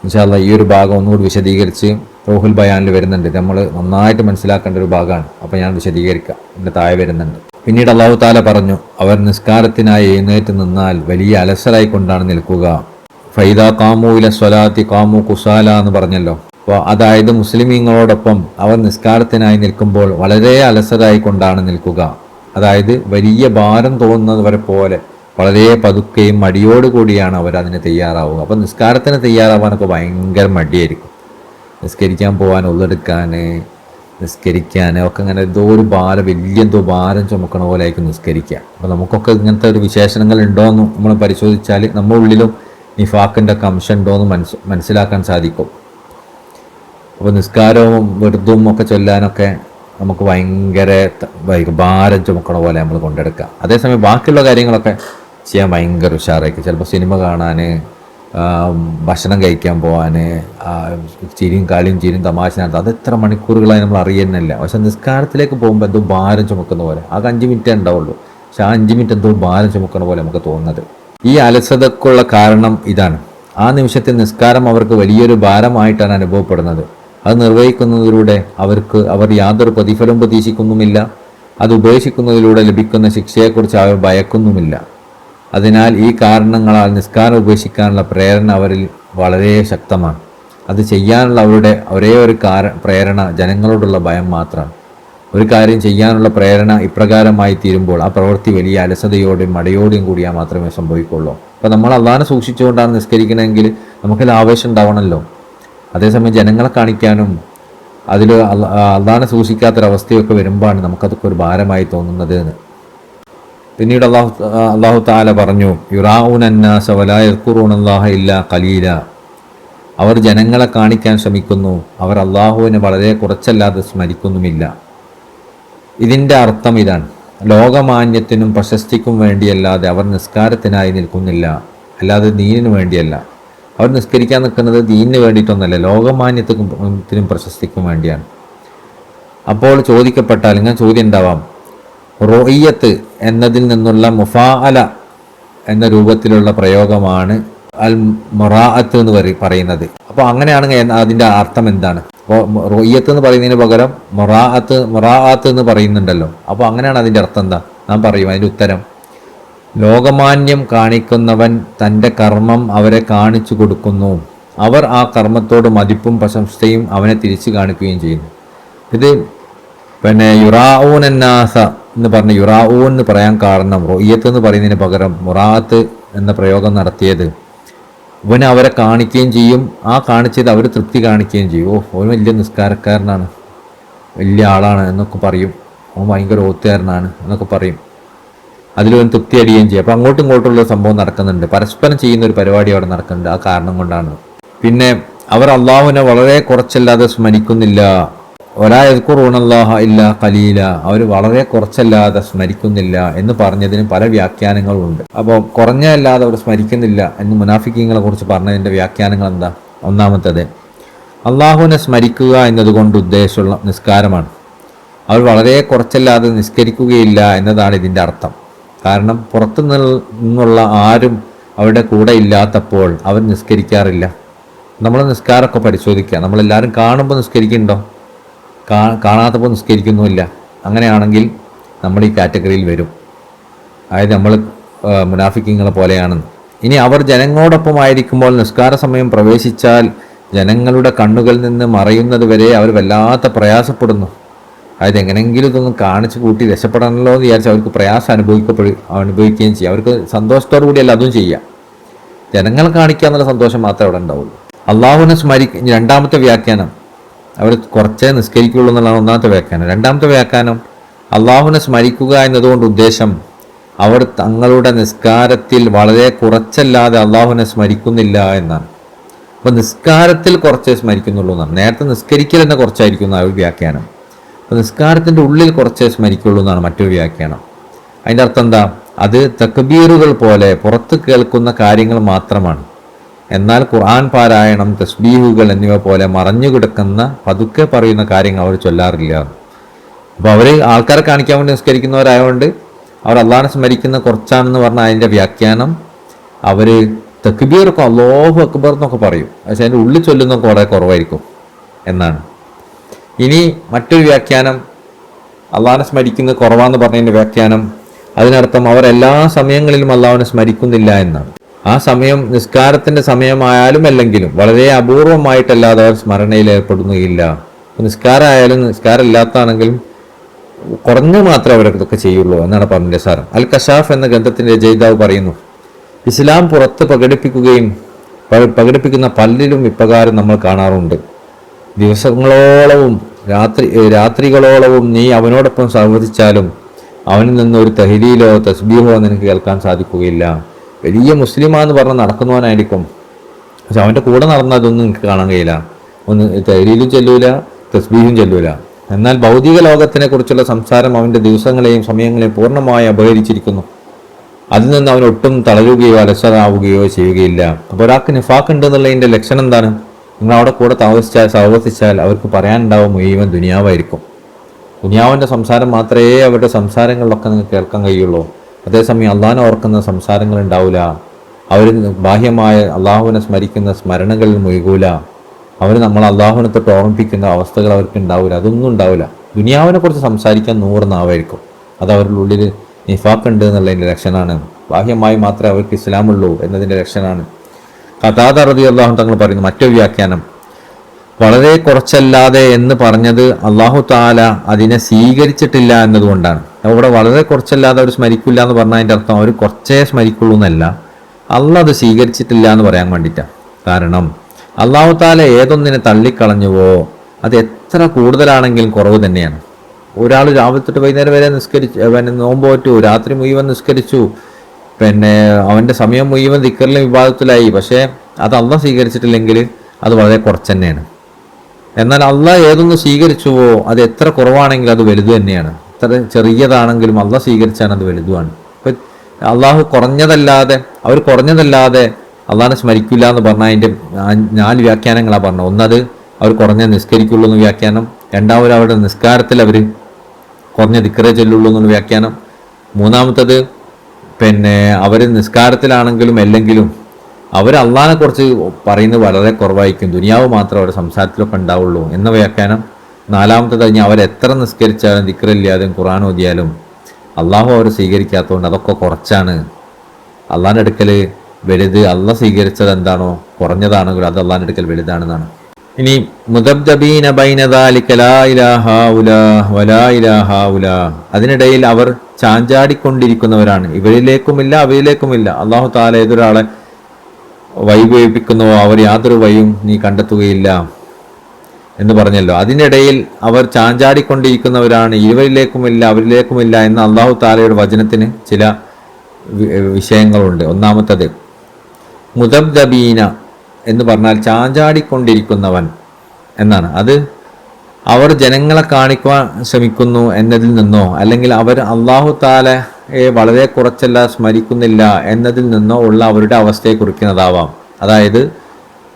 ഇൻഷാ അല്ലാഹ് ഈ ഒരു ഭാഗം ഒന്നുകൂടി വിശദീകരിച്ച് റൂഹുൽ ബയാനിൽ വരുന്നുണ്ട്. നമ്മൾ നന്നായിട്ട് മനസ്സിലാക്കേണ്ട ഒരു ഭാഗമാണ്. അപ്പോൾ ഞാൻ വിശദീകരിക്കാം, എൻ്റെ താഴെ വരുന്നുണ്ട്. പിന്നീട് അള്ളാഹു തആല പറഞ്ഞു, അവർ നിസ്കാരത്തിനായി എഴുന്നേറ്റ് നിന്നാൽ വലിയ അലസരായിക്കൊണ്ടാണ് നിൽക്കുക. ഫൈദാ ഖാമൂ ഇല സ്വലാത്തി ഖാമൂ കുസാല എന്ന് പറഞ്ഞല്ലോ. അപ്പോൾ അതായത് മുസ്ലിമീങ്ങളോടൊപ്പം അവർ നിസ്കാരത്തിനായി നിൽക്കുമ്പോൾ വളരെ അലസരായിക്കൊണ്ടാണ് നിൽക്കുക. അതായത് വലിയ ഭാരം തോന്നുന്നവരെ പോലെ വളരെ പതുക്കെയും മടിയോടുകൂടിയാണ് അവർ അതിന് തയ്യാറാവുക. അപ്പം നിസ്കാരത്തിന് തയ്യാറാവാനൊക്കെ ഭയങ്കര മടിയായിരിക്കും. നിസ്കരിക്കാൻ പോകാൻ, ഉള്ളെടുക്കാൻ, നിസ്കരിക്കാൻ ഒക്കെ അങ്ങനെ എന്തോ ഭാരം ചുമക്കണ പോലെ ആയിരിക്കും നിസ്കരിക്കുക. അപ്പോൾ നമുക്കൊക്കെ ഇങ്ങനത്തെ ഒരു വിശേഷണങ്ങൾ ഉണ്ടോയെന്ന് നമ്മൾ പരിശോധിച്ചാൽ നമ്മുടെ ഉള്ളിലും നിഫാക്കിൻ്റെ ഒക്കെ അംശം ഉണ്ടോയെന്ന് മനസ്സിലാക്കാൻ സാധിക്കും. അപ്പോൾ നിസ്കാരവും വെറുതും ഒക്കെ ചൊല്ലാനൊക്കെ നമുക്ക് ഭയങ്കര ഭാരം ചുമക്കണ പോലെ നമ്മൾ കൊണ്ടെടുക്കുക. അതേസമയം ബാക്കിയുള്ള കാര്യങ്ങളൊക്കെ ചെയ്യാൻ ഭയങ്കര ഉഷാറായിരിക്കും. ചിലപ്പോൾ സിനിമ കാണാൻ, ഭക്ഷണം കഴിക്കാൻ പോകാൻ, ചിരിയും കളിയും തമാശ നടത്തുക, അത് എത്ര മണിക്കൂറുകളായി നമ്മൾ അറിയുന്നില്ല. പക്ഷെ നിസ്കാരത്തിലേക്ക് പോകുമ്പോൾ എന്തോ ഭാരം ചുമക്കുന്ന പോലെ, ആകെ 5 മിനിറ്റേ ഉണ്ടാവുള്ളൂ. പക്ഷെ ആ 5 മിനിറ്റ് എന്തോ ഭാരം ചുമക്കുന്ന പോലെ നമുക്ക് തോന്നുന്നത്. ഈ അലസതക്കുള്ള കാരണം ഇതാണ്. ആ നിമിഷത്തിൽ നിസ്കാരം അവർക്ക് വലിയൊരു ഭാരമായിട്ടാണ് അനുഭവപ്പെടുന്നത്. അത് നിർവഹിക്കുന്നതിലൂടെ അവർ യാതൊരു പ്രതിഫലവും പ്രതീക്ഷിക്കുന്നുമില്ല. അത് ഉപേക്ഷിക്കുന്നതിലൂടെ ലഭിക്കുന്ന ശിക്ഷയെക്കുറിച്ച് അവർ ഭയക്കുന്നുമില്ല. അതിനാൽ ഈ കാരണങ്ങളാൽ നിസ്കാരം ഉപേക്ഷിക്കാനുള്ള പ്രേരണ അവരിൽ വളരെ ശക്തമാണ്. അത് ചെയ്യാനുള്ള അവരുടെ ഒരേ ഒരു പ്രേരണ ജനങ്ങളോടുള്ള ഭയം മാത്രമാണ്. ഒരു കാര്യം ചെയ്യാനുള്ള പ്രേരണ ഇപ്രകാരമായി തീരുമ്പോൾ ആ പ്രവൃത്തി വലിയ അലസതയോടെയും മടയോടെയും കൂടിയാൽ മാത്രമേ സംഭവിക്കുള്ളൂ. അപ്പോൾ നമ്മൾ അള്ളാഹിനെ സൂക്ഷിച്ചുകൊണ്ടാണ് നിസ്കരിക്കണമെങ്കിൽ നമുക്ക് ആവേശം ഉണ്ടാവണമല്ലോ. അതേസമയം ജനങ്ങളെ കാണിക്കാനും അതിൽ അള്ളാഹിനെ സൂക്ഷിക്കാത്തൊരവസ്ഥയൊക്കെ വരുമ്പോഴാണ് നമുക്കതൊക്കെ ഒരു ഭാരമായി തോന്നുന്നത് എന്ന്. പിന്നീട് അള്ളാഹു തആല പറഞ്ഞു, യുറാഊന അന്നാസ വലാ യദ്കുറൂനല്ലാഹ ഇല്ലാ ഖലീല. അവർ ജനങ്ങളെ കാണിക്കാൻ ശ്രമിക്കുന്നു, അവർ അള്ളാഹുവിനെ വളരെ കുറച്ചല്ലാതെ സ്മരിക്കുന്നുമില്ല. ഇതിൻ്റെ അർത്ഥം ഇതാണ്: ലോകമാന്യത്തിനും പ്രശസ്തിക്കും വേണ്ടിയല്ലാതെ അവർ നിസ്കാരത്തിനായി നിൽക്കുന്നില്ല, അല്ലാതെ ദീനിനു വേണ്ടിയല്ല. അവർ നിസ്കരിക്കാൻ നിൽക്കുന്നത് ദീനിന് വേണ്ടിയിട്ടൊന്നല്ല, ലോകമാന്യത്തിനും പ്രശസ്തിക്കും വേണ്ടിയാണ്. അപ്പോൾ ചോദിക്കപ്പെട്ടാൽ ഇങ്ങനെ ചോദ്യം ഉണ്ടാവാം, റോയ്യത്ത് എന്നതിൽ നിന്നുള്ള മുഫാഅല എന്ന രൂപത്തിലുള്ള പ്രയോഗമാണ് അൽ മുറാഅത്ത് എന്ന് പറയുന്നത്. അപ്പോൾ അങ്ങനെയാണെങ്കിൽ അതിൻ്റെ അർത്ഥം എന്താണ്? അപ്പോൾ റൊയ്യത്ത് എന്ന് പറയുന്നതിന് പകരം മൊറാഅത്ത് എന്ന് പറയുന്നുണ്ടല്ലോ. അപ്പോൾ അങ്ങനെയാണ് അതിൻ്റെ അർത്ഥം എന്താ? നാം പറയും അതിൻ്റെ ഉത്തരം, ലോകമാന്യം കാണിക്കുന്നവൻ തൻ്റെ കർമ്മം അവരെ കാണിച്ചു കൊടുക്കുന്നു, അവർ ആ കർമ്മത്തോട് മതിപ്പും പ്രശംസയും അവനെ തിരിച്ചു കാണിക്കുകയും ചെയ്യുന്നു. ഇത് യുറാഊൻ എന്നാസ എന്ന് പറഞ്ഞ് യുറാഊൻ എന്ന് പറയാൻ കാരണം റൊയ്യത്ത് എന്ന് പറയുന്നതിന് പകരം മുറാഅത്ത് എന്ന പ്രയോഗം നടത്തിയത് ഇവനെ അവരെ കാണിക്കുകയും ചെയ്യും, ആ കാണിച്ചത് അവർ തൃപ്തി കാണിക്കുകയും ചെയ്യും. അവൻ വലിയ നിസ്കാരക്കാരനാണ്, വലിയ ആളാണ് എന്നൊക്കെ പറയും, അവൻ ഭയങ്കര ഓത്തുകാരനാണ് എന്നൊക്കെ പറയും, അതിലവൻ തൃപ്തി അടിയുകയും ചെയ്യും. അപ്പോൾ അങ്ങോട്ടും ഇങ്ങോട്ടുള്ള സംഭവം നടക്കുന്നുണ്ട്, പരസ്പരം ചെയ്യുന്ന ഒരു പരിപാടി അവിടെ നടക്കുന്നുണ്ട്. ആ കാരണം കൊണ്ടാണ്. പിന്നെ അവർ അള്ളാഹുവിനെ വളരെ കുറച്ചല്ലാതെ സ്മരിക്കുന്നില്ല. ഒലാ യദ്കുറൂനല്ലാഹ ഇല്ലാ ഖലീല, അവർ വളരെ കുറച്ചല്ലാതെ സ്മരിക്കുന്നില്ല എന്ന് പറഞ്ഞതിന് പല വ്യാഖ്യാനങ്ങളുണ്ട്. അപ്പോൾ കുറഞ്ഞല്ലാതെ അവർ സ്മരിക്കുന്നില്ല എന്ന് മുനാഫിക്കീങ്ങളെ കുറിച്ച് പറഞ്ഞതിൻ്റെ വ്യാഖ്യാനങ്ങൾ എന്താ? ഒന്നാമത്തേത്, അള്ളാഹുവിനെ സ്മരിക്കുക എന്നതുകൊണ്ട് ഉദ്ദേശമുള്ള നിസ്കാരമാണ്. അവർ വളരെ കുറച്ചല്ലാതെ നിസ്കരിക്കുകയില്ല എന്നതാണ് ഇതിൻ്റെ അർത്ഥം. കാരണം പുറത്തു നിന്നുള്ള ആരും അവരുടെ കൂടെ ഇല്ലാത്തപ്പോൾ അവർ നിസ്കരിക്കാറില്ല. നമ്മൾ നിസ്കാരമൊക്കെ പരിശോധിക്കുക, നമ്മളെല്ലാവരും കാണുമ്പോൾ നിസ്കരിക്കുന്നുണ്ടോ? കാണാത്തപ്പോൾ നിസ്കരിക്കുന്നുമില്ല. അങ്ങനെയാണെങ്കിൽ നമ്മൾ ഈ കാറ്റഗറിയിൽ വരും, അതായത് നമ്മൾ മുനാഫിക്കീങ്ങളെ പോലെയാണെന്ന്. ഇനി അവർ ജനങ്ങളോടൊപ്പം ആയിരിക്കുമ്പോൾ നിസ്കാര സമയം പ്രവേശിച്ചാൽ ജനങ്ങളുടെ കണ്ണുകളിൽ നിന്ന് മറയുന്നത് വരെ അവർ വല്ലാത്ത പ്രയാസപ്പെടുന്നു. അതായത് എങ്ങനെയെങ്കിലും ഇതൊന്നും കാണിച്ചു കൂട്ടി രക്ഷപ്പെടണമല്ലോ എന്ന് വിചാരിച്ച് അവർക്ക് പ്രയാസം അനുഭവിക്കുകയും ചെയ്യും. അവർക്ക് സന്തോഷത്തോടു കൂടിയല്ല അതും ചെയ്യാം, ജനങ്ങളെ കാണിക്കുക എന്നുള്ള സന്തോഷം മാത്രമേ അവിടെ ഉണ്ടാവുള്ളൂ. അള്ളാഹുവിനെ രണ്ടാമത്തെ വ്യാഖ്യാനം, അവർ കുറച്ചേ നിസ്കരിക്കുള്ളൂ എന്നുള്ളതാണ് ഒന്നാമത്തെ വ്യാഖ്യാനം. രണ്ടാമത്തെ വ്യാഖ്യാനം, അള്ളാഹുവിനെ സ്മരിക്കുക എന്നതുകൊണ്ട് ഉദ്ദേശം അവർ തങ്ങളുടെ നിസ്കാരത്തിൽ വളരെ കുറച്ചല്ലാതെ അള്ളാഹുവിനെ സ്മരിക്കുന്നില്ല എന്നാണ്. അപ്പോൾ നിസ്കാരത്തിൽ കുറച്ചേ സ്മരിക്കുന്നുള്ളൂ എന്നാണ്. നേരത്തെ നിസ്കരിക്കൽ തന്നെ കുറച്ചായിരിക്കും എന്നാണ് ഒരു വ്യാഖ്യാനം. അപ്പോൾ നിസ്കാരത്തിൻ്റെ ഉള്ളിൽ കുറച്ചേ സ്മരിക്കുള്ളൂ എന്നാണ് മറ്റൊരു വ്യാഖ്യാനം. അതിൻ്റെ അർത്ഥം എന്താ? അത് തക്ബീറുകൾ പോലെ പുറത്ത് കേൾക്കുന്ന കാര്യങ്ങൾ മാത്രമാണ്. എന്നാൽ ഖുർആൻ പാരായണം, തസ്ബീഹുകൾ എന്നിവ പോലെ മറഞ്ഞു കിടക്കുന്ന പതുക്കെ പറയുന്ന കാര്യങ്ങൾ അവർ ചൊല്ലാറില്ല. അപ്പോൾ അവർ ആൾക്കാരെ കാണിക്കാൻ വേണ്ടി നിസ്കരിക്കുന്നവരായതുകൊണ്ട് അവർ അള്ളാഹിനെ സ്മരിക്കുന്ന കുറച്ചാണെന്ന് പറഞ്ഞാൽ അതിൻ്റെ വ്യാഖ്യാനം അവർ തക്ബീറൊക്കെ അല്ലാഹു അക്ബർ എന്നൊക്കെ പറയും, പക്ഷേ അതിൻ്റെ ഉള്ളിൽ ചൊല്ലുന്ന കുറേ കുറവായിരിക്കും എന്നാണ്. ഇനി മറ്റൊരു വ്യാഖ്യാനം, അള്ളാഹിനെ സ്മരിക്കുന്നത് കുറവാന്ന് പറഞ്ഞതിൻ്റെ വ്യാഖ്യാനം, അതിനർത്ഥം അവർ എല്ലാ സമയങ്ങളിലും അള്ളാഹുവിനെ സ്മരിക്കുന്നില്ല എന്നാണ്. ആ സമയം നിസ്കാരത്തിൻ്റെ സമയമായാലും അല്ലെങ്കിലും വളരെ അപൂർവമായിട്ടല്ലാതെ അവർ സ്മരണയിൽ ഏർപ്പെടുകയില്ല. നിസ്കാരമായാലും നിസ്കാരമില്ലാത്താണെങ്കിലും കുറഞ്ഞു മാത്രമേ അവരൊക്കെ ചെയ്യുള്ളൂ എന്നാണ് പറഞ്ഞതിൻ്റെ സാരം. അൽ കശാഫ് എന്ന ഗ്രന്ഥത്തിൻ്റെ രചയിതാവ് പറയുന്നു, ഇസ്ലാം പുറത്ത് പ്രകടിപ്പിക്കുന്ന പലരിലും ഇപ്രകാരം നമ്മൾ കാണാറുണ്ട്. ദിവസങ്ങളോളവും രാത്രികളോളവും നീ അവനോടൊപ്പം സഹവസിച്ചാലും അവനിൽ നിന്ന് ഒരു തഹ്ലീലോ തസ്ബീഹോ നിനക്ക് കേൾക്കാൻ സാധിക്കുകയില്ല. വലിയ മുസ്ലിമാന്ന് പറഞ്ഞ് നടക്കുന്നവനായിരിക്കും, പക്ഷെ അവൻ്റെ കൂടെ നടന്നാൽ അതൊന്നും നിങ്ങൾക്ക് കാണാൻ കഴിയില്ല. ഒന്ന് തഹ്ലീലും ചെല്ലൂല, തസ്ബീഹും ചെല്ലൂല. എന്നാൽ ഭൗതിക ലോകത്തിനെ കുറിച്ചുള്ള സംസാരം അവൻ്റെ ദിവസങ്ങളെയും സമയങ്ങളെയും പൂർണ്ണമായി അപഹരിച്ചിരിക്കുന്നു. അതിൽ നിന്ന് അവൻ ഒട്ടും തളരുകയോ അലസരാവുകയോ ചെയ്യുകയില്ല. അപ്പോൾ ഒരാൾക്ക് നിഫാഖ് ഉണ്ട് എന്നുള്ളതിൻ്റെ ലക്ഷണം എന്താണ്? നിങ്ങൾ അവിടെ കൂടെ സഹവസിച്ചാൽ അവർക്ക് പറയാനുണ്ടാവും മുഴുവൻ ദുനിയാവായിരിക്കും. ദുനിയാവിൻ്റെ സംസാരം മാത്രമേ അവരുടെ സംസാരങ്ങളിലൊക്കെ നിങ്ങൾക്ക് കേൾക്കാൻ കഴിയുള്ളൂ. അതേസമയം അള്ളാഹിനെ ഓർക്കുന്ന സംസാരങ്ങൾ ഉണ്ടാവില്ല. അവർ ബാഹ്യമായ അള്ളാഹുവിനെ സ്മരിക്കുന്ന സ്മരണകളിൽ മുഴുകൂല. അവർ നമ്മൾ അള്ളാഹുവിനെ തൊട്ട് ഓർമ്മിപ്പിക്കുന്ന അവസ്ഥകൾ അവർക്ക് ഉണ്ടാവില്ല. അതൊന്നും ഉണ്ടാവില്ല. ദുനിയാവിനെ കുറിച്ച് സംസാരിക്കാൻ 100 നാവായിരിക്കും. അത് അവരുടെ ഉള്ളിൽ നിഫാഖ് ഉണ്ട് എന്നുള്ളതിൻ്റെ ലക്ഷണമാണ്. ബാഹ്യമായി മാത്രമേ അവർക്ക് ഇസ്ലാമുള്ളൂ എന്നതിൻ്റെ ലക്ഷണമാണ്. ഖതാദ റളിയല്ലാഹു അൻഹു തങ്ങൾ പറയുന്നു മറ്റൊരു വ്യാഖ്യാനം, വളരെ കുറച്ചല്ലാതെ എന്ന് പറഞ്ഞത് അള്ളാഹു താല അതിനെ സ്വീകരിച്ചിട്ടില്ല എന്നതുകൊണ്ടാണ്. അവിടെ വളരെ കുറച്ചല്ലാതെ അവർ സ്മരിക്കില്ല എന്ന് പറഞ്ഞാൽ അതിൻ്റെ അർത്ഥം അവർ കുറച്ചേ സ്മരിക്കുള്ളൂ എന്നല്ല, അള്ളാഹ് അത് സ്വീകരിച്ചിട്ടില്ല എന്ന് പറയാൻ വേണ്ടിയിട്ടാണ്. കാരണം അള്ളാഹു താല ഏതൊന്നിനെ തള്ളിക്കളഞ്ഞുവോ അത് എത്ര കൂടുതലാണെങ്കിലും കുറവ് തന്നെയാണ്. ഒരാൾ രാവിലെ തൊട്ട് വൈകുന്നേരം വരെ നോമ്പ് പോറ്റു, രാത്രി മുഴുവൻ നിസ്കരിച്ചു, അവൻ്റെ സമയം മുഴുവൻ ദിക്റിലും വിവാദത്തിലായി, പക്ഷേ അത് അള്ളാഹ് സ്വീകരിച്ചിട്ടില്ലെങ്കിൽ അത് വളരെ കുറച്ച് തന്നെയാണ്. എന്നാൽ അള്ളാഹ് ഏതൊന്ന് സ്വീകരിച്ചുവോ അത് എത്ര കുറവാണെങ്കിലും അത് വലുത് തന്നെയാണ്. എത്ര ചെറിയതാണെങ്കിലും അള്ളാഹ് സ്വീകരിച്ചാണ് അത് വലുതുമാണ്. ഇപ്പം അള്ളാഹു അവർ കുറഞ്ഞതല്ലാതെ അള്ളാഹിനെ സ്മരിക്കില്ല എന്ന് പറഞ്ഞാൽ അതിൻ്റെ 4 വ്യാഖ്യാനങ്ങളാണ് പറഞ്ഞത്. ഒന്നത് അവർ കുറഞ്ഞ നിസ്കരിക്കുള്ളൂ എന്ന് വ്യാഖ്യാനം, രണ്ടാമത് അവരുടെ നിസ്കാരത്തിൽ അവർ കുറഞ്ഞ ദിക്റേ ചൊല്ലുള്ളൂ എന്നുള്ള വ്യാഖ്യാനം, മൂന്നാമത്തത് അവർ നിസ്കാരത്തിലാണെങ്കിലും അല്ലെങ്കിലും അവർ അള്ളാഹിനെ കുറിച്ച് പറയുന്നത് വളരെ കുറവായിരിക്കും, ദുനിയാവ് മാത്രമേ അവരുടെ സംസാരത്തിലൊക്കെ ഉണ്ടാവുള്ളൂ എന്ന വ്യാഖ്യാനം. നാലാമത്തെ കഴിഞ്ഞാൽ അവരെത്ര നിസ്കരിച്ചാലും ദിക്റില്ലാതെയും ഖുർആൻ ഓതിയാലും അള്ളാഹു അവർ സ്വീകരിക്കാത്തതുകൊണ്ട് അതൊക്കെ കുറച്ചാണ്. അള്ളാഹിൻ്റെ അടുക്കൽ വലുത് അള്ളാഹ് സ്വീകരിച്ചത് എന്താണോ കുറഞ്ഞതാണെങ്കിലും അത് അള്ളാഹിൻ്റെ അടുക്കൽ വലുതാണെന്നാണ്. ഇനി മുദബ്ദബീന ബൈന ദാലിക ലാ ഇലാഹ ഉലാ വലാ ഇലാഹ ഉലാ, അതിനിടയിൽ അവർ ചാഞ്ചാടിക്കൊണ്ടിരിക്കുന്നവരാണ്. ഇവരിലേക്കുമില്ല അവരിലേക്കുമില്ല. അള്ളാഹു തആല ഏതൊരാളെ വൈവേപ്പിക്കുന്നുവോ അവർ യാതൊരു വഴിയും നീ കണ്ടെത്തുകയില്ല എന്ന് പറഞ്ഞല്ലോ. അതിനിടയിൽ അവർ ചാഞ്ചാടിക്കൊണ്ടിരിക്കുന്നവരാണ്. ഇവരിലേക്കുമില്ല അവരിലേക്കുമില്ല എന്ന അള്ളാഹു തആലയുടെ വചനത്തിന് ചില വിഷയങ്ങളുണ്ട്. ഒന്നാമത്തത് മുദബ്ദബീന എന്ന് പറഞ്ഞാൽ ചാഞ്ചാടിക്കൊണ്ടിരിക്കുന്നവൻ എന്നാണ്. അത് അവർ ജനങ്ങളെ കാണിക്കുവാൻ ശ്രമിക്കുന്നു എന്നതിൽ നിന്നോ അല്ലെങ്കിൽ അവർ അള്ളാഹു തആലയെ വളരെ കുറച്ചല്ല സ്മരിക്കുന്നില്ല എന്നതിൽ നിന്നോ ഉള്ള അവരുടെ അവസ്ഥയെ കുറിക്കുന്നതാവാം. അതായത്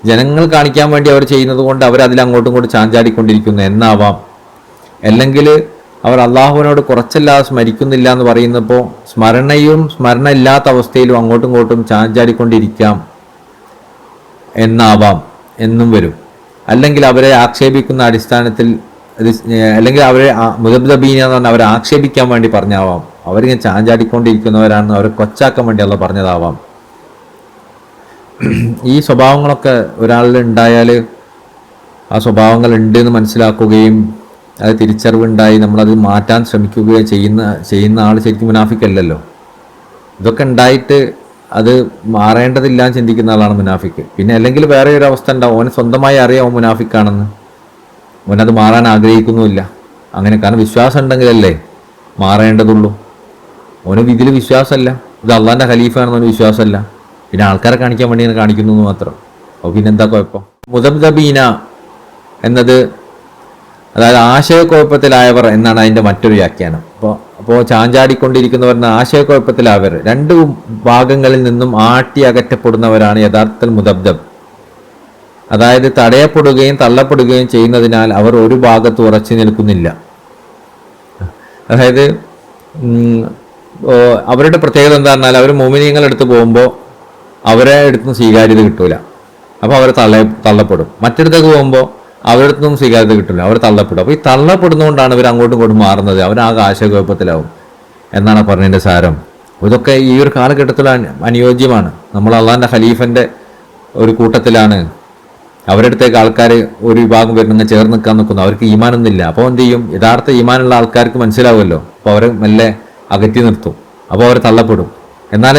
ജനങ്ങൾ കാണിക്കാൻ വേണ്ടി അവർ ചെയ്യുന്നത് കൊണ്ട് അവർ അതിൽ അങ്ങോട്ടും ഇങ്ങോട്ടും ചാഞ്ചാടിക്കൊണ്ടിരിക്കുന്നു എന്നാവാം. അല്ലെങ്കിൽ അവർ അള്ളാഹുവിനോട് കുറച്ചല്ലാതെ സ്മരിക്കുന്നില്ല എന്ന് പറയുന്നപ്പോൾ സ്മരണ ഇല്ലാത്ത അവസ്ഥയിലും അങ്ങോട്ടും ഇങ്ങോട്ടും ചാഞ്ചാടിക്കൊണ്ടിരിക്കാം എന്നാവാം എന്നും വരും. അല്ലെങ്കിൽ അവരെ ആക്ഷേപിക്കുന്ന അടിസ്ഥാനത്തിൽ അല്ലെങ്കിൽ അവരെ മുദബ്ദബീന എന്ന് പറഞ്ഞാൽ അവരെ ആക്ഷേപിക്കാൻ വേണ്ടി പറഞ്ഞാവാം. അവരിങ്ങനെ ചാഞ്ചാടിക്കൊണ്ടിരിക്കുന്നവരാണെന്ന് അവരെ കൊച്ചാക്കാൻ വേണ്ടി അള്ളാഹ് പറഞ്ഞതാവാം. ഈ സ്വഭാവങ്ങളൊക്കെ ഒരാളിൽ ഉണ്ടായാൽ ആ സ്വഭാവങ്ങൾ ഉണ്ട് എന്ന് മനസ്സിലാക്കുകയും അത് തിരിച്ചറിവുണ്ടായി നമ്മളത് മാറ്റാൻ ശ്രമിക്കുകയും ചെയ്യുന്ന ആൾ ശരിക്കും മുനാഫിക്കല്ലല്ലോ. ഇതൊക്കെ ഉണ്ടായിട്ട് അത് മാറേണ്ടതില്ല എന്ന് ചിന്തിക്കുന്ന ആളാണ് മുനാഫിക്ക്. പിന്നെ അല്ലെങ്കിൽ വേറെ ഒരു അവസ്ഥ ഉണ്ടാവും, ഓന് സ്വന്തമായി അറിയാം ഓൻ മുനാഫിക്കാണെന്ന്, ഓനത് മാറാൻ ആഗ്രഹിക്കുന്നുമില്ല. അങ്ങനെ കാരണം വിശ്വാസം ഉണ്ടെങ്കിലല്ലേ മാറേണ്ടതുള്ളൂ. ഓന് ഇതിൽ വിശ്വാസമല്ല, ഇത് അള്ളാഹിൻ്റെ ഖലീഫാണെന്നൊരു വിശ്വാസമല്ല, പിന്നെ ആൾക്കാരെ കാണിക്കാൻ വേണ്ടി ഇങ്ങനെ കാണിക്കുന്നു എന്ന് മാത്രം. അപ്പോൾ പിന്നെന്താ കുഴപ്പം? മുദബ്ദബീന എന്നത് അതായത് ആശയക്കുഴപ്പത്തിലായവർ എന്നാണ് അതിൻ്റെ മറ്റൊരു വ്യാഖ്യാനം. അപ്പോൾ ചാഞ്ചാടിക്കൊണ്ടിരിക്കുന്നവർ എന്ന ആശയക്കുഴപ്പത്തിലായവർ, രണ്ട് ഭാഗങ്ങളിൽ നിന്നും ആട്ടി അകറ്റപ്പെടുന്നവരാണ് യഥാർത്ഥത്തിൽ മുദബ്ദബ്. അതായത് തടയപ്പെടുകയും തള്ളപ്പെടുകയും ചെയ്യുന്നതിനാൽ അവർ ഒരു ഭാഗത്ത് ഉറച്ചു നിൽക്കുന്നില്ല. അതായത് അവരുടെ പ്രത്യേകത എന്താ പറഞ്ഞാൽ അവർ മോമിനീങ്ങളെടുത്ത് പോകുമ്പോൾ അവരെ അടുത്തും സ്വീകാര്യത കിട്ടൂല, അപ്പോൾ അവർ തള്ളപ്പെടും. മറ്റിടത്തേക്ക് പോകുമ്പോൾ അവരുടെ അടുത്തൊന്നും സ്വീകാര്യത കിട്ടില്ല, അവർ തള്ളപ്പെടും. അപ്പോൾ ഈ തള്ളപ്പെടുന്നതുകൊണ്ടാണ് ഇവർ അങ്ങോട്ടും ഇങ്ങോട്ടും മാറുന്നത്, അവരാകെ ആശയക്കുഴപ്പത്തിലാവും എന്നാണ് പറഞ്ഞതിൻ്റെ സാരം. ഇതൊക്കെ ഈ ഒരു കാലഘട്ടത്തിൽ അനുയോജ്യമാണ്. നമ്മൾ അള്ളാഹിൻ്റെ ഖലീഫൻ്റെ ഒരു കൂട്ടത്തിലാണ്. അവരുടെ അടുത്തേക്ക് ആൾക്കാർ ഒരു വിഭാഗം വരുന്ന ചേർന്ന് നിൽക്കാൻ നിൽക്കുന്നു, അവർക്ക് ഈമാനൊന്നുമില്ല. അപ്പോൾ എന്ത് ചെയ്യും? യഥാർത്ഥ ഈമാനുള്ള ആൾക്കാർക്ക് മനസ്സിലാവുമല്ലോ, അപ്പോൾ അവരെ മെല്ലെ അകറ്റി നിർത്തും, അപ്പോൾ അവർ തള്ളപ്പെടും. എന്നാൽ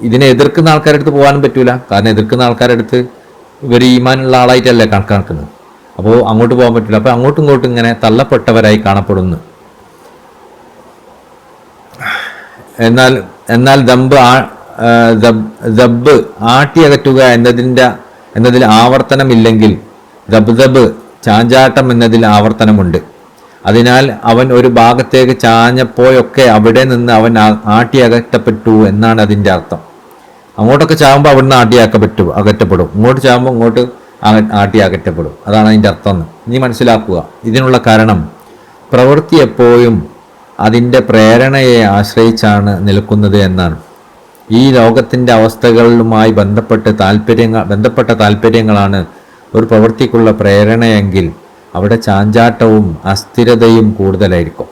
ഇതിനെ എതിർക്കുന്ന ആൾക്കാരുടെ അടുത്ത് പോകാനും പറ്റൂല, കാരണം എതിർക്കുന്ന ആൾക്കാരുടെ അടുത്ത് ഇവർ ഈമാനുള്ള ആളായിട്ടല്ലേ കണക്കാക്കുന്നത്, അപ്പോൾ അങ്ങോട്ട് പോകാൻ പറ്റില്ല. അപ്പോൾ അങ്ങോട്ടും ഇങ്ങോട്ടും ഇങ്ങനെ തള്ളപ്പെട്ടവരായി കാണപ്പെടുന്നു. എന്നാൽ ദബ്ബ് ആട്ടി അകറ്റുക എന്നതിൽ ആവർത്തനമില്ലെങ്കിൽ ദബ്ദബ് ചാഞ്ചാട്ടം എന്നതിൽ ആവർത്തനമുണ്ട്. അതിനാൽ അവൻ ഒരു ഭാഗത്തേക്ക് ചാഞ്ഞപ്പോഴൊക്കെ അവിടെ നിന്ന് അവൻ ആട്ടി അകറ്റപ്പെട്ടു എന്നാണ് അതിൻ്റെ അർത്ഥം. അങ്ങോട്ടൊക്കെ ചാകുമ്പോൾ അവിടുന്ന് അകറ്റപ്പെടും, ഇങ്ങോട്ട് ചാകുമ്പോൾ ഇങ്ങോട്ട് ആട്ടി അകറ്റപ്പെടും. അതാണ് അതിൻ്റെ അർത്ഥം എന്ന് നീ മനസ്സിലാക്കുക. ഇതിനുള്ള കാരണം പ്രവൃത്തി എപ്പോഴും അതിൻ്റെ പ്രേരണയെ ആശ്രയിച്ചാണ് നിൽക്കുന്നത് എന്നാണ്. ഈ ലോകത്തിൻ്റെ അവസ്ഥകളുമായി ബന്ധപ്പെട്ട താല്പര്യങ്ങളാണ് ഒരു പ്രവൃത്തിക്കുള്ള പ്രേരണയെങ്കിൽ അവിടെ ചാഞ്ചാട്ടവും അസ്ഥിരതയും കൂടുതലായിരിക്കും.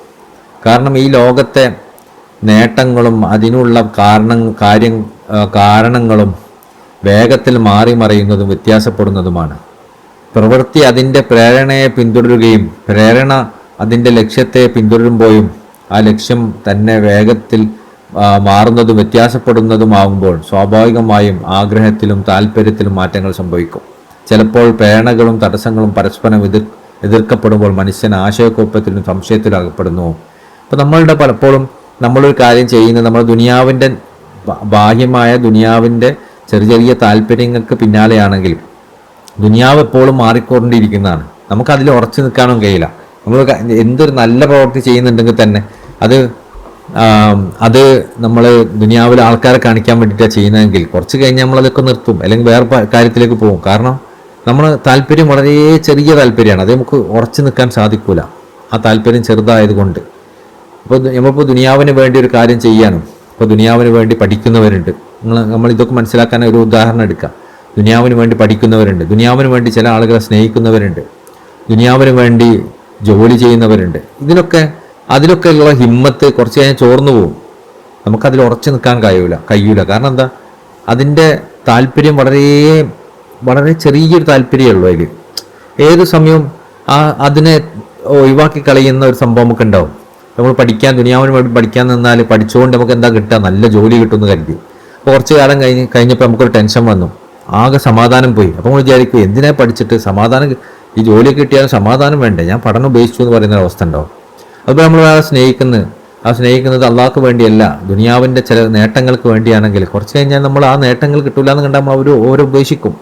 കാരണം ഈ ലോകത്തെ നേട്ടങ്ങളും അതിനുള്ള കാരണങ്ങളും വേഗത്തിൽ മാറി മറിയുന്നതും വ്യത്യാസപ്പെടുന്നതുമാണ്. പ്രവൃത്തി അതിൻ്റെ പ്രേരണയെ പിന്തുടരുകയും പ്രേരണ അതിൻ്റെ ലക്ഷ്യത്തെ പിന്തുടരുമ്പോഴും ആ ലക്ഷ്യം തന്നെ വേഗത്തിൽ മാറുന്നതും വ്യത്യാസപ്പെടുന്നതുമാകുമ്പോൾ സ്വാഭാവികമായും ആഗ്രഹത്തിലും താല്പര്യത്തിലും മാറ്റങ്ങൾ സംഭവിക്കും. ചിലപ്പോൾ പ്രേരണകളും തടസ്സങ്ങളും പരസ്പരം എതിർക്കപ്പെടുമ്പോൾ മനുഷ്യൻ ആശയക്കുഴപ്പത്തിലും സംശയത്തിലും അകപ്പെടുന്നു. അപ്പോൾ നമ്മളുടെ പലപ്പോഴും നമ്മളൊരു കാര്യം ചെയ്യുന്നത് നമ്മൾ ദുനിയാവിൻ്റെ ബാഹ്യമായ ദുനിയാവിൻ്റെ ചെറിയ താല്പര്യങ്ങൾക്ക് പിന്നാലെയാണെങ്കിൽ ദുനിയാവ് എപ്പോഴും മാറിക്കൊണ്ടിരിക്കുന്നതാണ്. നമുക്കതിൽ ഉറച്ചു നിൽക്കാനും കഴിയില്ല. നമ്മൾ എന്തൊരു നല്ല പ്രവൃത്തി ചെയ്യുന്നുണ്ടെങ്കിൽ തന്നെ അത് നമ്മൾ ദുനിയാവിൽ ആൾക്കാരെ കാണിക്കാൻ വേണ്ടിയിട്ടാണ് ചെയ്യുന്നതെങ്കിൽ കുറച്ച് കഴിഞ്ഞ് നമ്മളതൊക്കെ നിർത്തും, അല്ലെങ്കിൽ വേറെ കാര്യത്തിലേക്ക് പോകും. കാരണം നമ്മൾ താല്പര്യം വളരെ ചെറിയ താല്പര്യമാണ്, അത് നമുക്ക് ഉറച്ചു നിൽക്കാൻ സാധിക്കില്ല, ആ താല്പര്യം ചെറുതായതുകൊണ്ട്. അപ്പോൾ നമ്മളിപ്പോൾ ദുനിയാവിന് വേണ്ടി ഒരു കാര്യം ചെയ്യാനും ഇപ്പോൾ ദുനിയാവിന് വേണ്ടി പഠിക്കുന്നവരുണ്ട്. നമ്മൾ ഇതൊക്കെ മനസ്സിലാക്കാൻ ഒരു ഉദാഹരണം എടുക്കാം. ദുനിയാവിന് വേണ്ടി പഠിക്കുന്നവരുണ്ട്, ദുനിയാവിന് വേണ്ടി ചില ആളുകളെ സ്നേഹിക്കുന്നവരുണ്ട്, ദുനിയാവിന് വേണ്ടി ജോലി ചെയ്യുന്നവരുണ്ട്. അതിലൊക്കെ ഉള്ള ഹിമ്മത്ത് കുറച്ച് കഴിഞ്ഞാൽ ചോർന്നു പോകും. നമുക്കതിൽ ഉറച്ചു നിൽക്കാൻ കഴിയൂല. കാരണം എന്താ, അതിൻ്റെ താല്പര്യം വളരെ വളരെ ചെറിയൊരു താല്പര്യമേ ഉള്ളൂ. അതിൽ ഏത് സമയവും അതിനെ ഒഴിവാക്കി കളയുന്ന ഒരു സംഭവം നമുക്ക് ഉണ്ടാവും. നമ്മൾ ദുനിയാവിന് വേണ്ടി പഠിക്കാൻ നിന്നാൽ പഠിച്ചുകൊണ്ട് നമുക്ക് എന്താ കിട്ടുക, നല്ല ജോലി കിട്ടുമെന്ന് കരുതി. അപ്പോൾ കുറച്ച് കാലം കഴിഞ്ഞപ്പോൾ നമുക്കൊരു ടെൻഷൻ വന്നു, ആകെ സമാധാനം പോയി. അപ്പോൾ നമ്മൾ വിചാരിക്കും, എന്തിനാ പഠിച്ചിട്ട് സമാധാനം, ഈ ജോലി കിട്ടിയാലും സമാധാനം വേണ്ടേ, ഞാൻ പഠനം ഉപേക്ഷിച്ചു എന്ന് പറയുന്ന അവസ്ഥ ഉണ്ടാവും. അതുപോലെ നമ്മൾ സ്നേഹിക്കുന്നത് അള്ളാഹ്ക്ക് വേണ്ടിയല്ല, ദുനിയാവിൻ്റെ ചില നേട്ടങ്ങൾക്ക് വേണ്ടിയാണെങ്കിൽ കുറച്ച് കഴിഞ്ഞാൽ നമ്മൾ ആ നേട്ടങ്ങൾ കിട്ടില്ല എന്ന് കണ്ടാൽ നമ്മൾ ഓരോ ഉപേക്ഷിക്കും.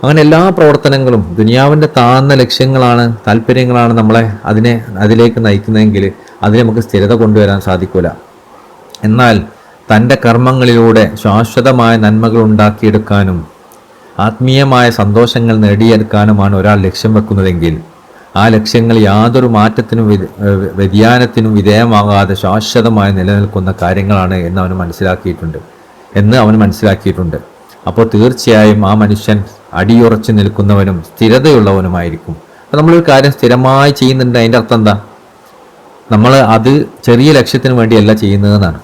അങ്ങനെ എല്ലാ പ്രവർത്തനങ്ങളും ദുനിയാവിൻ്റെ താഴ്ന്ന ലക്ഷ്യങ്ങളാണ്, താല്പര്യങ്ങളാണ് നമ്മളെ അതിലേക്ക് നയിക്കുന്നതെങ്കിൽ അതിന് നമുക്ക് സ്ഥിരത കൊണ്ടുവരാൻ സാധിക്കില്ല. എന്നാൽ തൻ്റെ കർമ്മങ്ങളിലൂടെ ശാശ്വതമായ നന്മകൾ ഉണ്ടാക്കിയെടുക്കാനും ആത്മീയമായ സന്തോഷങ്ങൾ നേടിയെടുക്കാനുമാണ് ഒരാൾ ലക്ഷ്യം വെക്കുന്നതെങ്കിൽ ആ ലക്ഷ്യങ്ങൾ യാതൊരു മാറ്റത്തിനും വ്യതിയാനത്തിനും വിധേയമാകാതെ ശാശ്വതമായി നിലനിൽക്കുന്ന കാര്യങ്ങളാണ് എന്ന് അവൻ മനസ്സിലാക്കിയിട്ടുണ്ട്. അപ്പോൾ തീർച്ചയായും ആ മനുഷ്യൻ അടിയുറച്ചു നിൽക്കുന്നവനും സ്ഥിരതയുള്ളവനുമായിരിക്കും. അപ്പോൾ നമ്മളൊരു കാര്യം സ്ഥിരമായി ചെയ്യുന്നുണ്ട്, അതിൻ്റെ അർത്ഥം എന്താ, നമ്മൾ അത് ചെറിയ ലക്ഷ്യത്തിന് വേണ്ടിയല്ല ചെയ്യുന്നതെന്നാണ്.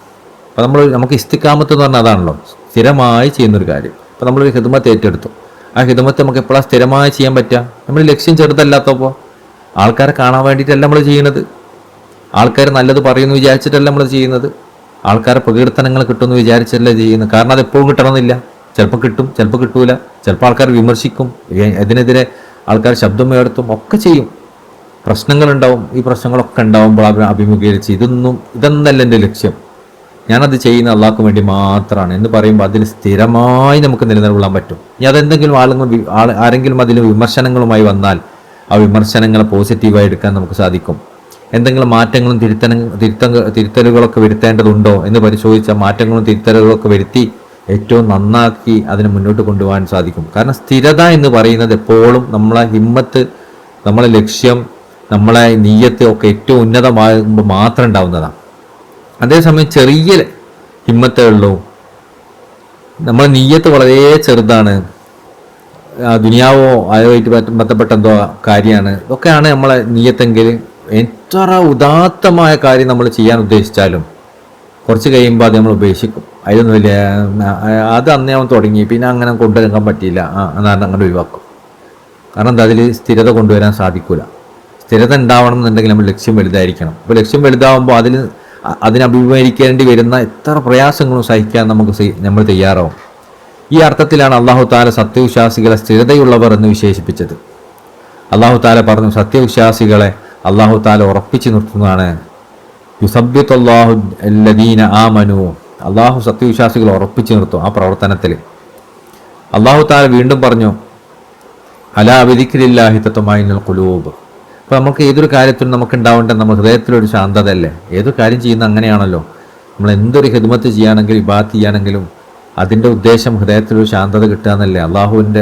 അപ്പോൾ നമുക്ക് ഇസ്തിഖാമത്ത് എന്ന് പറഞ്ഞാൽ അതാണല്ലോ, സ്ഥിരമായി ചെയ്യുന്നൊരു കാര്യം. അപ്പോൾ നമ്മളൊരു ഹിദ്മത്ത് ഏറ്റെടുത്തു, ആ ഹിദ്മത്ത് നമുക്ക് എപ്പോഴാണ് സ്ഥിരമായി ചെയ്യാൻ പറ്റുക, നമ്മൾ ലക്ഷ്യം ചെറുതല്ലാത്തപ്പോൾ ആൾക്കാരെ കാണാൻ വേണ്ടിയിട്ടല്ല നമ്മൾ ചെയ്യുന്നത്, ആൾക്കാർ നല്ലത് പറയുമെന്ന് വിചാരിച്ചിട്ടല്ല നമ്മൾ ചെയ്യുന്നത്, ആൾക്കാരെ പ്രകീർത്തനങ്ങൾ കിട്ടുമെന്ന് വിചാരിച്ചല്ല ചെയ്യുന്നത്. കാരണം അത് എപ്പോഴും കിട്ടണമെന്നില്ല, ചിലപ്പോൾ കിട്ടും, ചിലപ്പോൾ കിട്ടൂല, ചിലപ്പോൾ ആൾക്കാർ വിമർശിക്കും, ഇതിനെതിരെ ആൾക്കാർ ശബ്ദം ഉയർത്തും, ഒക്കെ ചെയ്യും, പ്രശ്നങ്ങളുണ്ടാവും. ഈ പ്രശ്നങ്ങളൊക്കെ ഉണ്ടാവുമ്പോൾ അഭിമുഖീകരിച്ച് ഇതൊന്നല്ല എൻ്റെ ലക്ഷ്യം, ഞാനത് ചെയ്യുന്ന അള്ളാഹ്ക്ക് വേണ്ടി മാത്രമാണ് എന്ന് പറയുമ്പോൾ അതിൽ സ്ഥിരമായി നമുക്ക് നിലനിൽക്കാൻ പറ്റും. ഇനി അതെന്തെങ്കിലും ആരെങ്കിലും അതിൽ വിമർശനങ്ങളുമായി വന്നാൽ ആ വിമർശനങ്ങളെ പോസിറ്റീവായി എടുക്കാൻ നമുക്ക് സാധിക്കും. എന്തെങ്കിലും മാറ്റങ്ങളും തിരുത്തലുകളൊക്കെ വരുത്തേണ്ടതുണ്ടോ എന്ന് പരിശോധിച്ചാൽ മാറ്റങ്ങളും തിരുത്തലുകളൊക്കെ വരുത്തി ഏറ്റവും നന്നാക്കി അതിനെ മുന്നോട്ട് കൊണ്ടുപോകാൻ സാധിക്കും. കാരണം സ്ഥിരത എന്ന് പറയുന്നത് എപ്പോഴും നമ്മളെ ഹിമ്മത്ത്, നമ്മളെ ലക്ഷ്യം, നമ്മളെ നീയത്ത് ഒക്കെ ഏറ്റവും ഉന്നതമാകുമ്പോൾ മാത്രം ഉണ്ടാവുന്നതാണ്. അതേസമയം ചെറിയ ഹിമ്മത്തേ ഉള്ളൂ, നമ്മളെ നീയത്ത് വളരെ ചെറുതാണ്, ദുനിയാവോ അതുമായിട്ട് ബന്ധപ്പെട്ട എന്തോ കാര്യമാണ്, ഇതൊക്കെയാണ് നമ്മളെ നീയത്തെങ്കിൽ എത്ര ഉദാത്തമായ കാര്യം നമ്മൾ ചെയ്യാൻ ഉദ്ദേശിച്ചാലും കുറച്ച് കഴിയുമ്പോൾ അത് നമ്മൾ ഉപേക്ഷിക്കും. അതിലൊന്നും വലിയ അത് അന്നേ അവൻ തുടങ്ങി, പിന്നെ അങ്ങനെ കൊണ്ടുവരാൻ പറ്റിയില്ല, എന്നാണ് അങ്ങനെ ഒഴിവാക്കും. കാരണം എന്താ, അതിൽ സ്ഥിരത കൊണ്ടുവരാൻ സാധിക്കില്ല. സ്ഥിരത ഉണ്ടാവണം എന്നുണ്ടെങ്കിൽ നമ്മൾ ലക്ഷ്യം വലുതായിരിക്കണം. അപ്പോൾ ലക്ഷ്യം വലുതാവുമ്പോൾ അതിനഭിമുഖീകരിക്കേണ്ടി വരുന്ന എത്ര പ്രയാസങ്ങളും സഹിക്കാൻ നമ്മൾ തയ്യാറാവും. ഈ അർത്ഥത്തിലാണ് അള്ളാഹു താല സത്യവിശ്വാസികളെ സ്ഥിരതയുള്ളവർ എന്ന് വിശേഷിപ്പിച്ചത്. അള്ളാഹു താല പറഞ്ഞു, സത്യവിശ്വാസികളെ അള്ളാഹു താല ഉറപ്പിച്ചു നിർത്തുന്നതാണ്. യുസബ്ബിത്തുല്ലാഹു അല്ലദീന ആമനു, അള്ളാഹു സത്യവിശ്വാസികളെ ഉറപ്പിച്ചു നിർത്തും ആ പ്രവർത്തനത്തിൽ. അള്ളാഹു താല വീണ്ടും പറഞ്ഞു, അലാ ബിദിക്രില്ലാഹി തത്മഇന്നുൽ ഖുലൂബ്. അപ്പോൾ നമുക്ക് ഏതൊരു കാര്യത്തിനും നമുക്ക് ഉണ്ടാവേണ്ട നമ്മുടെ ഹൃദയത്തിലൊരു ശാന്തതയല്ലേ. ഏതൊരു കാര്യം ചെയ്യുന്ന അങ്ങനെയാണല്ലോ, നമ്മൾ എന്തൊരു ഹിദ്മത്ത് ചെയ്യുകയാണെങ്കിലും ഇബാദത്ത് ചെയ്യാണെങ്കിലും അതിൻ്റെ ഉദ്ദേശം ഹൃദയത്തിലൊരു ശാന്തത കിട്ടുക എന്നല്ലേ, അള്ളാഹുവിൻ്റെ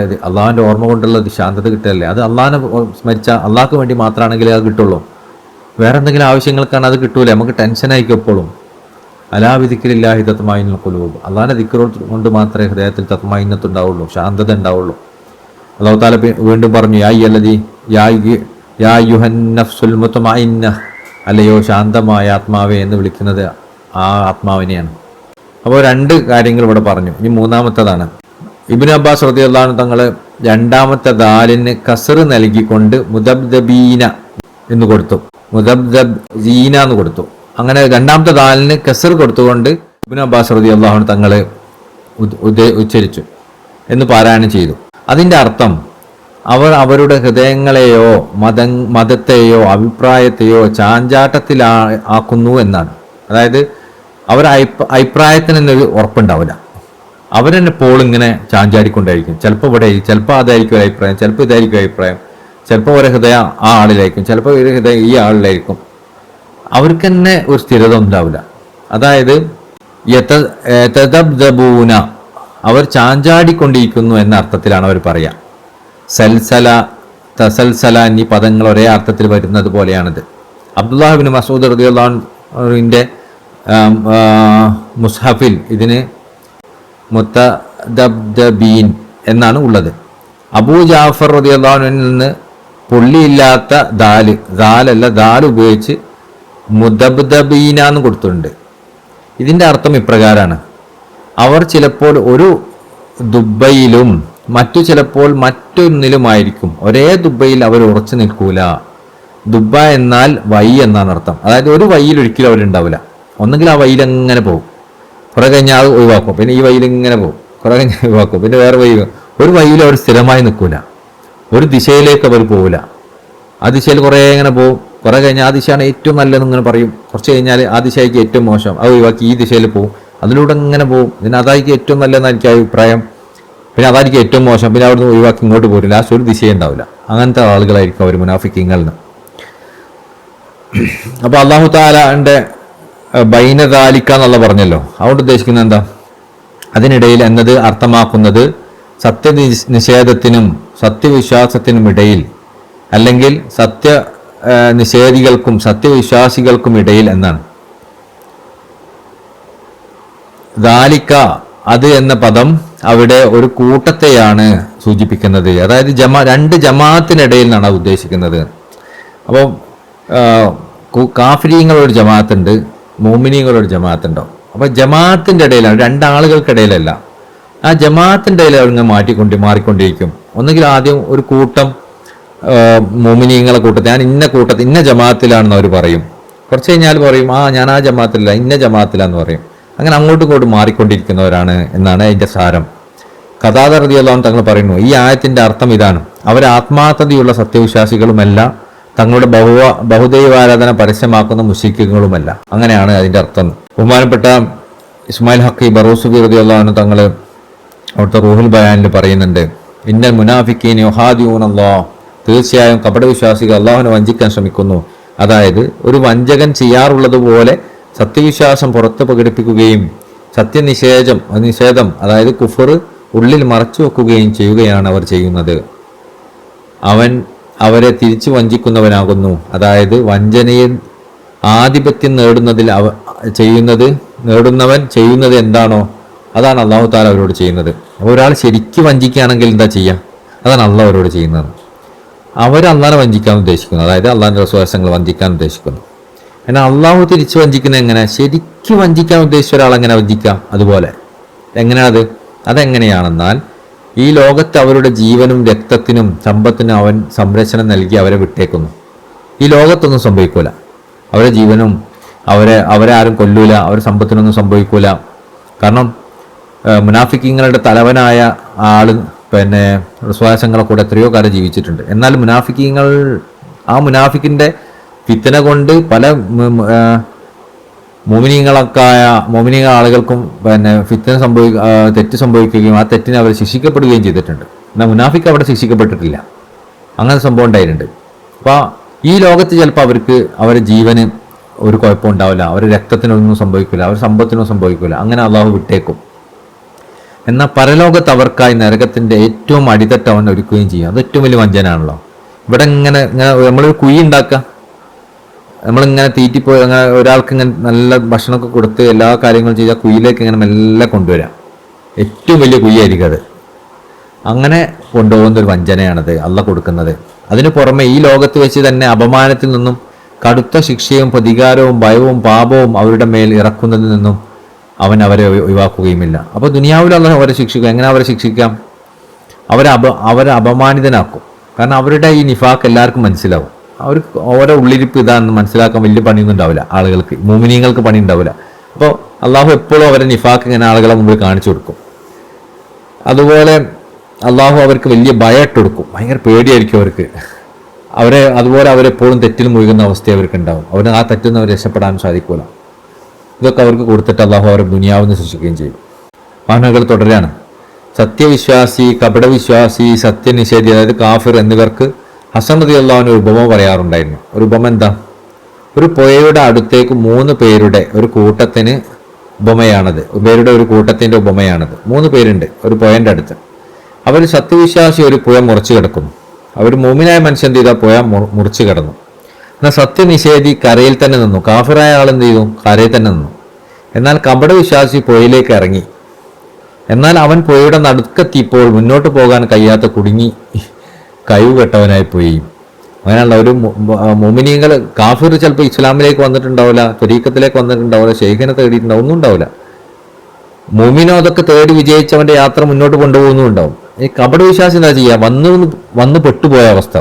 ഓർമ്മ കൊണ്ടുള്ള ശാന്തത കിട്ടുകയല്ലേ. അത് അള്ളാഹിനെ സ്മരിച്ചാൽ അള്ളാഹ്ക്ക് വേണ്ടി മാത്രമാണെങ്കിലേ അത് കിട്ടുള്ളൂ. വേറെ എന്തെങ്കിലും ആവശ്യങ്ങൾക്കാണ് അത് കിട്ടൂല, നമുക്ക് ടെൻഷനായിരിക്കും എപ്പോഴും. അലാ ബിദിക്രില്ലാഹി തത്മഇന്നുൽ ഖുലൂബ്, അള്ളാഹിൻ്റെ ദിക്ർ കൊണ്ട് മാത്രമേ ഹൃദയത്തിൽ തത്മഇന്നത്ത് ഉണ്ടാവുള്ളൂ, ശാന്തത ഉണ്ടാവുള്ളൂ. അല്ലാഹു തആല വീണ്ടും പറഞ്ഞു, യാ അയ്യുഹൻ നഫ്സുൽ മുത്മഇന്ന, അല്ലയോ ശാന്തമായ ആത്മാവേ എന്ന് വിളിക്കുന്നത് ആ ആത്മാവിനെയാണ്. അപ്പോൾ രണ്ട് കാര്യങ്ങൾ ഇവിടെ പറഞ്ഞു. ഇനി മൂന്നാമത്തേതാണ്. ഇബ്നു അബ്ബാസ് റളിയല്ലാഹു അൻഹു തങ്ങൾ രണ്ടാമത്തെ ദാലിന് കസർ നൽകിക്കൊണ്ട് മുദബ്ദബീന എന്ന് കൊടുത്തു, മുദബ്ദബീന എന്ന് കൊടുത്തു. അങ്ങനെ രണ്ടാമത്തെ ദാലിന് കസർ കൊടുത്തുകൊണ്ട് ഇബ്നു അബ്ബാസ് റളിയല്ലാഹു അൻഹു തങ്ങൾ ഉച്ചരിച്ചു എന്ന് പാരായണം ചെയ്തു. അതിൻ്റെ അർത്ഥം അവർ അവരുടെ ഹൃദയങ്ങളെയോ മതത്തെയോ അഭിപ്രായത്തെയോ ചാഞ്ചാട്ടത്തിലാക്കുന്നു എന്നാണ്. അതായത് അവർ അഭിപ്രായത്തിനൊരു ഉറപ്പുണ്ടാവില്ല, അവരെന്നെ ഇങ്ങനെ ചാഞ്ചാടിക്കൊണ്ടായിരിക്കും. ചിലപ്പോൾ ഇവിടെ, ചിലപ്പോൾ അതായിരിക്കും ഒരു അഭിപ്രായം, ചിലപ്പോൾ ഇതായിരിക്കും അഭിപ്രായം, ചിലപ്പോൾ ഒരു ഹൃദയം ആ ആളിലായിരിക്കും, ചിലപ്പോൾ ഒരു ഹൃദയം ഈ ആളിലായിരിക്കും. അവർക്ക് തന്നെ ഒരു സ്ഥിരത ഉണ്ടാവില്ല. അതായത് യതദബ്ദബൂന, അവർ ചാഞ്ചാടിക്കൊണ്ടിരിക്കുന്നു എന്ന അർത്ഥത്തിലാണ് അവർ പറയുക. സൽസല, തസൽസല എന്നീ പദങ്ങൾ ഒരേ അർത്ഥത്തിൽ വരുന്നത് പോലെയാണിത്. അബ്ദുല്ലാഹ് ഇബ്നു മസ്ഊദ് റളിയല്ലാഹു അൻഹുവിൻ്റെ മുസ്ഹഫിൽ ഇതിന് മുത്തദബ്ദബീൻ എന്നാണ് ഉള്ളത്. അബൂ ജാഫർ റളിയല്ലാഹു അൻഹുവിൽ നിന്ന് പുള്ളിയില്ലാത്ത ദാൽ ഉപയോഗിച്ച് മുദബ്ദബീന എന്ന് കൊടുത്തിട്ടുണ്ട്. ഇതിൻ്റെ അർത്ഥം ഇപ്രകാരമാണ്: അവർ ചിലപ്പോൾ ഒരു ദുബയിലും മറ്റു ചിലപ്പോൾ മറ്റൊന്നിലുമായിരിക്കും. ഒരേ ദുബയിൽ അവർ ഉറച്ചു നിൽക്കൂല. ദുബ എന്നാൽ വൈ എന്നാണ് അർത്ഥം. അതായത് ഒരു വഴിയിൽ ഒരിക്കലും അവരുണ്ടാവില്ല. ഒന്നെങ്കിൽ ആ വഴിയിൽ എങ്ങനെ പോകും, കുറെ കഴിഞ്ഞാൽ അത് ഒഴിവാക്കും, പിന്നെ ഈ വഴിയിൽ ഇങ്ങനെ പോകും, കുറെ കഴിഞ്ഞാൽ ഒഴിവാക്കും, പിന്നെ വേറെ വഴി. ഒരു വഴിയിൽ അവർ സ്ഥിരമായി നിൽക്കൂല. ഒരു ദിശയിലേക്ക് അവർ പോവില്ല. ആ ദിശയിൽ കുറേ ഇങ്ങനെ പോകും. കുറെ കഴിഞ്ഞാൽ ആ ദിശയാണ് ഏറ്റവും നല്ലതെന്ന് ഇങ്ങനെ പറയും. കുറച്ച് കഴിഞ്ഞാൽ ആ ദിശയ്ക്ക് ഏറ്റവും മോശം, അത് ഒഴിവാക്കി ഈ ദിശയിൽ പോകും. അതിലൂടെ ഇങ്ങനെ പോകും. പിന്നെ അതായിരിക്കും ഏറ്റവും നല്ലതെന്ന് എനിക്ക് അഭിപ്രായം, പിന്നെ അതായിരിക്കും ഏറ്റവും മോശം, പിന്നെ അവിടുന്ന് ഒഴിവാക്കി ഇങ്ങോട്ട് പോരില്ല. ലാസ്റ്റ് ഒരു ദിശയേ ഉണ്ടാവില്ല. അങ്ങനത്തെ ആളുകളായിരിക്കും അവർ മുനാഫിക്കീങ്ങളിൽ നിന്ന്. അപ്പോൾ അല്ലാഹു തആലയുടെ ബൈനദാലിക എന്നുള്ള പറഞ്ഞല്ലോ, അതുകൊണ്ട് ഉദ്ദേശിക്കുന്നത് എന്താ? അതിനിടയിൽ എന്നത് അർത്ഥമാക്കുന്നത് സത്യനിഷേധത്തിനും സത്യവിശ്വാസത്തിനും ഇടയിൽ, അല്ലെങ്കിൽ നിഷേധികൾക്കും സത്യവിശ്വാസികൾക്കും ഇടയിൽ എന്നാണ്. ദാലിക, അത് എന്ന പദം അവിടെ ഒരു കൂട്ടത്തെയാണ് സൂചിപ്പിക്കുന്നത്. അതായത് രണ്ട് ജമാഅത്തിനിടയിൽ നിന്നാണ് ഉദ്ദേശിക്കുന്നത്. അപ്പോൾ കാഫിരീങ്ങളൊരു ജമാഅത്തുണ്ട്, മോമിനീങ്ങളൊരു ജമാഅത്തുണ്ടാവും. അപ്പോൾ ജമാഅത്തിൻ്റെ ഇടയിലാണ്, രണ്ടാളുകൾക്കിടയിലല്ല. ആ ജമാഅത്തിൻ്റെ ഇടയിൽ അവരിങ്ങനെ മാറിക്കൊണ്ടിരിക്കും. ഒന്നുകിൽ ആദ്യം ഒരു കൂട്ടം മോമിനീങ്ങളെ കൂട്ടത്തിൽ, ഞാൻ ഇന്ന ജമാഅത്തിലാണെന്ന് അവർ പറയും. കുറച്ച് കഴിഞ്ഞാൽ പറയും, ഞാൻ ആ ജമാഅത്തിലല്ല, ഇന്ന ജമാഅത്തിലാന്ന് പറയും. അങ്ങനെ അങ്ങോട്ടും ഇങ്ങോട്ടും മാറിക്കൊണ്ടിരിക്കുന്നവരാണ് എന്നാണ് അതിൻ്റെ സാരം. ഖതാദ റളിയല്ലാഹു അൻഹു തങ്ങൾ പറയുന്നു, ഈ ആയത്തിൻ്റെ അർത്ഥം ഇതാണ്: അവർ ആത്മാർത്ഥതയുള്ള സത്യവിശ്വാസികളുമല്ല, തങ്ങളുടെ ബഹുദൈവാരാധന പരസ്യമാക്കുന്ന മുശ്രിക്കുകളുമല്ല. അങ്ങനെയാണ് അതിൻ്റെ അർത്ഥം. ബഹുമാനപ്പെട്ട ഇസ്മായിൽ ഹഖി ബറൂസുബി റളിയല്ലാഹു അൻഹു തങ്ങൾ അവിടുത്തെ റൂഹുൽ ബയാനിൽ പറയുന്നുണ്ട്, ഇന്നൽ മുനാഫിഖീന യുഹാദിഊനല്ലാഹ്, തീർച്ചയായും കപടവിശ്വാസികൾ അള്ളാഹുവിനെ വഞ്ചിക്കാൻ ശ്രമിക്കുന്നു. അതായത് ഒരു വഞ്ചകൻ ചെയ്യാറുള്ളതുപോലെ സത്യവിശ്വാസം പുറത്ത് പ്രകടിപ്പിക്കുകയും നിഷേധം അതായത് കുഫർ ഉള്ളിൽ മറച്ചു വെക്കുകയും ചെയ്യുകയാണ് അവർ ചെയ്യുന്നത്. അവൻ അവരെ തിരിച്ചു വഞ്ചിക്കുന്നവനാകുന്നു. അതായത് വഞ്ചനയിൽ ആധിപത്യം നേടുന്നവൻ ചെയ്യുന്നത് എന്താണോ അതാണ് അള്ളാഹു താല അവരോട് ചെയ്യുന്നത്. ഒരാൾ ശരിക്കും വഞ്ചിക്കുകയാണെങ്കിൽ എന്താ ചെയ്യുക? അതാണ് അള്ളാഹ് അവരോട് ചെയ്യുന്നത്. അവർ അള്ളാഹിനെ വഞ്ചിക്കാൻ ഉദ്ദേശിക്കുന്നു, അതായത് അള്ളാഹിൻ്റെ റസൂലുള്ളാഹിനെ വഞ്ചിക്കാൻ ഉദ്ദേശിക്കുന്നു. എന്നാൽ അള്ളാഹു തിരിച്ചു വഞ്ചിക്കുന്നത് എങ്ങനെ? ശരിക്കും വഞ്ചിക്കാൻ ഉദ്ദേശിച്ച ഒരാളെങ്ങനെ വഞ്ചിക്കാം? അതുപോലെ എങ്ങനെയാണത്? അതെങ്ങനെയാണെന്നാൽ, ഈ ലോകത്ത് അവരുടെ ജീവനും രക്തത്തിനും സമ്പത്തിനും അവൻ സംരക്ഷണം നൽകി അവരെ വിട്ടേക്കുന്നു. ഈ ലോകത്തൊന്നും സംഭവിക്കൂല. അവരുടെ ജീവനും അവരെ ആരും കൊല്ലൂല, അവരുടെ സമ്പത്തിനൊന്നും സംഭവിക്കൂല. കാരണം മുനാഫിക്കീങ്ങളുടെ തലവനായ ആള് വിശ്വാസങ്ങളെ കൂടെ എത്രയോ കാലം ജീവിച്ചിട്ടുണ്ട്. എന്നാൽ മുനാഫിക്കിന്റെ ഫിത്തന കൊണ്ട് പല മോമിനീങ്ങൾ ആളുകൾക്കും ഫിത്തന തെറ്റ് സംഭവിക്കുകയും ആ തെറ്റിനെ അവർ ശിക്ഷിക്കപ്പെടുകയും ചെയ്തിട്ടുണ്ട്. എന്നാൽ മുനാഫിക്ക് അവിടെ ശിക്ഷിക്കപ്പെട്ടിട്ടില്ല. അങ്ങനെ സംഭവം ഉണ്ടായിട്ടുണ്ട്. അപ്പോൾ ഈ ലോകത്ത് ചിലപ്പോൾ അവരുടെ ജീവന് ഒരു കുഴപ്പമുണ്ടാവില്ല, അവരുടെ രക്തത്തിനൊന്നും സംഭവിക്കില്ല, അവരുടെ സമ്പത്തിനൊന്നും സംഭവിക്കില്ല. അങ്ങനെ അള്ളാഹു വിട്ടേക്കും. എന്നാൽ പരലോകത്ത് അവർക്കായി നരകത്തിന്റെ ഏറ്റവും അടിത്തട്ട് അവൻ ഒരുക്കുകയും ചെയ്യും. അത് ഏറ്റവും വലിയ വഞ്ചനാണല്ലോ. ഇവിടെ ഇങ്ങനെ നമ്മളൊരു കുഴി ഉണ്ടാക്കുക, നമ്മളിങ്ങനെ തീറ്റിപ്പോയി അങ്ങനെ ഒരാൾക്ക് ഇങ്ങനെ നല്ല ഭക്ഷണമൊക്കെ കൊടുത്ത് എല്ലാ കാര്യങ്ങളും ചെയ്താൽ കുഴിയിലേക്ക് ഇങ്ങനെ മെല്ലെ കൊണ്ടുവരാം. ഏറ്റവും വലിയ കുഴിയായിരിക്കും അത്. അങ്ങനെ കൊണ്ടുപോകുന്ന ഒരു വഞ്ചനയാണത് അള്ളാഹ് കൊടുക്കുന്നത്. അതിന് പുറമെ ഈ ലോകത്ത് വെച്ച് തന്നെ അപമാനത്തിൽ നിന്നും കടുത്ത ശിക്ഷയും പ്രതികാരവും ഭയവും പാപവും അവരുടെ മേൽ ഇറക്കുന്നതിൽ നിന്നും അവൻ അവരെ ഒഴിവാക്കുകയുമില്ല. അപ്പോൾ ദുനിയാവിൽ അള്ളാഹ് അവരെ ശിക്ഷിക്കും. എങ്ങനെ അവരെ ശിക്ഷിക്കാം? അവരെ അപമാനിതനാക്കും. കാരണം അവരുടെ ഈ നിഫാഖ് എല്ലാവർക്കും മനസ്സിലാവും. അവർക്ക് ഓരോ ഉള്ളിരിപ്പ് ഇതാണെന്ന് മനസ്സിലാക്കാൻ വലിയ പണിയൊന്നും ഉണ്ടാവില്ല ആളുകൾക്ക്, മോമിനീങ്ങൾക്ക് പണി ഉണ്ടാവില്ല. അപ്പോൾ അള്ളാഹു എപ്പോഴും അവരെ നിഫാഖ് ഇങ്ങനെ ആളുകളെ മുമ്പിൽ കാണിച്ചു കൊടുക്കും. അതുപോലെ അള്ളാഹു അവർക്ക് വലിയ ഭയം ഇട്ട് കൊടുക്കും. ഭയങ്കര പേടിയായിരിക്കും അവർക്ക്. അതുപോലെ അവരെപ്പോഴും തെറ്റിൽ മുഴുകുന്ന അവസ്ഥ അവർക്ക് ഉണ്ടാവും. അവന് ആ തെറ്റിൽ നിന്ന് അവർ രക്ഷപ്പെടാൻ സാധിക്കില്ല. ഇതൊക്കെ അവർക്ക് കൊടുത്തിട്ട് അള്ളാഹു അവരെ ദുനിയാവിന്ന് സൃഷ്ടിക്കുകയും ചെയ്യും. വാഹനങ്ങൾ തുടരാണ്. സത്യവിശ്വാസി, കപടവിശ്വാസി, സത്യനിഷേധി അതായത് കാഫിർ എന്നിവർക്ക് ഹസൻ റളിയല്ലാഹു അൻഹു ഒരു ഉപമ പറയാറുണ്ടായിരുന്നു. ഒരു ഉപമ എന്താ? ഒരു പുഴയുടെ അടുത്തേക്ക് 3 പേരുടെ ഒരു കൂട്ടത്തിന് ഉപമയാണത്. ഒരു കൂട്ടത്തിന്റെ ഉപമയാണത്. 3 പേരുണ്ട് ഒരു പുഴന്റെ അടുത്ത്. അവർ സത്യവിശ്വാസി ഒരു പുഴ മുറിച്ചു കിടക്കുന്നു. അവർ മോമിനായ മനുഷ്യൻ എന്ത് ചെയ്താൽ പുഴ മുറിച്ചു കിടന്നു. എന്നാൽ സത്യനിഷേധി കരയിൽ തന്നെ നിന്നു. കാഫിറായ ആൾ എന്ത് ചെയ്തു? കരയിൽ തന്നെ നിന്നു. എന്നാൽ കപടവിശ്വാസി പുഴയിലേക്ക് ഇറങ്ങി. എന്നാൽ അവൻ പുഴയുടെ നടുക്കെത്തിയപ്പോൾ മുന്നോട്ട് പോകാൻ കഴിയാത്ത കുടുങ്ങി കഴിവ് കെട്ടവനായി പോയി. അങ്ങനെയുള്ള ഒരു മുഅ്മിനീങ്ങൾ കാഫിർ ചിലപ്പോൾ ഇസ്ലാമിലേക്ക് വന്നിട്ടുണ്ടാവില്ല, ത്വരീഖത്തിലേക്ക് വന്നിട്ടുണ്ടാവില്ല, ഷെയ്ഖിനെ തേടിയിട്ടുണ്ടാവും, ഒന്നും ഉണ്ടാവില്ല. മുഅ്മിനോ അതൊക്കെ തേടി വിജയിച്ചവന്റെ യാത്ര മുന്നോട്ട് കൊണ്ടുപോകുന്നുണ്ടാവും. ഈ കപട വിശ്വാസം എന്താ ചെയ്യുക? വന്ന് പെട്ടുപോയ അവസ്ഥ,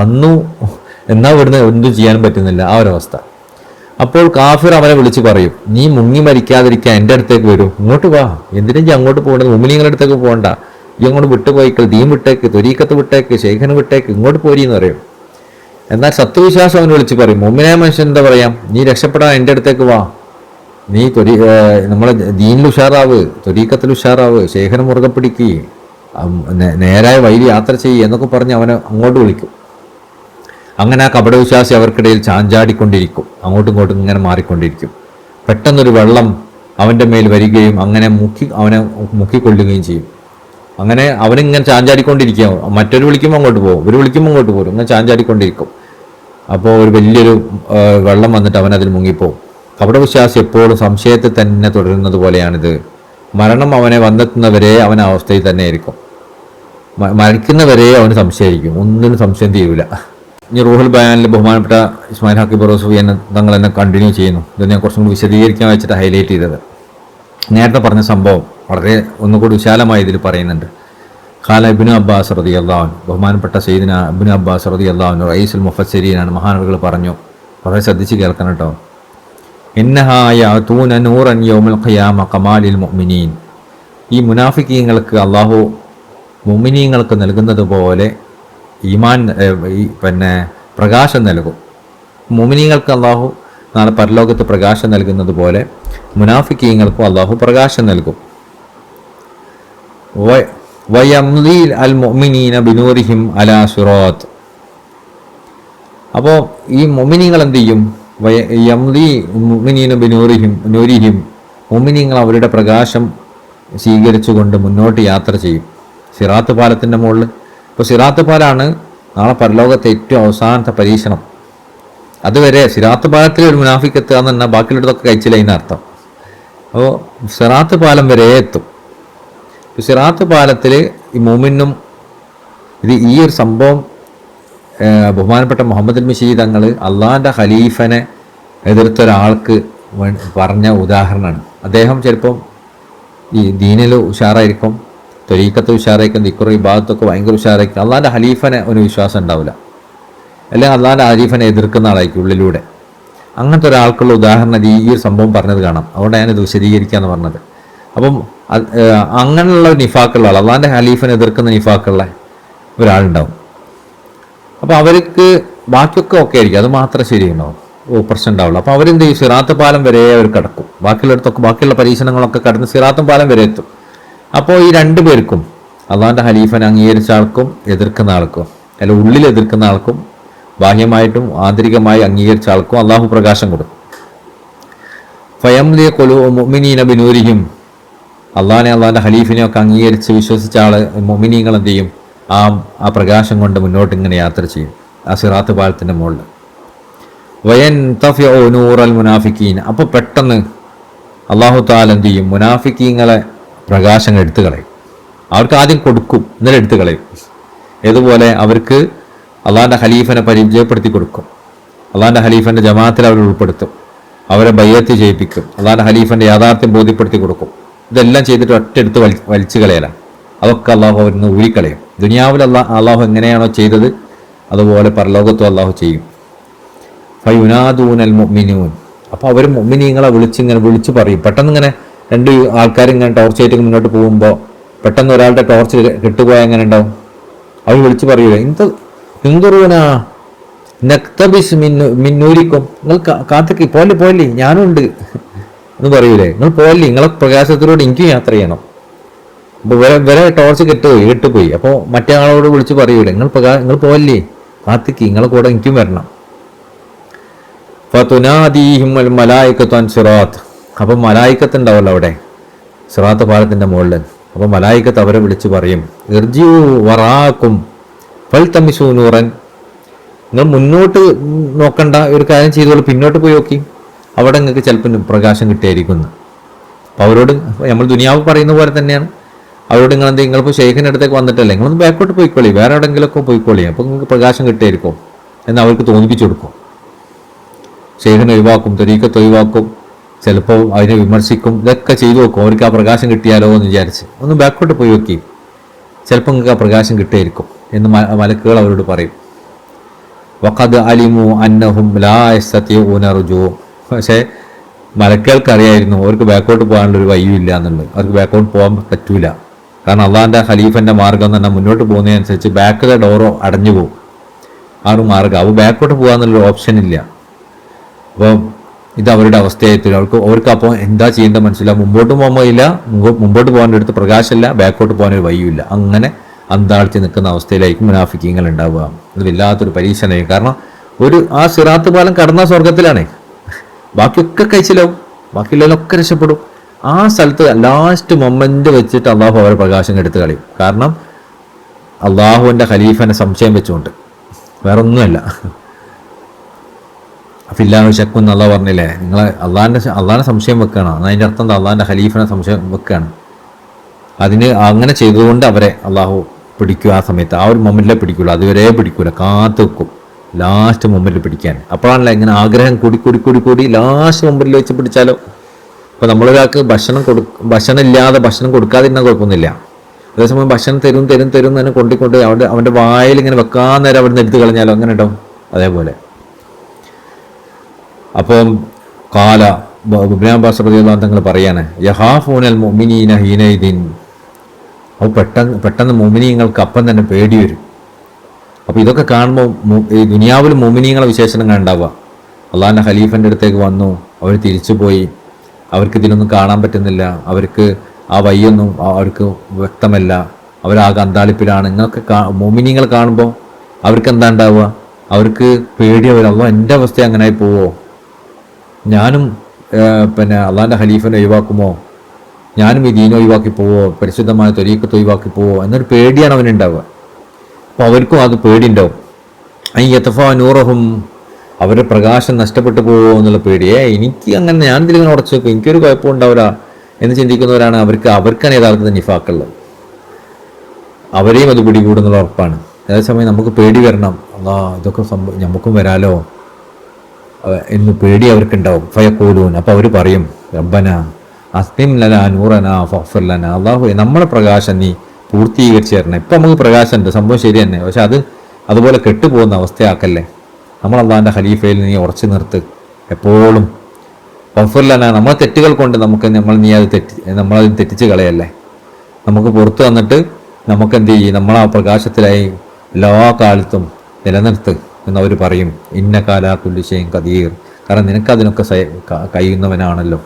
വന്നു എന്നാ ഇവിടുന്ന് എന്തും ചെയ്യാൻ പറ്റുന്നില്ല, ആ ഒരവസ്ഥ. അപ്പോൾ കാഫിർ അവനെ വിളിച്ച് പറയും, നീ മുങ്ങി മരിക്കാതിരിക്കാൻ എൻ്റെ അടുത്തേക്ക് വരും, ഇങ്ങോട്ട് വാ, എന്തിനാ ഈ അങ്ങോട്ട് പോകേണ്ടത്, മുഅ്മിനീങ്ങളുടെ അടുത്തേക്ക് പോകണ്ട, ഈ അങ്ങോട്ട് വിട്ടുപോയിക്കൽ, ദീൻ വിട്ടേക്ക്, ത്വരീഖത്ത് വിട്ടേക്ക്, ഷെയ്ഖിനെ വിട്ടേക്ക്, ഇങ്ങോട്ട് പോരീന്ന് പറയും. എന്നാൽ സത്യവിശ്വാസം അവനെ വിളിച്ച് പറയും, മുഅ്മിനായ മനുഷ്യൻ എന്താ പറയാം, നീ രക്ഷപ്പെടാൻ എൻ്റെ അടുത്തേക്ക് വാ, നീ നമ്മളെ ദീനിൽ ഉഷാറാവ്, ത്വരീഖത്തിൽ ഉഷാറാവ്, ഷെയ്ഖിനെ മുറുകെ പിടിക്ക്, നേരായ വഴി യാത്ര ചെയ്യ് എന്നൊക്കെ പറഞ്ഞ് അവനെ അങ്ങോട്ട് വിളിക്കും. അങ്ങനെ ആ കപടവിശ്വാസി അവർക്കിടയിൽ ചാഞ്ചാടിക്കൊണ്ടിരിക്കും, അങ്ങോട്ടും ഇങ്ങോട്ടും ഇങ്ങനെ മാറിക്കൊണ്ടിരിക്കും. പെട്ടെന്നൊരു വെള്ളം അവൻ്റെ മേൽ വരികയും അവനെ മുക്കിക്കൊള്ളുകയും ചെയ്യും. അങ്ങനെ അവനിങ്ങനെ ചാഞ്ചാടിക്കൊണ്ടിരിക്കുക, മറ്റൊരു വിളിക്കുമ്പോൾ അങ്ങോട്ട് പോകും, ഒരു വിളിക്കുമ്പോൾ അങ്ങോട്ട് പോകും, ഇങ്ങനെ ചാഞ്ചാടിക്കൊണ്ടിരിക്കും. അപ്പോൾ ഒരു വലിയൊരു വെള്ളം വന്നിട്ട് അവനതിൽ മുങ്ങിപ്പോവും. കപടവിശ്വാസി എപ്പോഴും സംശയത്തിൽ തന്നെ തുടരുന്നത് പോലെയാണിത്. മരണം അവനെ വന്നെത്തുന്നവരെ അവൻ ആ അവസ്ഥയിൽ തന്നെ ആയിരിക്കും. മരിക്കുന്നവരെ അവന് സംശയമായിരിക്കും, ഒന്നിനും സംശയം തീരൂല. ഇനി റൂഹുൽ ബയാനിൽ ബഹുമാനപ്പെട്ട ഇസ്മായിൽ ഹക്കി ബറോസുഫി എന്നെ തങ്ങൾ എന്നെ കണ്ടിന്യൂ ചെയ്യുന്നു. ഇത് ഞാൻ കുറച്ചും കൂടി വിശദീകരിക്കാൻ വെച്ചിട്ട് ഹൈലൈറ്റ് ചെയ്തത്. നേരത്തെ പറഞ്ഞ സംഭവം വളരെ ഒന്നുകൂടി വിശാലമായി ഇതിൽ പറയുന്നുണ്ട്. ഖാല ഇബ്നു അബ്ബാസ് റളിയല്ലാഹു അൻഹു, ബഹുമാനപ്പെട്ട സയ്യിദുന ഇബ്നു അബ്ബാസ് റളിയല്ലാഹു അൻഹു റഈസുൽ മുഫസ്സിരീനാണ്, മഹാനവറുകൾ പറഞ്ഞു. വളരെ ശ്രദ്ധിച്ച് കേൾക്കണം കേട്ടോ. ഇന്നഹാ യഅതൂന നൂറൻ യൗമൽ ഖിയാമ കമാലിൽ മുഅ്മിനീൻ. ഈ മുനാഫിക്കീങ്ങൾക്ക് അള്ളാഹു മുഅ്മിനീങ്ങൾക്ക് നൽകുന്നത് പോലെ ഈമാൻ പ്രകാശം നൽകും. മുഅ്മിനീങ്ങൾക്ക് അള്ളാഹു നാളെ പരലോകത്ത് പ്രകാശം നൽകുന്നത് പോലെ മുനാഫിക്കീങ്ങൾക്കും അള്ളാഹു പ്രകാശം നൽകും. വയംലി അൽ മുഅ്മിനീന ബിനൂരിഹിം അലാ സിറാത്ത്. അപ്പോൾ ഈ മുഅ്മിനീങ്ങൾ എന്ത് ചെയ്യും? യംലി മുഅ്മിനീന ബിനൂരിഹിം, മുഅ്മിനീങ്ങൾ അവരുടെ പ്രകാശം സ്വീകരിച്ചുകൊണ്ട് മുന്നോട്ട് യാത്ര ചെയ്യും സിറാത്ത് പാലത്തിൻ്റെ മുകളിൽ. ഇപ്പോൾ സിറാത്ത് പാലാണ് നാളെ പരലോകത്തെ ഏറ്റവും അവസാനത്തെ പരീക്ഷണം. അതുവരെ സിറാത്ത് പാലത്തിൽ ഒരു മുനാഫിക്ക് എത്തുക എന്ന് പറഞ്ഞാൽ ബാക്കിയുള്ളതൊക്കെ കഴിച്ചില്ല അതിനർത്ഥം. അപ്പോൾ സിറാത്ത് പാലം വരെ എത്തും. സിറാത്ത് പാലത്തിൽ ഈ മുഅ്മിനും ഈ ഒരു സംഭവം ബഹുമാനപ്പെട്ട മുഹമ്മദ് അൽ-മിശി തങ്ങൾ അള്ളാഹിൻ്റെ ഖലീഫനെ എതിർത്ത ഒരാൾക്ക് പറഞ്ഞ ഉദാഹരണമാണ്. അദ്ദേഹം ചിലപ്പം ഈ ദീനിൽ ഉഷാറായിരിക്കും, ത്വരീഖത്ത് ഉഷാറായിരിക്കും, ദിക്ർ ഇബാദത്തൊക്കെ ഭയങ്കര ഉഷാറായിരിക്കും. അള്ളാഹിൻ്റെ ഖലീഫനെ ഒരു വിശ്വാസം ഉണ്ടാവില്ല, അല്ലെങ്കിൽ അള്ളാഹിൻ്റെ ഖലീഫനെ എതിർക്കുന്ന ആളായിരിക്കും ഉള്ളിലൂടെ. അങ്ങനത്തെ ഒരാൾക്കുള്ള ഉദാഹരണം ഈ ഒരു സംഭവം പറഞ്ഞത് കാണാം. അതുകൊണ്ട് ഞാനിത് വിശദീകരിക്കാമെന്ന് പറഞ്ഞത്. അപ്പം അങ്ങനെയുള്ള നിഫാക്കുള്ള ആൾ, അള്ളാഹിൻ്റെ ഖലീഫനെ എതിർക്കുന്ന നിഫാക്കുള്ള ഒരാളുണ്ടാവും. അപ്പോൾ അവർക്ക് ബാക്കിയൊക്കെ ഓക്കെ ആയിരിക്കും, അത് മാത്രം ശരിയുണ്ടാവും, പ്രശ്നം ഉണ്ടാവുള്ളൂ. അപ്പോൾ അവരെന്ത് ചെയ്യും? സിറാത്ത് പാലം വരെ അവർ കിടക്കും. ബാക്കിയുള്ള പരീക്ഷണങ്ങളൊക്കെ കടന്ന് സിറാത്ത് പാലം വരെ എത്തും. അപ്പോൾ ഈ രണ്ടു പേർക്കും, അള്ളാഹിൻ്റെ ഖലീഫനെ അംഗീകരിച്ച ആൾക്കും എതിർക്കുന്ന ആൾക്കും, അല്ല ഉള്ളിൽ എതിർക്കുന്ന ആൾക്കും ബാഹ്യമായിട്ടും ആന്തരികമായി അംഗീകരിച്ച ആൾക്കും അള്ളാഹു പ്രകാശം കൊടുക്കും. ഫയംലി മുഅ്മിനീന ബിനൂരിഹിം, അള്ളാഹിൻ്റെ ഖലീഫിനെയൊക്കെ അംഗീകരിച്ച് വിശ്വസിച്ച ആൾ മുഅ്മിനീങ്ങൾ എന്ത് ചെയ്യും? ആ പ്രകാശം കൊണ്ട് മുന്നോട്ട് ഇങ്ങനെ യാത്ര ചെയ്യും ആ സിറാത്ത് പാലത്തിൻ്റെ മുകളിൽ. വയൻതഫിഉ നൂറൽ മുനാഫിക്കീൻ. അപ്പോൾ പെട്ടെന്ന് അള്ളാഹു തആല എന്ത് ചെയ്യും? മുനാഫിക്കീങ്ങളെ പ്രകാശങ്ങൾ എടുത്തു കളയും. അവർക്ക് ആദ്യം കൊടുക്കും, എന്നിട്ട് എടുത്തു കളയും. ഏതുപോലെ അവർക്ക് അള്ളാഹിൻ്റെ ഖലീഫനെ പരിചയപ്പെടുത്തി കൊടുക്കും, അള്ളാഹിൻ്റെ ഖലീഫൻ്റെ ജമാഅത്തിൽ അവർ ഉൾപ്പെടുത്തും, അവരെ ബയ്യത്ത് ചെയ്യിപ്പിക്കും, അള്ളാഹിൻ്റെ ഖലീഫൻ്റെ യാഥാർത്ഥ്യം ബോധ്യപ്പെടുത്തി കൊടുക്കും. ഇതെല്ലാം ചെയ്തിട്ട് ഒറ്റെടുത്ത് വലിച്ചു കളയല. അതൊക്കെ അള്ളാഹു അവരിന്ന് ഊരിക്കളയും. ദുനിയാവിൽ അള്ളാഹു എങ്ങനെയാണോ ചെയ്തത് അതുപോലെ പരലോകത്തും അള്ളാഹു ചെയ്യും. ഫയുനാദൂനൽ മുഅ്മിനൂൻ. അപ്പോൾ അവർ മുഅ്മിനീങ്ങളെ വിളിച്ച് പറയും. പെട്ടെന്ന് ഇങ്ങനെ രണ്ട് ആൾക്കാരിങ്ങനെ ടോർച്ചായിട്ട് മുന്നോട്ട് പോകുമ്പോൾ പെട്ടെന്ന് ഒരാളുടെ ടോർച്ച് കെട്ടുപോയാൽ എങ്ങനെ ഉണ്ടാവും? അവർ വിളിച്ച് പറയൂലേ, ഹിന്ദുറൂനാ നക്തബിസ് മിന്നൂരിക്കും, നിങ്ങൾ കാത്തേക്ക് പോലെ ഞാനും ഉണ്ട് എന്ന് പറയൂലേ, നിങ്ങൾ പോലെ, നിങ്ങളെ പ്രകാശത്തിലൂടെ എനിക്കും യാത്ര ചെയ്യണം. അപ്പോൾ വരെ ടോർച്ച് കെട്ടുപോയി. അപ്പോൾ മറ്റേ ആളോട് വിളിച്ച് പറയൂലേ, നിങ്ങൾ പോലെ കാത്തേക്ക്, നിങ്ങളെ കൂടെ എനിക്കും വരണം. ഫതുനാദീഹിം അൽ മലായികത്തു അൻ സിറാത്ത്. അപ്പം മലായികത്ത് ഉണ്ടാവല്ലോ അവിടെ സിറാത്ത് പാലത്തിൻ്റെ മുകളിൽ. അപ്പോൾ മലായികത്ത് അവരെ വിളിച്ച് പറയും, ഇർജിഉ വറാക്കും ഫൽതമിസൂ നൂറൻ. നിങ്ങൾ മുന്നോട്ട് നോക്കണ്ട, ഒരു കാര്യം ചെയ്തോളൂ, പിന്നോട്ട് പോയി നോക്കി, അവിടെ നിങ്ങൾക്ക് ചിലപ്പോൾ പ്രകാശം കിട്ടിയായിരിക്കുന്നു. അപ്പോൾ അവരോട് നമ്മൾ ദുനിയാവ് പറയുന്ന പോലെ തന്നെയാണ്, അവരോട് നിങ്ങൾ എന്തെങ്കിലും നിങ്ങളിപ്പോൾ ഷെയ്ഖിൻ്റെ അടുത്തേക്ക് വന്നിട്ടല്ലേ നിങ്ങളൊന്ന് ബാക്കോട്ട് പോയിക്കോളി, വേറെ എവിടെയെങ്കിലുമൊക്കെ പോയിക്കോളി, അപ്പോൾ നിങ്ങൾക്ക് പ്രകാശം കിട്ടിയായിരിക്കും എന്ന് അവർക്ക് തോന്നിപ്പിച്ചു കൊടുക്കും. ഷെയ്ഖിനെ ഒഴിവാക്കും, ത്വരീക്കത്ത് ഒഴിവാക്കും, ചിലപ്പോൾ അതിനെ വിമർശിക്കും, ഇതൊക്കെ ചെയ്തു നോക്കും. അവർക്ക് ആ പ്രകാശം കിട്ടിയാലോ എന്ന് വിചാരിച്ച് ഒന്ന് ബാക്കോട്ട് പോയി നോക്കി, ചിലപ്പോൾ നിങ്ങൾക്ക് ആ പ്രകാശം കിട്ടിയായിരിക്കും എന്ന് മലക്കുകൾ അവരോട് പറയും. വഖദ് അലിമു അന്നഹും ലാ യസ്തതിഊന റുജൂ. പക്ഷേ മലക്കുകൾക്ക് അറിയായിരുന്നു അവർക്ക് ബാക്കോട്ട് പോകാനുള്ളൊരു വഴിയില്ല എന്നുള്ളത്. അവർക്ക് ബാക്കോട്ട് പോകാൻ പറ്റൂല. കാരണം അള്ളാഹിൻ്റെ ഖലീഫൻ്റെ മാർഗം തന്നെ മുന്നോട്ട് പോകുന്നതിനനുസരിച്ച് ബാക്കിലെ ഡോറോ അടഞ്ഞു പോകും. ആ ഒരു മാർഗം, അപ്പോൾ ബാക്കോട്ട് പോകാന്നുള്ളൊരു ഓപ്ഷൻ ഇല്ല. അപ്പോൾ ഇത് അവരുടെ അവസ്ഥയായിട്ട് അവർക്ക് അപ്പോൾ എന്താ ചെയ്യേണ്ടത് മനസ്സില്ല. മുമ്പോട്ട് പോകാൻ വഴിയില്ല, മുമ്പോട്ട് പോകാൻ്റെ അടുത്ത് പ്രകാശമില്ല, ബാക്കോട്ട് പോകാനൊരു വഴിയില്ല. അങ്ങനെ അന്താഴ്ച നിൽക്കുന്ന അവസ്ഥയിലായിരിക്കും മുനാഫിക്കീങ്ങൾ ഉണ്ടാവുക. ഇത് വല്ലാത്തൊരു പരീക്ഷണമായിരിക്കും. കാരണം ആ സിറാത്ത് പാലം കടന്ന സ്വർഗത്തിലാണ്, ബാക്കിയൊക്കെ കഴിച്ചിലാവും, ബാക്കിയുള്ളതിലൊക്കെ രക്ഷപ്പെടും. ആ സ്ഥലത്ത് ലാസ്റ്റ് മൊമെന്റ് വെച്ചിട്ട് അള്ളാഹു അവരെ പ്രകാശം എടുത്ത് കളയും. കാരണം അള്ളാഹുവിൻ്റെ ഖലീഫനെ സംശയം വെച്ചുകൊണ്ട്, വേറെ ഒന്നുമല്ല. ഫില്ലാഹു ശക്കും എന്നല്ല പറഞ്ഞില്ലേ, നിങ്ങൾ അള്ളാഹിനെ സംശയം വെക്കുകയാണ്. അതിൻ്റെ അർത്ഥം അള്ളാഹിൻ്റെ ഖലീഫനെ സംശയം വെക്കുകയാണ്. അതിന് അങ്ങനെ ചെയ്തുകൊണ്ട് അവരെ അള്ളാഹു പിടിക്കുക. ആ സമയത്ത് ആ ഒരു മൊമെന്റിലെ പിടിക്കുള്ളൂ, അതുവരെ പിടിക്കൂല, കാത്തു വെക്കും ലാസ്റ്റ് മൊമെന്റിൽ പിടിക്കാൻ. അപ്പോഴാണല്ലോ ഇങ്ങനെ ആഗ്രഹം കൂടി ലാസ്റ്റ് മൊമെന്റിൽ വെച്ച് പിടിച്ചാലോ. ഇപ്പോൾ നമ്മളൊരാൾക്ക് ഭക്ഷണം ഇല്ലാതെ ഭക്ഷണം കൊടുക്കാതിരുന്നാൽ കുഴപ്പമൊന്നുമില്ല. അതേസമയം ഭക്ഷണം തരും തന്നെ കൊണ്ടിക്കൊണ്ട് അവൻ്റെ വായിൽ ഇങ്ങനെ വെക്കാൻ നേരം അവിടെ നിന്ന് എടുത്ത് കളഞ്ഞാലോ, അങ്ങനെ ഉണ്ടാവും. അതേപോലെ അപ്പം കാല ഇബ്നു അബ്ബാസ് റളിയല്ലാഹു തങ്ങൾ പറയാണ്, യഹാഫൂനൽ മുഅ്മിനീന ഹീനൈദിൻ. അപ്പോൾ പെട്ടെന്ന് മുഅ്മിനീങ്ങൾക്ക് അപ്പം തന്നെ പേടി വരും. അപ്പോൾ ഇതൊക്കെ കാണുമ്പോൾ ഈ ദുനിയാവിൽ മുഅ്മിനീങ്ങളെ വിശേഷണം ഉണ്ടാവുക. അള്ളാഹിൻ്റെ ഖലീഫൻ്റെ അടുത്തേക്ക് വന്നു, അവർ തിരിച്ചു പോയി, അവർക്ക് ഇതിലൊന്നും കാണാൻ പറ്റുന്നില്ല, അവർക്ക് ആ വഴിയൊന്നും അവർക്ക് വ്യക്തമല്ല, അവരാകെ അന്താളിപ്പിലാണ്. ഇങ്ങനൊക്കെ മുഅ്മിനീങ്ങൾ കാണുമ്പോൾ അവർക്ക് എന്താ ഉണ്ടാവുക? അവർക്ക് പേടിയാവില്ല. അള്ളാഹ് എൻ്റെ അവസ്ഥ അങ്ങനെ പോവോ, ഞാനും അള്ളാഹിൻ്റെ ഖലീഫനെ ഒഴിവാക്കുമോ, ഞാനും ഈ ദീൻ ഒഴിവാക്കി പോവോ, പരിശുദ്ധമായ ത്വരീഖത്ത് ഒഴിവാക്കി പോവോ എന്നൊരു പേടിയാണ് അവനുണ്ടാവുക. അപ്പോൾ അവർക്കും അത് പേടിയുണ്ടാവും. യതഫാ നൂറഹും, അവരുടെ പ്രകാശം നഷ്ടപ്പെട്ടു പോവോ എന്നുള്ള പേടിയെ. എനിക്ക് അങ്ങനെ ഞാൻ ഇതിലിങ്ങനെ ഉറച്ചു വെക്കും, എനിക്കൊരു കുഴപ്പം ഉണ്ടാവില്ല എന്ന് ചിന്തിക്കുന്നവരാണ് അവർക്കാണ് യഥാർത്ഥത്തിൽ നിഫാക്കുള്ളത്. അവരെയും അത് പിടികൂടുന്നുള്ള ഉറപ്പാണ്. അതേസമയം നമുക്ക് പേടി വരണം, ഇതൊക്കെ നമുക്കും വരാലോ എന്ന് പേടി അവർക്കുണ്ടാവും. ഫയഖൂലൂൻ, അപ്പോൾ അവർ പറയും, റബ്ബന അസ്തിം ലനാ നൂറനാ ഫഗ്ഫിർ ലനാ. അല്ലാഹുവേ നമ്മളെ പ്രകാശം നീ പൂർത്തീകരിച്ച് തരണം. ഇപ്പം നമുക്ക് പ്രകാശമുണ്ട്, സംഭവം ശരി തന്നെ, പക്ഷെ അതുപോലെ കെട്ടുപോകുന്ന അവസ്ഥയാക്കല്ലേ. നമ്മൾ അള്ളാഹിൻ്റെ ഖലീഫയിൽ നീ ഉറച്ചു നിർത്ത് എപ്പോഴും. ഫഗ്ഫിർ ലനാ, നമ്മളെ തെറ്റുകൾ കൊണ്ട് നമ്മളത് തെറ്റിച്ച് കളയല്ലേ. നമുക്ക് പുറത്തു വന്നിട്ട് നമുക്ക് എന്ത് ചെയ്യും, നമ്മളാ പ്രകാശത്തിലായി എല്ലാ കാലത്തും നിലനിർത്ത് എന്നവർ പറയും. ഇന്നക അലാ കുല്ലി ഷൈഇൻ ഖദീർ, കാരണം നിനക്കതിനൊക്കെ കഴിയുന്നവനാണല്ലോ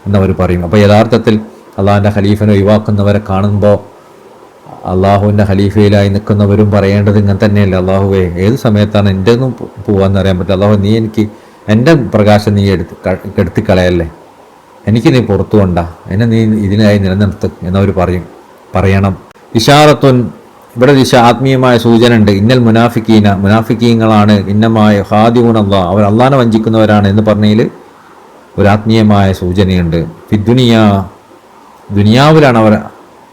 എന്നവർ പറയും. അപ്പോൾ യഥാർത്ഥത്തിൽ അള്ളാഹിൻ്റെ ഖലീഫനെ ഒഴിവാക്കുന്നവരെ കാണുമ്പോൾ അള്ളാഹുവിൻ്റെ ഖലീഫയിലായി നിൽക്കുന്നവരും പറയേണ്ടത് ഇങ്ങനെ തന്നെയല്ലേ, അള്ളാഹുവേ ഏത് സമയത്താണ് എൻ്റെ ഒന്നും പോകാമെന്ന് അറിയാൻ പറ്റില്ല, അള്ളാഹു നീ എനിക്ക് എൻ്റെ പ്രകാശം നീ കെടുത്തിക്കളയല്ലേ, എനിക്ക് നീ പുറത്തു കൊണ്ടാ, എന്നെ നീ ഇതിനായി നിലനിർത്ത് എന്നവർ പറയണം. ഇഷാറത്തുൻ, ഇവിടെ ആത്മീയമായ സൂചന ഉണ്ട്. ഇന്നൽ മുനാഫിക്കീങ്ങളാണ് ഇന്നമായ ഹാദിഊൻ അള്ളാഹ്, അവർ അള്ളാഹിനെ വഞ്ചിക്കുന്നവരാണ് എന്ന് പറഞ്ഞതിൽ ഒരു ആത്മീയമായ സൂചനയുണ്ട്. ദുനിയാവിലാണ്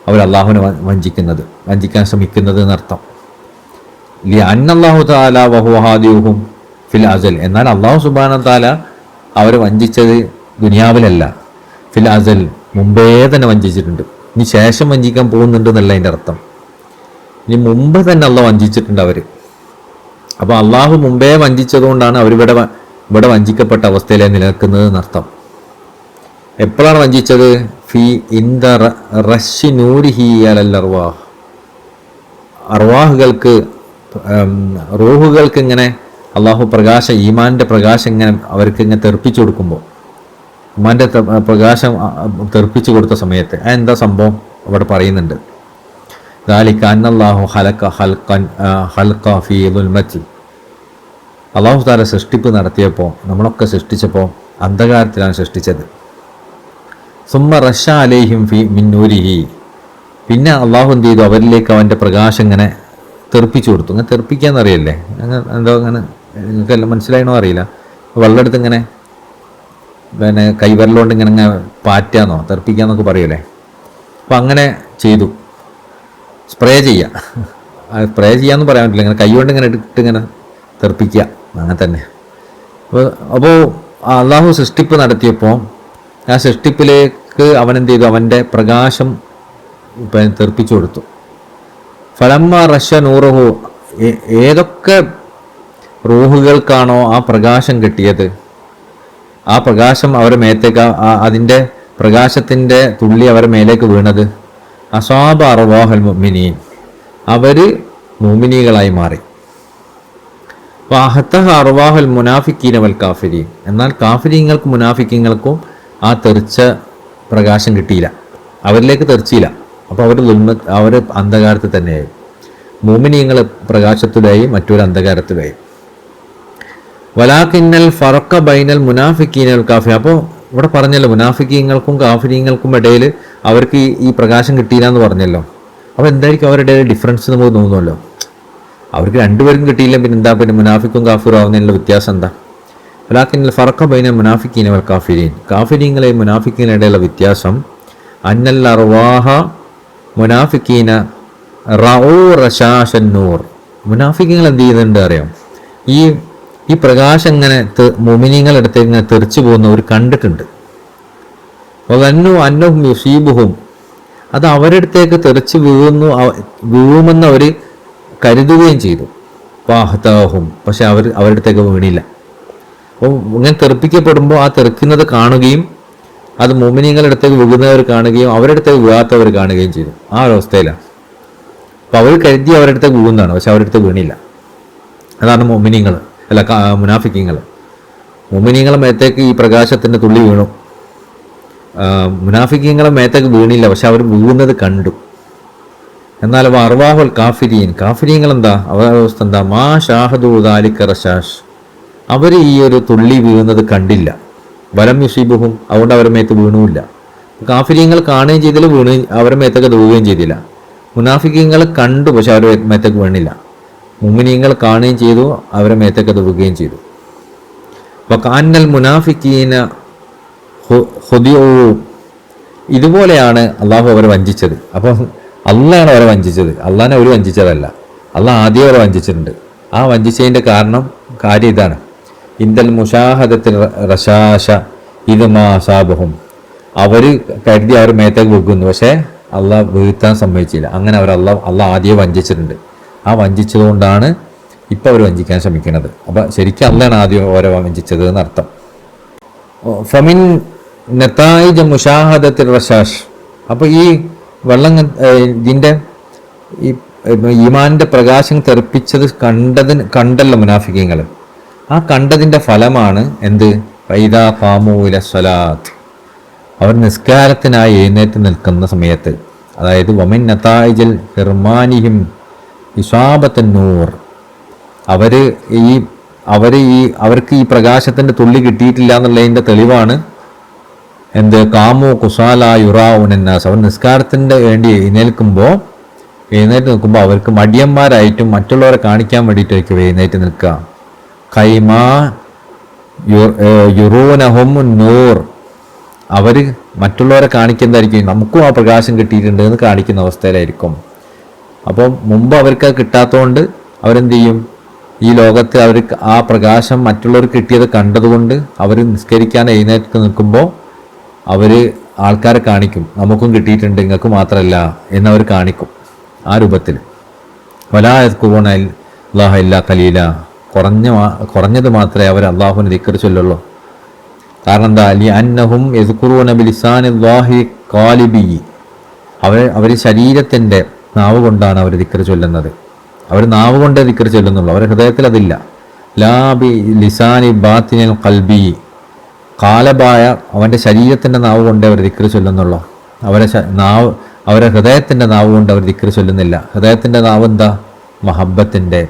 അവർ അള്ളാഹുവിനെ വഞ്ചിക്കാൻ ശ്രമിക്കുന്നത് എന്നർത്ഥം. അന്നല്ലാഹു തആല വഹുവ ഹാദിഊഹും ഫിൽ അസൽ, എന്നാൽ അള്ളാഹു സുബ്ഹാനഹു തആല അവരെ വഞ്ചിച്ചത് ദുനിയാവിലല്ല, ഫിൽ അസൽ മുമ്പേ തന്നെ വഞ്ചിച്ചിട്ടുണ്ട്. ഇനി ശേഷം വഞ്ചിക്കാൻ പോകുന്നുണ്ട് എന്നല്ല അതിൻ്റെ അർത്ഥം. ഇനി മുമ്പ് തന്നെ അള്ളാഹ് വഞ്ചിച്ചിട്ടുണ്ട് അവർ. അപ്പോൾ അള്ളാഹു മുമ്പേ വഞ്ചിച്ചതുകൊണ്ടാണ് ഇവിടെ വഞ്ചിക്കപ്പെട്ട അവസ്ഥയിലെ നിലനിൽക്കുന്നത് എന്നർത്ഥം. എപ്പോഴാണ് വഞ്ചിച്ചത്? ഫി ഇന്ദ റഷി നൂരിഹി അലൽ അർവാഹ്, അർവാഹുകൾക്ക് റൂഹുകൾക്ക് ഇങ്ങനെ അള്ളാഹു ഈമാൻ്റെ പ്രകാശം ഇങ്ങനെ അവർക്ക് ഇങ്ങനെ തെറിപ്പിച്ചു കൊടുക്കുമ്പോൾ, ഈമാൻ്റെ പ്രകാശം തെറിപ്പിച്ചു കൊടുത്ത സമയത്ത് എന്താ സംഭവം അവിടെ പറയുന്നുണ്ട്. ദാലിക അന്നല്ലാഹു ഖലഖ ഫീ ദുൽമത്തി, അള്ളാഹു താല സൃഷ്ടിപ്പ് നടത്തിയപ്പോൾ, നമ്മളൊക്കെ സൃഷ്ടിച്ചപ്പോൾ അന്ധകാരത്തിലാണ് സൃഷ്ടിച്ചത്. സുമ്മ റഷ അലൈഹിം ഫി മിൻ നൂരിഹി, പിന്നെ അള്ളാഹു എന്ത് ചെയ്തു, അവരിലേക്ക് അവൻ്റെ പ്രകാശം ഇങ്ങനെ തെറിപ്പിച്ചു കൊടുത്തു. ഇങ്ങനെ തെറിപ്പിക്കാന്നറിയില്ലേ, എന്തോ അങ്ങനെ നിങ്ങൾക്കെല്ലാം മനസ്സിലായണോ അറിയില്ല. വെള്ളമെടുത്ത് ഇങ്ങനെ കൈവരലുകൊണ്ട് ഇങ്ങനെ പാറ്റാന്നോ തെറിപ്പിക്കാന്നൊക്കെ പറയൂലേ. അപ്പം അങ്ങനെ ചെയ്തു. സ്പ്രേ ചെയ്യുക. സ്പ്രേ ചെയ്യാന്ന് പറയാൻ പറ്റില്ല, ഇങ്ങനെ കൈ കൊണ്ട് ഇങ്ങനെ ഇട്ടിട്ട് ഇങ്ങനെ തെറിപ്പിക്കുക, അങ്ങനെ തന്നെ. അപ്പോൾ അള്ളാഹു സൃഷ്ടിപ്പ് നടത്തിയപ്പോൾ ആ സൃഷ്ടിപ്പിലേക്ക് അവൻ എന്ത് ചെയ്തു? അവൻ്റെ പ്രകാശം തെറിപ്പിച്ചു കൊടുത്തു. ഫലമ്മ റഷ നൂറുഹു, ഏതൊക്കെ റൂഹുകൾക്കാണോ ആ പ്രകാശം കിട്ടിയത്, ആ പ്രകാശം അവരുടെ മേത്തേക്ക്, അതിൻ്റെ പ്രകാശത്തിൻ്റെ തുള്ളി അവരുടെ മേലേക്ക് വീണത്, അസാബ അർവാഹുൽ മുഅ്മിനീൻ, അവർ മുഅ്മിനീകളായി മാറി. വഹതഹ അർവാഹുൽ മുനാഫിക്കീന വൽ കാഫിരീൻ, എന്നാൽ കാഫിരീങ്ങൾക്കും മുനാഫിക്കീങ്ങൾക്കും ആ തെറിച്ച പ്രകാശം കിട്ടിയില്ല, അവരിലേക്ക് തെറിച്ചില്ല. അപ്പോൾ അവർ അന്ധകാരത്തിൽ തന്നെയായി. മുഅ്മിനീങ്ങൾ പ്രകാശത്തിലായി, മറ്റൊരു അന്ധകാരത്തിലായി. വലാകിന്നൽ ഫറഖ ബൈനൽ മുനാഫിക്കീന വൽ കാഫിരീൻ, അപ്പോൾ ഇവിടെ പറഞ്ഞല്ലോ മുനാഫിക്കീങ്ങൾക്കും കാഫിരീങ്ങൾക്കും ഇടയിൽ അവർക്ക് ഈ പ്രകാശം കിട്ടിയില്ല എന്ന് പറഞ്ഞല്ലോ. അപ്പോൾ എന്തായിരിക്കും അവരുടെ ഡിഫറൻസ് നമുക്ക് തോന്നുമല്ലോ. അവർക്ക് രണ്ടുപേർക്കും കിട്ടിയില്ല, പിന്നെ എന്താ പിന്നെ മുനാഫിക്കും കാഫിറും ആവുന്നതിനുള്ള വ്യത്യാസം എന്താ? വലാകിന്നൽ ഫറഖ ബൈനൽ മുനാഫിക്കീന വൽ കാഫിരീൻ, കാഫിരീങ്ങളെയും മുനാഫിക്കീന ഇടയിലുള്ള വ്യത്യാസം അന്നൽ അർവാഹ മുനാഫിക്കീന റഊ റശാശൻ നൂർ, മുനാഫിക്കീങ്ങൾ എന്ത് ചെയ്യുന്നുണ്ട് അറിയാം? ഈ പ്രകാശം ഇങ്ങനെ മുഅ്മിനീങ്ങളുടെ അടുത്തേക്ക് ഇങ്ങനെ തെറിച്ചു പോകുന്നവർ കണ്ടിട്ടുണ്ട്. വന്നു അന്നഹും യുസീബുഹും, അത് അവരുടെ അടുത്തേക്ക് തെറിച്ച് വീഴുമെന്ന് അവർ കരുതുകയും ചെയ്തു. ഫഅഹ്താഹും, പക്ഷെ അവരുടെ അടുത്തേക്ക് വീണില്ല. അപ്പോൾ ഇങ്ങനെ തെറിപ്പിക്കപ്പെടുമ്പോൾ ആ തെറിക്കുന്നത് കാണുകയും അത് മുഅ്മിനീങ്ങളുടെ അടുത്തേക്ക് വീഴുന്നവർ കാണുകയും അവരുടെ അടുത്തേക്ക് വീഴാത്തവർ കാണുകയും ചെയ്തു. ആ ഒരവസ്ഥയിലാണ്. അപ്പോൾ അവർ കരുതി അവരുടെ അടുത്തേക്ക് വീഴുന്നതാണ്, പക്ഷെ അവരുടെ അടുത്ത് വീണില്ല. അതാണ് മുഅ്മിനീങ്ങൾ, അല്ല മുനാഫിക്കീങ്ങൾ. മുഅ്മിനീങ്ങളുടെ മേത്തേക്ക് ഈ പ്രകാശത്തിൻ്റെ തുള്ളി വീണു, മുനാഫിക്കീങ്ങളുടെ മേത്തേക്ക് വീണില്ല, പക്ഷെ അവർ വീഴുന്നത് കണ്ടു. എന്നാൽ അർവാഹുൽ കാഫിരീൻ, കാഫിരീങ്ങൾ എന്താ അവരുടെ അവസ്ഥ എന്താ? മാ ഷാഹദു ദാലിക റശാഷ്, അവർ ഈ ഒരു തുള്ളി വീഴുന്നത് കണ്ടില്ല. വലം യുസീബുഹും, അതുകൊണ്ട് അവരുടെ മേത്ത് വീണുമില്ല. കാഫിരീങ്ങൾ കാണുകയും ചെയ്തില്ല, അവരുടെ മേത്തൊക്കെ വീഴുകയും ചെയ്തില്ല. മുനാഫിക്കീങ്ങൾ കണ്ടു, പക്ഷെ അവരുടെ മേത്തേക്ക് വീണില്ല. മുഅ്മിനീങ്ങൾ കാണുകയും ചെയ്തു, അവരുടെ മേത്തൊക്കെ വീഴുകയും ചെയ്തു. വകാന്നൽ മുനാഫിക്കീന ഖുദിഉ, ഇതുപോലെയാണ് അള്ളാഹു അവരെ വഞ്ചിച്ചത്. അപ്പോൾ അള്ളാഹാണ് അവരെ വഞ്ചിച്ചത്, അള്ളാഹിനെ അവർ വഞ്ചിച്ചതല്ല. അള്ളാഹ് ആദ്യം അവരെ വഞ്ചിച്ചിട്ടുണ്ട്. ആ വഞ്ചിച്ചതിൻ്റെ കാര്യം ഇതാണ്. ഇന്ദൽ മുഷാഹദത്തിൽ റശാശ ഇത് മാസാബഹും, അവർ കരുതി അവർ മേത്തേക്ക് വീഴുന്നു, പക്ഷേ അള്ളാഹ് വീഴ്ത്താൻ സമ്മതിച്ചില്ല. അങ്ങനെ അള്ളാഹ് ആദ്യം വഞ്ചിച്ചിട്ടുണ്ട്. ആ വഞ്ചിച്ചതുകൊണ്ടാണ് ഇപ്പം അവർ വഞ്ചിക്കാൻ ശ്രമിക്കുന്നത്. അപ്പം ശരിക്കും അള്ളാഹാണ് ആദ്യം അവരെ വഞ്ചിച്ചത് എന്നർത്ഥം. ഫമിൻ നതായിജ മുഷാഹദത്തിൽ റശാഷ്, അപ്പോൾ ഈ വെള്ളം ഇതിൻ്റെ ഈ ഈമാനിൻ്റെ പ്രകാശം തെറിപ്പിച്ചത് കണ്ടല്ലോ മുനാഫിക്കീങ്ങൾ. ആ കണ്ടതിൻ്റെ ഫലമാണ് എന്ത്? ഫൈദാ ഖാമൂ ഇല സ്വലാത്ത്, അവർ നിസ്കാരത്തിനായി എഴുന്നേറ്റ് നിൽക്കുന്ന സമയത്ത്, അതായത് വമിൻ നതായിജൽ ഹിർമാനിഹിം ഇസാബത്തൻ നൂർ, അവർക്ക് ഈ പ്രകാശത്തിൻ്റെ തുള്ളി കിട്ടിയിട്ടില്ല എന്നുള്ളതിൻ്റെ തെളിവാണ് എന്ത്? കാമു കുസാല യുറാവുനന്നാസ്, അവർ നിസ്കാരത്തിൻ്റെ വേണ്ടി എഴുന്നേറ്റ് നിൽക്കുമ്പോൾ അവർക്ക് മടിയന്മാരായിട്ടും മറ്റുള്ളവരെ കാണിക്കാൻ വേണ്ടിയിട്ടായിരിക്കും എഴുന്നേറ്റ് നിൽക്കുക. ഖൈമാ യുറൂനഹും നൂർ, അവർ മറ്റുള്ളവരെ കാണിക്കുന്നതായിരിക്കും, നമുക്കും ആ പ്രകാശം കിട്ടിയിട്ടുണ്ട് എന്ന് കാണിക്കുന്ന അവസ്ഥയിലായിരിക്കും. അപ്പം മുമ്പ് അവർക്ക് അത് കിട്ടാത്തതുകൊണ്ട് അവരെന്ത് ചെയ്യും? ഈ ലോകത്ത് അവർക്ക് ആ പ്രകാശം മറ്റുള്ളവർക്ക് കിട്ടിയത് കണ്ടതുകൊണ്ട് അവർ നിസ്കരിക്കാൻ എഴുന്നേറ്റ് നിൽക്കുമ്പോൾ അവർ ആൾക്കാരെ കാണിക്കും, നമുക്കും കിട്ടിയിട്ടുണ്ട്, നിങ്ങൾക്ക് മാത്രമല്ല എന്നവർ കാണിക്കും. ആ രൂപത്തിൽ വലാ യസ്കുറൂന അല്ലാഹ ഇല്ലാ ഖലീല, കുറഞ്ഞത് മാത്രമേ അവർ അള്ളാഹുവിനെ ദിക്ർ ചൊല്ലുള്ളൂ. കാരണം എന്താ? ലി അന്നഹും യസ്കുറൂന ബിലിസാനില്ലാഹി ഖാലിബി, അവർ ശരീരത്തിൻ്റെ നാവ് കൊണ്ടാണ് അവർ ദിക്ർ ചൊല്ലുന്നത്. അവർ നാവ് കൊണ്ടേ ദിക്ർ ചൊല്ലുന്നുള്ളൂ, അവരുടെ ഹൃദയത്തിൽ അതില്ല. ലാ ബി ലിസാനി ബാത്തിനിൽ ഖൽബി, കാലബായ അവൻ്റെ ശരീരത്തിൻ്റെ നാവ് കൊണ്ടേ അവർ ദിക്ർ ചൊല്ലുന്നുള്ളൂ. അവരുടെ ഹൃദയത്തിൻ്റെ നാവ് കൊണ്ട് അവർ ദിക്ർ ചൊല്ലുന്നില്ല. ഹൃദയത്തിൻ്റെ നാവ് എന്താ? മഹബത്തിൻ്റെ,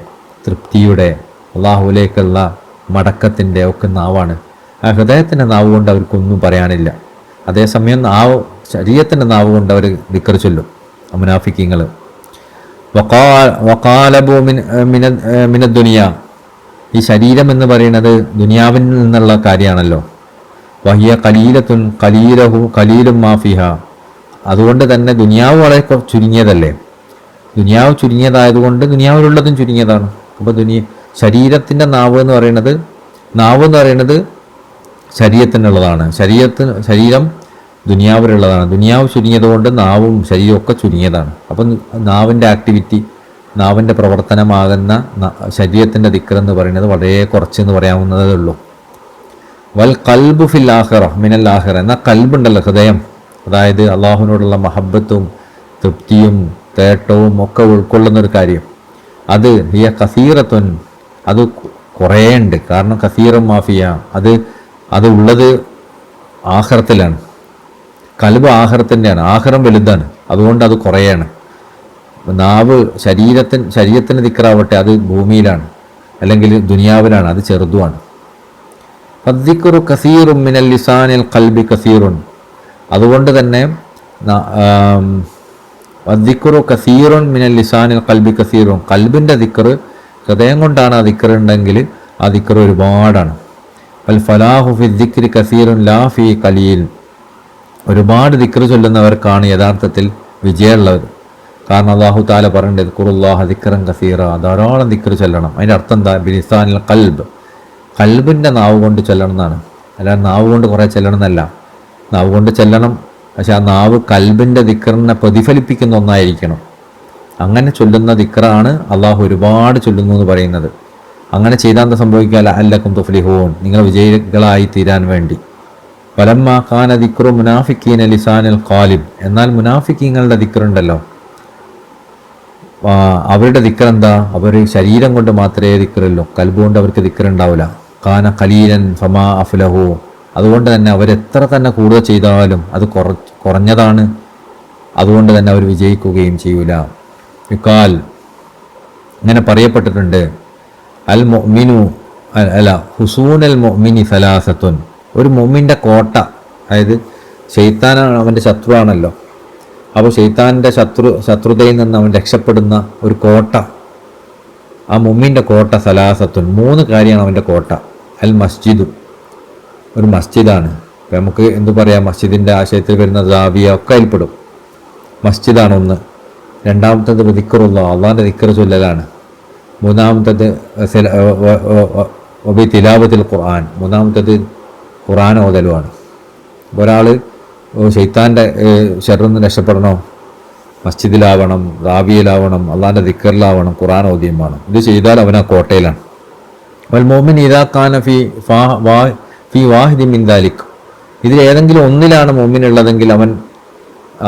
തൃപ്തിയുടെ, അള്ളാഹുവിലേക്കുള്ള മടക്കത്തിൻ്റെ ഒക്കെ നാവാണ്. ആ ഹൃദയത്തിൻ്റെ നാവ് കൊണ്ട് അവർക്കൊന്നും പറയാനില്ല. അതേസമയം ശരീരത്തിൻ്റെ നാവ് കൊണ്ട് അവർ ദിക്ർ ചൊല്ലും മുനാഫിക്കീങ്ങൾ. വഖാലബു മിന ദുനിയ, ഈ ശരീരം എന്ന് പറയുന്നത് ദുനിയാവിൽ നിന്നുള്ള കാര്യമാണല്ലോ. വഹിയ ഖലീലത്തുൻ ഖലീലഹു ഖലീലും മാഫിഹ, അതുകൊണ്ട് തന്നെ ദുനിയാവ് വളരെ ചുരുങ്ങിയതല്ലേ. ദുനിയാവ് ചുരുങ്ങിയതായതുകൊണ്ട് ദുനിയാവിലുള്ളതും ചുരുങ്ങിയതാണ്. അപ്പോൾ ശരീരത്തിൻ്റെ നാവ് എന്ന് പറയുന്നത് ശരീരത്തിനുള്ളതാണ്. ശരീരം ദുനിയാവിലുള്ളതാണ്. ദുനിയാവ് ചുരുങ്ങിയതുകൊണ്ട് നാവും ശരീരവും ഒക്കെ ചുരുങ്ങിയതാണ്. അപ്പം നാവിൻ്റെ ആക്ടിവിറ്റി, നാവിൻ്റെ പ്രവർത്തനമാകുന്ന ശരീരത്തിൻ്റെ ദിക്റെന്ന് പറയുന്നത് വളരെ കുറച്ചെന്ന് പറയാവുന്നതേ ഉള്ളൂ. വൽ കൽബു ഫിൽ ആഖിറ മിനൽ ആഖിറ, എന്നാൽ കൽബുണ്ടല്ലോ, ഹൃദയം, അതായത് അള്ളാഹുവിനോടുള്ള മഹബത്തും തൃപ്തിയും തേട്ടവും ഒക്കെ ഉൾക്കൊള്ളുന്നൊരു കാര്യം, അത് ഹിയ കസീറത്തുൻ, അത് കുറേ ഉണ്ട്. കാരണം കസീറം മാഫിയ, അത് ഉള്ളത് ആഖിറത്തിലാണ്. കൽബ് ആഖിറത്തിൻ്റെയാണ്, ആഖിറം വലുതാണ്, അതുകൊണ്ട് അത് കുറേയാണ്. നാവ് ശരീരത്തിന് ദിക്റാവട്ടെ, അത് ഭൂമിയിലാണ് അല്ലെങ്കിൽ ദുനിയാവിലാണ്, അത് ചെറുതുമാണ്. ഫദ്ദിക്റു കസീറുൻ മിനൽ ലിസാനിൽ ഖൽബി കസീറുൻ, അതുകൊണ്ട് തന്നെ വദ്ദിക്റു കസീറുൻ മിനൽ ലിസാനിൽ ഖൽബി കസീറുൻ, ഖൽബിൻ്റെ ദിക്റ്, ഹൃദയം കൊണ്ടാണ് ആ ദിക്റ് ഉണ്ടെങ്കിൽ ആ ദിക്റ് ഒരുപാടാണ്. വൽ ഫലാഹു ഫി ദിക്രി കസീറുൻ ലാ ഫി ഖലീൽ, ഒരുപാട് ദിക്റ് ചൊല്ലുന്നവർക്കാണ് യഥാർത്ഥത്തിൽ വിജയമുള്ളത്. കാരണം അല്ലാഹു തആല പറയുന്നത് ഖുറുല്ലാഹ ദിക്റൻ കസീറ, ധാരാളം ദിക്റ് ചൊല്ലണം. അതിൻ്റെ അർത്ഥം എന്താ? ബിലിസാനിൽ ഖൽബ്, ഖൽബിൻ്റെ നാവ് കൊണ്ട് ചൊല്ലണം എന്നാണ്. അല്ലാതെ നാവ് കൊണ്ട് കുറേ ചൊല്ലണം എന്നല്ല. നാവ് കൊണ്ട് ചൊല്ലണം, പക്ഷെ ആ നാവ് കൽബിൻ്റെ ദിക്റിനെ പ്രതിഫലിപ്പിക്കുന്ന ഒന്നായിരിക്കണം. അങ്ങനെ ചൊല്ലുന്ന ദിക്റാണ് അള്ളാഹു ഒരുപാട് ചൊല്ലുന്നു എന്ന് പറയുന്നത്. അങ്ങനെ ചെയ്താൽ എന്താ സംഭവിക്കുക? ലഅല്ലക്കും തുഫ്ലിഹൂൻ, നിങ്ങൾ വിജയികളായി തീരാൻ വേണ്ടി. ഫലമ്മാ കാന ദിക്റു മുനാഫിക്കീന ലിസാനിൽ ഖാലിബ്, എന്നാൽ മുനാഫിക്കീങ്ങളുടെ ദിക്റുണ്ടല്ലോ, അവരുടെ ദിക്റെന്താ? അവർ ശരീരം കൊണ്ട് മാത്രമേ ദിക്റുള്ളൂ, കൽബ് കൊണ്ട് അവർക്ക് ദിക്റുണ്ടാവില്ല. കാന ഖലീലൻ ഫമാ അഫ്ലഹു, അതുകൊണ്ട് തന്നെ അവരെത്ര തന്നെ കൂടുതൽ ചെയ്താലും അത് കുറഞ്ഞതാണ്. അതുകൊണ്ട് തന്നെ അവർ വിജയിക്കുകയും ചെയ്യൂല. യുക്കാൽ, ഇങ്ങനെ പറയപ്പെട്ടിട്ടുണ്ട്, അൽ മുഅ്മിനു ഹുസൂനൽ മുഅ്മിനി സലാസത്തുൻ, ഒരു മുഅ്മിൻ്റെ കോട്ട, അതായത് ശൈത്താനാണ് അവൻ്റെ ശത്രുവാണല്ലോ, അപ്പോൾ ശൈത്താൻ്റെ ശത്രുതയിൽ നിന്ന് അവൻ രക്ഷപ്പെടുന്ന ഒരു കോട്ട, ആ മുഅ്മിൻ്റെ കോട്ട സലാസത്തുൻ, 3 കാര്യമാണ് അവൻ്റെ കോട്ട. അൽ മസ്ജിദു, ഒരു മസ്ജിദാണ്. ഇപ്പം നമുക്ക് എന്തു പറയാം, മസ്ജിദിൻ്റെ ആശയത്തിൽ വരുന്ന ദാവിയ ഒക്കെ അതിൽപ്പെടും. മസ്ജിദാണ് ഒന്ന്. രണ്ടാമത്തേത് ദിക്റുല്ലാഹ്, അള്ളാഹിൻ്റെ ദിക്റ് ചൊല്ലലാണ്. മൂന്നാമത്തേത് തിലാവത്തുൽ ഖുർആൻ, മൂന്നാമത്തേത് ഖുർആൻ ഓതലുമാണ്. ഒരാൾ ശൈത്താൻ്റെ ശർറിൽ നിന്ന് രക്ഷപ്പെടണോ, മസ്ജിദിലാവണം, റാവിയിലാവണം, അള്ളാഹിൻ്റെ ദിക്റിലാവണം, ഖുർആൻ ഓതിയും വേണം. ഇത് ചെയ്താൽ അവൻ ആ കോട്ടയിലാണ്. വൽ മുഅ്മിൻ ഇദാ കാന ഫി വാഹിദി മിൻ ദാലിക്, ഇതിൽ ഏതെങ്കിലും ഒന്നിലാണ് മുഅ്മിൻ ഉള്ളതെങ്കിൽ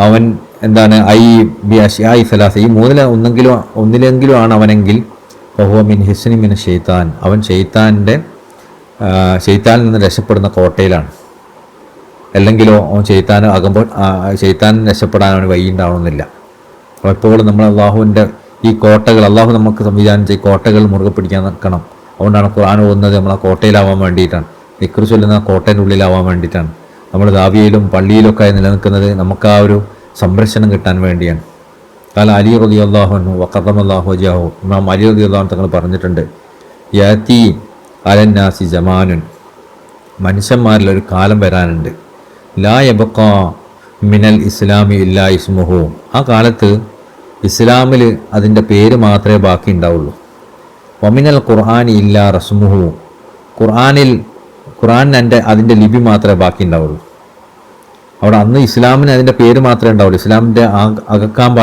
അവൻ എന്താണ്? ബി അശ്യാഇ സലാസ, ഈ 3 ഒന്നിലെങ്കിലും ആണ് അവനെങ്കിൽ ഫഹുവ മിൻ ഹിസ്നി മിന ഷൈത്താൻ, അവൻ ഷൈത്താനിൽ നിന്ന് രക്ഷപ്പെടുന്ന കോട്ടയിലാണ്. അല്ലെങ്കിലോ അവൻ ഷൈത്താൻ രക്ഷപ്പെടാൻ അവന് വഴി ഉണ്ടാവണമെന്നില്ല. അപ്പോൾ എപ്പോഴും നമ്മൾ അള്ളാഹുവിൻ്റെ ഈ കോട്ടകൾ, അള്ളാഹു നമുക്ക് സംവിധാനിച്ച ഈ കോട്ടകൾ മുറുകെ പിടിക്കാൻ നിൽക്കണം. അതുകൊണ്ടാണ് ഖുർആൻ ഓതുന്നത്, നമ്മൾ ആ കോട്ടയിലാവാൻ വേണ്ടിയിട്ടാണ്. ദിക്ർ ചൊല്ലുന്ന കോട്ടയുടെ ഉള്ളിലാവാൻ വേണ്ടിയിട്ടാണ്. നമ്മൾ ദാവിയയിലും പള്ളിയിലൊക്കെ നിലനിൽക്കുന്നത് നമുക്ക് ആ ഒരു സംരക്ഷണം കിട്ടാൻ വേണ്ടിയാണ്. കാല അലി റളിയല്ലാഹു അൻഹു വഖറമല്ലാഹു വജ്ഹഹു, ഇമാം അലി റളിയല്ലാഹു തങ്ങൾ പറഞ്ഞിട്ടുണ്ട്, യാതി അലന്നാസി ജമാനുൻ, മനുഷ്യന്മാരിൽ ഒരു കാലം വരാനുണ്ട്, ലാ യബ്ഖാ മിനൽ ഇസ്ലാമി ഇല്ലാ ഇസ്മുഹു, ആ കാലത്ത് ഇസ്ലാമിൽ അതിൻ്റെ പേര് മാത്രമേ ബാക്കി ഉണ്ടാവുള്ളൂ. വമിനൽ ഖുർആനി ഇല്ലാ റസ്മുഹു, ഖുർആനിന് അതിൻ്റെ ലിപി മാത്രമേ ബാക്കി ഉണ്ടാവുള്ളൂ. അവിടെ അന്ന് ഇസ്ലാമിന് അതിൻ്റെ പേര് മാത്രമേ ഉണ്ടാവുള്ളൂ, ഇസ്ലാമിൻ്റെ അകക്കാമ്പ്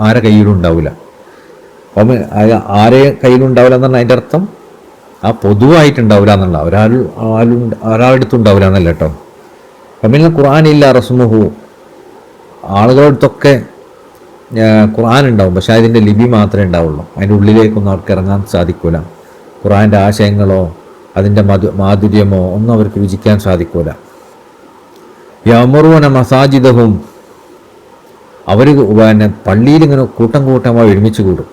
ആരെ കയ്യിലും ഉണ്ടാവില്ല. അപ്പം ആരെ കയ്യിലും ഉണ്ടാവില്ല എന്ന് പറഞ്ഞാൽ അതിൻ്റെ അർത്ഥം ആ പൊതുവായിട്ടുണ്ടാവില്ല എന്നുള്ള, ഒരാളെടുത്തും ഉണ്ടാവില്ല എന്നല്ല കേട്ടോ. അപ്പം ഖുർആനില്ല റസ്മുഹു, ആളുകളടുത്തൊക്കെ ഖുർആൻ ഉണ്ടാവും, പക്ഷേ അതിൻ്റെ ലിപി മാത്രമേ ഉണ്ടാവുള്ളൂ. അതിൻ്റെ ഉള്ളിലേക്കൊന്നും അവർക്ക് ഇറങ്ങാൻ സാധിക്കില്ല. ഖുർആൻ്റെ ആശയങ്ങളോ അതിൻ്റെ മാധുര്യമോ ഒന്നും അവർക്ക് രുചിക്കാൻ സാധിക്കില്ല. യഅ്മുറൂന മസാജിദഹും, അവർ പള്ളിയിൽ ഇങ്ങനെ കൂട്ടമായി ഒരുമിച്ച് കൂടും.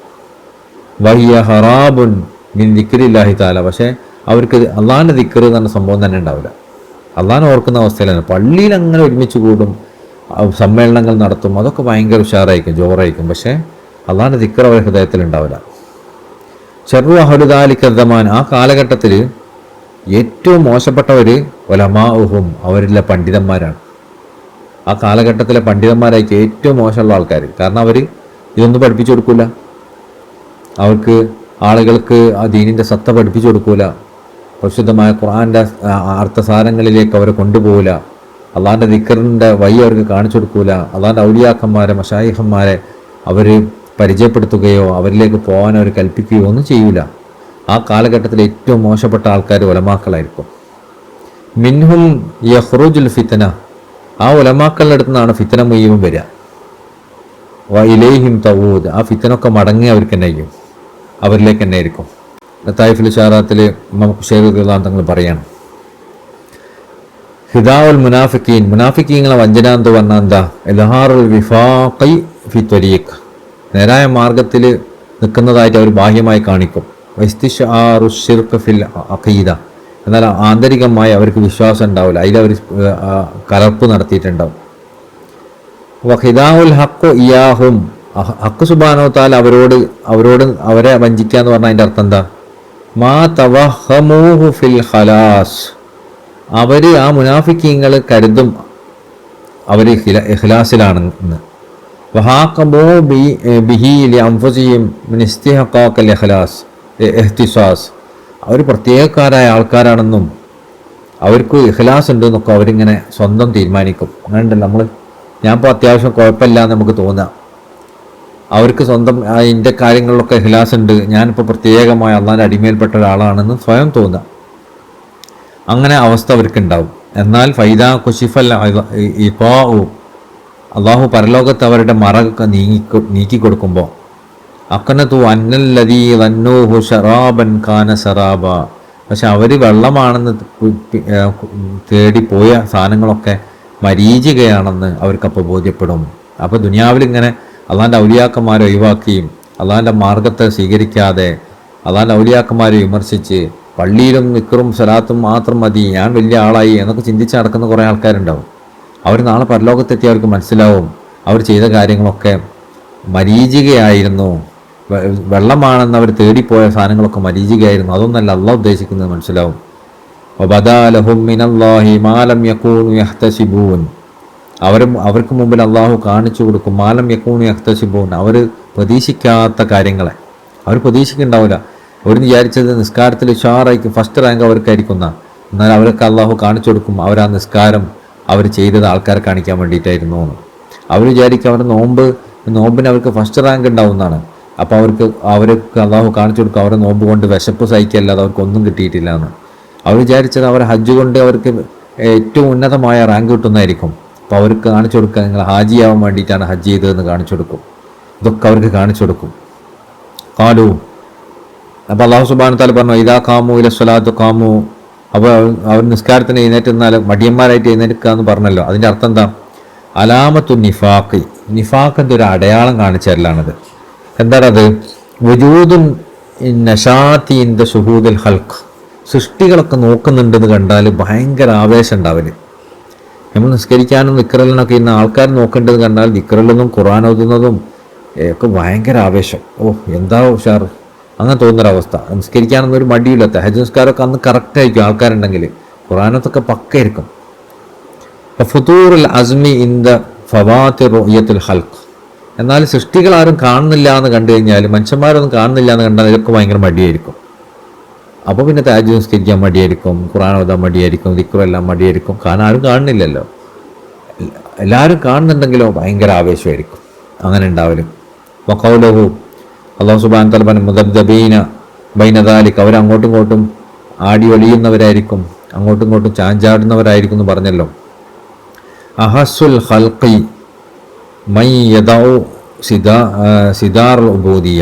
വഹിയ ഹറാബുൻ മിൻ ദിക്രില്ലാഹി തആല, പക്ഷേ അവർക്ക് അള്ളാഹിൻ്റെ ദിക്ർ എന്ന് പറഞ്ഞ സംഭവം തന്നെ ഉണ്ടാവില്ല. അള്ളാഹിനെ ഓർക്കുന്ന അവസ്ഥയിലാണ്. പള്ളിയിൽ അങ്ങനെ ഒരുമിച്ച് കൂടും, സമ്മേളനങ്ങൾ നടത്തും, അതൊക്കെ ഭയങ്കര ഉഷാറായിരിക്കും, ജോറായിരിക്കും, പക്ഷേ അള്ളാഹിൻ്റെ ദിക്ർ അവരുടെ ഹൃദയത്തിൽ ഉണ്ടാവില്ല. ശർറു അഹ്ലു ദാലിക സമാൻ, ആ കാലഘട്ടത്തിൽ ഏറ്റവും മോശപ്പെട്ടവർ ഉലമാഉഹും, അവരിലെ പണ്ഡിതന്മാരാണ്. ആ കാലഘട്ടത്തിലെ പണ്ഡിതന്മാരായിരിക്കും ഏറ്റവും മോശമുള്ള ആൾക്കാർ. കാരണം അവർ ഇതൊന്നും പഠിപ്പിച്ചു കൊടുക്കൂല. അവർക്ക് ആളുകൾക്ക് ആ ദീനിൻ്റെ സത്ത പഠിപ്പിച്ചു കൊടുക്കൂല. പരിശുദ്ധമായ ഖുർആൻ്റെ അർത്ഥസാരങ്ങളിലേക്ക് അവരെ കൊണ്ടുപോകില്ല. അള്ളാഹിൻ്റെ ദിക്റിൻ്റെ വഴി അവർക്ക് കാണിച്ചു കൊടുക്കൂല. അള്ളാഹിൻ്റെ ഔലിയാക്കന്മാരെ മശായിഖന്മാരെ അവർ പരിചയപ്പെടുത്തുകയോ അവരിലേക്ക് പോകാൻ അവർ കൽപ്പിക്കുകയോ ഒന്നും ചെയ്യൂല. ആ കാലഘട്ടത്തിൽ ഏറ്റവും മോശപ്പെട്ട ആൾക്കാർ ഉലമാക്കളായിരിക്കും. മിൻഹും യഖ്റുജുൽ ഫിത്ന, ആ ഉലമാക്കളുടെ അടുത്ത് നിന്നാണ് ഫിത്ന മുഴുവൻ വരിക. വ ഇലൈഹിം തഊദ്, ആ ഫിത്നൊക്കെ മടങ്ങി അവർക്ക് തന്നെ ആയിരിക്കും, അവരിലേക്ക് തന്നെ ആയിരിക്കും. ലതായിഫുൽ ഇശാറാത്തിൽ ഇമാം ഖുശൈരി റളിയല്ലാഹു തങ്ങൾ പറയാണ്, ഹിദാഉൽ മുനാഫിഖീൻ, മുനാഫിഖീങ്ങളെ വഞ്ചന എന്ന് പറഞ്ഞാൽ എന്താ? ഇൽഹാറുൽ വിഫാഖി ഫി ത്വരീഖ്, നേരായ മാർഗത്തിൽ നിൽക്കുന്നതായിട്ട് അവർ ബാഹ്യമായി കാണിക്കും. വസ്തിശാറു ശിർക്ക് ഫിൽ അഖീദ, എന്നാൽ ആന്തരികമായി അവർക്ക് വിശ്വാസം ഉണ്ടാവില്ല, അതിലവർ കലർപ്പ് നടത്തിയിട്ടുണ്ടാവും. വഹിദാഉൽ ഹഖ് ഇയാഹും, ഹഖ് സുബ്ഹാനഹു വ തആല അവരെ വഞ്ചിക്കുക എന്ന് പറഞ്ഞാൽ അതിൻ്റെ അർത്ഥം എന്താ? മാ തവഹമൂഹു ഫിൽ ഖലാസ്, അവർ ആ മുനാഫിക്കീങ്ങൾ കരുതും അവർ ഇഖ്ലാസിലാണെന്ന്. വഹാഖമൂ ബിഹി ലിഅൻഫുസിഹിം മിൻ ഇസ്തിഹഖാഖിൽ ഇഖ്ലാസ് ഇഹ്തിസാസ്, അവർ പ്രത്യേകക്കാരായ ആൾക്കാരാണെന്നും അവർക്ക് ഇഖ്ലാസ് ഉണ്ട് എന്നൊക്കെ അവരിങ്ങനെ സ്വന്തം തീരുമാനിക്കും. അങ്ങനെയുണ്ടല്ലോ ഞാനിപ്പോൾ അത്യാവശ്യം കുഴപ്പമില്ല എന്ന് നമുക്ക് തോന്നാം. അവർക്ക് സ്വന്തം അതിൻ്റെ കാര്യങ്ങളിലൊക്കെ ഇഖ്ലാസ് ഉണ്ട്, ഞാനിപ്പോൾ പ്രത്യേകമായ അള്ളാഹിൻ്റെ അടിമയിൽപ്പെട്ട ഒരാളാണെന്ന് സ്വയം തോന്നാം. അങ്ങനെ അവസ്ഥ അവർക്കുണ്ടാവും. എന്നാൽ ഫൈദ കുശിഫൽ ഇഖാഉ, അള്ളാഹു പരലോകത്ത് അവരുടെ മറകൊക്കെ നീക്കി കൊടുക്കുമ്പോൾ അക്കനത്തു അന്നല്ലദീ ദന്നൂഹു ശറാബൻ കാന സറാബ, പക്ഷെ അവർ വെള്ളമാണെന്ന് തേടിപ്പോയ സാധനങ്ങളൊക്കെ മരീചികയാണെന്ന് അവർക്കപ്പോൾ ബോധ്യപ്പെടും. അപ്പോൾ ദുനിയാവിലിങ്ങനെ അള്ളാഹിൻ്റെ ഔലിയാക്കന്മാരെ ഒഴിവാക്കിയും അള്ളാഹിൻ്റെ മാർഗത്തെ സ്വീകരിക്കാതെ അള്ളാഹിൻ്റെ ഔലിയാക്കന്മാരെ വിമർശിച്ച് പള്ളിയിലും നിക്കറും സലാത്തും മാത്രം മതി, ഞാൻ വലിയ ആളായി എന്നൊക്കെ ചിന്തിച്ച് നടക്കുന്ന കുറേ ആൾക്കാരുണ്ടാവും. അവർ നാളെ പരലോകത്തെത്തി അവർക്ക് മനസ്സിലാവും അവർ ചെയ്ത കാര്യങ്ങളൊക്കെ മരീചികയായിരുന്നു, വെള്ളമാണെന്ന് അവർ തേടിപ്പോയ സാധനങ്ങളൊക്കെ മരീചികയായിരുന്നു, അതൊന്നല്ല അള്ളാഹ് ഉദ്ദേശിക്കുന്നത് മനസ്സിലാവും. വബദാലഹും മിനല്ലാഹി മാ ലം യകൂനു യഹ്തസിബൂൻ, അവർക്ക് മുമ്പിൽ അള്ളാഹു കാണിച്ചു കൊടുക്കും മാലം യകൂനു യഹ്തസിബൂൻ, അവർ പ്രതീക്ഷിക്കാത്ത കാര്യങ്ങളെ അവർ പ്രതീക്ഷിക്കുന്നുണ്ടാവില്ല. അവർ വിചാരിച്ചത് നിസ്കാരത്തിൽ ഉഷാറായിരിക്കും, ഫസ്റ്റ് റാങ്ക് അവർക്കായിരിക്കുന്ന, എന്നാൽ അവർക്ക് അള്ളാഹു കാണിച്ചു കൊടുക്കും അവർ ആ നിസ്കാരം അവർ ചെയ്തത് ആൾക്കാരെ കാണിക്കാൻ വേണ്ടിയിട്ടായിരുന്നു എന്ന്. അവർ വിചാരിക്കും അവരുടെ നോമ്പിന് അവർക്ക് ഫസ്റ്റ് റാങ്ക് ഉണ്ടാവുന്നതാണ്. അപ്പോൾ അവർക്ക് അള്ളാഹു കാണിച്ചു കൊടുക്കും അവരുടെ നോമ്പ് കൊണ്ട് വിശപ്പ് സഹിക്കല്ലാതെ അവർക്കൊന്നും കിട്ടിയിട്ടില്ല എന്ന്. അവർ വിചാരിച്ചത് അവർ ഹജ്ജ് കൊണ്ട് അവർക്ക് ഏറ്റവും ഉന്നതമായ റാങ്ക് കിട്ടുന്നതായിരിക്കും. അപ്പോൾ അവർക്ക് കാണിച്ചു കൊടുക്കുക നിങ്ങൾ ഹാജിയാവാൻ വേണ്ടിയിട്ടാണ് ഹജ്ജ് ചെയ്തതെന്ന് കാണിച്ചു കൊടുക്കും. ഇതൊക്കെ അവർക്ക് കാണിച്ചു കൊടുക്കും. കാലു, അപ്പോൾ അള്ളാഹു സുബ്ഹാനഹു വ തആല പറഞ്ഞു ഇദാ ഖാമു ഇല സ്വലാത്തു ഖാമു, അപ്പോൾ അവർ നിസ്കാരത്തിന് എഴുന്നേറ്റ് നിന്നാൽ മടിയന്മാരായിട്ട് എഴുന്നേൽക്കുക എന്ന് പറഞ്ഞല്ലോ. അതിൻ്റെ അർത്ഥം എന്താ? അലാമത്തു നിഫാഖ്, നിഫാഖിൻ്റെ ഒരു അടയാളം കാണിച്ചല്ലാണത്. എന്താണത്? വജൂദുൻ നശാത്തി ഇൻ ദ ശുഹൂദിൽ ഹൽഖ്, സൃഷ്ടികളൊക്കെ നോക്കുന്നുണ്ടെന്ന് കണ്ടാൽ ഭയങ്കര ആവേശം ഉണ്ടാവല്. നമ്മൾ നിസ്കരിക്കാനും ദിക്റിലൊക്കെ ഇന്ന് ആൾക്കാർ നോക്കേണ്ടത് കണ്ടാൽ ദിക്റിലൊന്നും ഖുർആൻ ഓതുന്നതും ഒക്കെ ഭയങ്കര ആവേശം. എന്താ ഉഷാർ, അങ്ങനെ തോന്നുന്നൊരവസ്ഥ. നിസ്കരിക്കാനൊന്നും ഒരു മടിയില്ല. തഹജ്ജുദ് നിസ്കാരമൊക്കെ അന്ന് കറക്റ്റായിരിക്കും ആൾക്കാരുണ്ടെങ്കിൽ, ഖുർആനത്തൊക്കെ പക്കയായിരിക്കും. ഫുതൂറുൽ അസ്മി ഇൻ ദ ഫവാതിർ റുയത്തുൽ ഹൽഖ്, എന്നാൽ സൃഷ്ടികൾ ആരും കാണുന്നില്ല എന്ന് കണ്ടു കഴിഞ്ഞാൽ, മനുഷ്യന്മാരൊന്നും കാണുന്നില്ല എന്ന് കണ്ടാൽ ഇതൊക്കെ ഭയങ്കര മടിയായിരിക്കും. അപ്പോൾ പിന്നെ തഹജ്ജുദ് നിസ്കരിക്കാൻ മടിയായിരിക്കും, ഖുർആൻ ഓതാൻ മടിയായിരിക്കും, ദിക്റെല്ലാം മടിയായിരിക്കും. കാരണം ആരും കാണുന്നില്ലല്ലോ. എല്ലാവരും കാണുന്നുണ്ടെങ്കിലോ ഭയങ്കര ആവേശമായിരിക്കും. അങ്ങനെ ഉണ്ടാവലും. വഖൗലുഹു, അല്ലാഹു സുബ്ഹാനഹു വ തആല പറഞ്ഞു മുദബ്ദബീന ബൈന ദാലിക, അവർ അങ്ങോട്ടും ഇങ്ങോട്ടും ആടി ഒളിയുന്നവരായിരിക്കും, അങ്ങോട്ടും ഇങ്ങോട്ടും ചാഞ്ചാടുന്നവരായിരിക്കും എന്ന് പറഞ്ഞല്ലോ. അഹസുൽ ഖൽഖി മൈ യദഉ സിദാർ ഉബൂദിയ,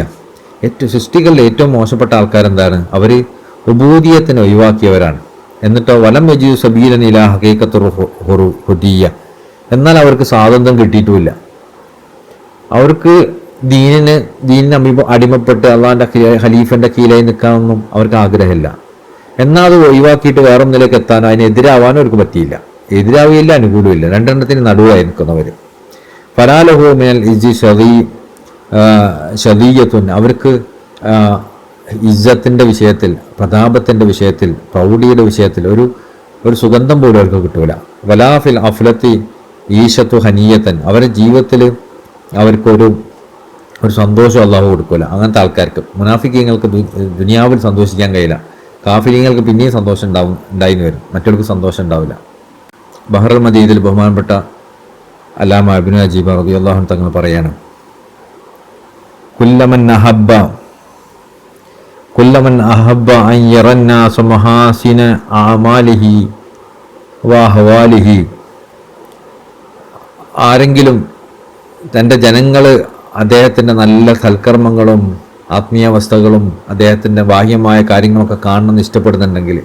ഏറ്റവും സൃഷ്ടികളിലെ ഏറ്റവും മോശപ്പെട്ട ആൾക്കാരെന്താണ്? അവർ ഉബൂദിയത്തിനെ ഒഴിവാക്കിയവരാണ്. എന്നിട്ടോ വലം യജീദു സബീലൻ ഇലാ ഹഖീഖത്തുർ ഹുദിയ്യ, എന്നാൽ അവർക്ക് സ്വാതന്ത്ര്യം കിട്ടിയിട്ടുമില്ല. അവർക്ക് ദീനിന് അടിമപ്പെട്ട് അള്ളാഹിൻ്റെ ഖലീഫൻ്റെ കീഴിലായി നിൽക്കാനൊന്നും അവർക്ക് ആഗ്രഹമില്ല. എന്നാൽ അത് ഒഴിവാക്കിയിട്ട് വേറൊന്നിലേക്ക് എത്താനോ അതിനെതിരാവാനോ അവർക്ക് പറ്റിയില്ല. എതിരാവുകയില്ല, അനുകൂലമില്ല, രണ്ടെണ്ണത്തിന് നടുവായി നിൽക്കുന്നവർ. ഫലാലഹു മിനൽ ഇജ്ജി ഷദീയത്തുൻ, അവർക്ക് ഇജ്ജത്തിൻ്റെ വിഷയത്തിൽ, പ്രതാപത്തിൻ്റെ വിഷയത്തിൽ, പ്രൗഢിയുടെ വിഷയത്തിൽ ഒരു സുഗന്ധം പോലും അവർക്ക് കിട്ടൂല. വലാഫിൽ അഫ്ലത്തി ഈശത്തു ഹനീയത്തൻ, അവരുടെ ജീവിതത്തിൽ അവർക്കൊരു ഒരു സന്തോഷം അള്ളാഹു കൊടുക്കില്ല അങ്ങനത്തെ ആൾക്കാർക്ക്. മുനാഫിക്കീങ്ങൾക്ക് ദുനിയാവിൽ സന്തോഷിക്കാൻ കഴിയില്ല. കാഫിരീങ്ങൾക്ക് പിന്നെയും സന്തോഷം ഉണ്ടായിന്ന് വരും, മറ്റുള്ളവർക്ക് സന്തോഷം ഉണ്ടാവില്ല. ബഹ്റുൽ മദീദിൽ ബഹുമാനപ്പെട്ട അല്ലാമ ഇബ്നു അജീബ റളിയല്ലാഹു അൻഹു തങ്ങൾ പറയാണ്, കുല്ലമൻ അഹബ്ബ അൻ യറന്നാസ മഹാസിന അഅമാലിഹി വഅഹ്വാലിഹി. ആരെങ്കിലും തൻ്റെ ജനങ്ങൾ അദ്ദേഹത്തിൻ്റെ നല്ല സൽക്കർമ്മങ്ങളും ആത്മീയാവസ്ഥകളും അദ്ദേഹത്തിൻ്റെ ബാഹ്യമായ കാര്യങ്ങളൊക്കെ കാണണമെന്ന് ഇഷ്ടപ്പെടുന്നുണ്ടെങ്കിൽ,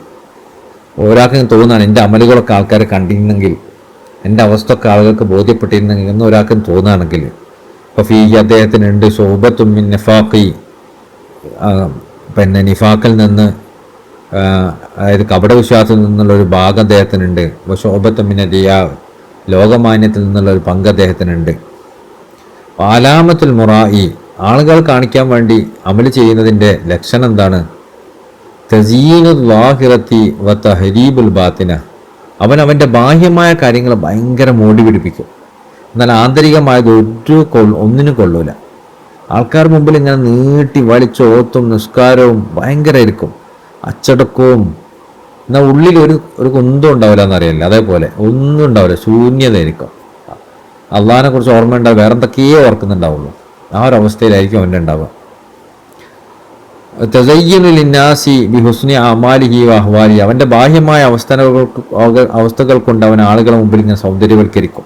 ഒരാൾക്ക് തോന്നുകയാണ് എൻ്റെ അമലുകളൊക്കെ ആൾക്കാരെ കണ്ടിരുന്നെങ്കിൽ, എൻ്റെ അവസ്ഥയൊക്കെ ആളുകൾക്ക് ബോധ്യപ്പെട്ടിരുന്നെങ്കിൽ എന്ന് ഒരാൾക്കും തോന്നുകയാണെങ്കിൽ, അപ്പോൾ ഫീ അദ്ദേഹത്തിനുണ്ട് ശോഭത്തും മിൻ നിഫാഖി, പിന്നെ നിഫാഖിൽ നിന്ന് അതായത് കപടവിശ്വാസത്തിൽ നിന്നുള്ളൊരു ഭാഗം അദ്ദേഹത്തിനുണ്ട്. അപ്പോൾ ശോഭത്തും മിൻ റിയാ, ലോകമാന്യത്തിൽ നിന്നുള്ളൊരു പങ്ക് അദ്ദേഹത്തിനുണ്ട്. ആലാമത്തുൽ മുറായി, ആളുകൾ കാണിക്കാൻ വേണ്ടി അമൽ ചെയ്യുന്നതിൻ്റെ ലക്ഷണം എന്താണ്? തസീനുൽ ലാഹിറത്തി വ തഹരീബുൽ ബാത്തിന, അവൻ്റെ ബാഹ്യമായ കാര്യങ്ങൾ ഭയങ്കര മോടി പിടിപ്പിക്കും, എന്നാൽ ആന്തരികമായത് ഒന്നിനും കൊള്ളൂല. ആൾക്കാർ മുമ്പിൽ ഇങ്ങനെ നീട്ടി വലിച്ചോത്തും നിസ്കാരവും ഭയങ്കരമായിരിക്കും, അച്ചടക്കവും, എന്നാൽ ഉള്ളിൽ ഒരു കുന്തം ഉണ്ടാവില്ല എന്നറിയില്ല, അതേപോലെ ഒന്നും ഉണ്ടാവില്ല, ശൂന്യതയായിരിക്കും. അള്ളാഹിനെ കുറിച്ച് ഓർമ്മ ഉണ്ടാവും, വേറെ എന്തൊക്കെയോ ഓർക്കുന്നുണ്ടാവുള്ളൂ. ആ ഒരു അവസ്ഥയിലായിരിക്കും അവൻ്റെ ഉണ്ടാവുക. തസയ്യുലിന്നാസി ബി ഹുസ്നി അമാലിഹി വഅഹ്വാലി, അവൻ്റെ ബാഹ്യമായ അവസ്ഥകൾ കൊണ്ട് അവൻ ആളുകളെ മുമ്പിൽ ഇങ്ങനെ സൗന്ദര്യവൽക്കരിക്കും.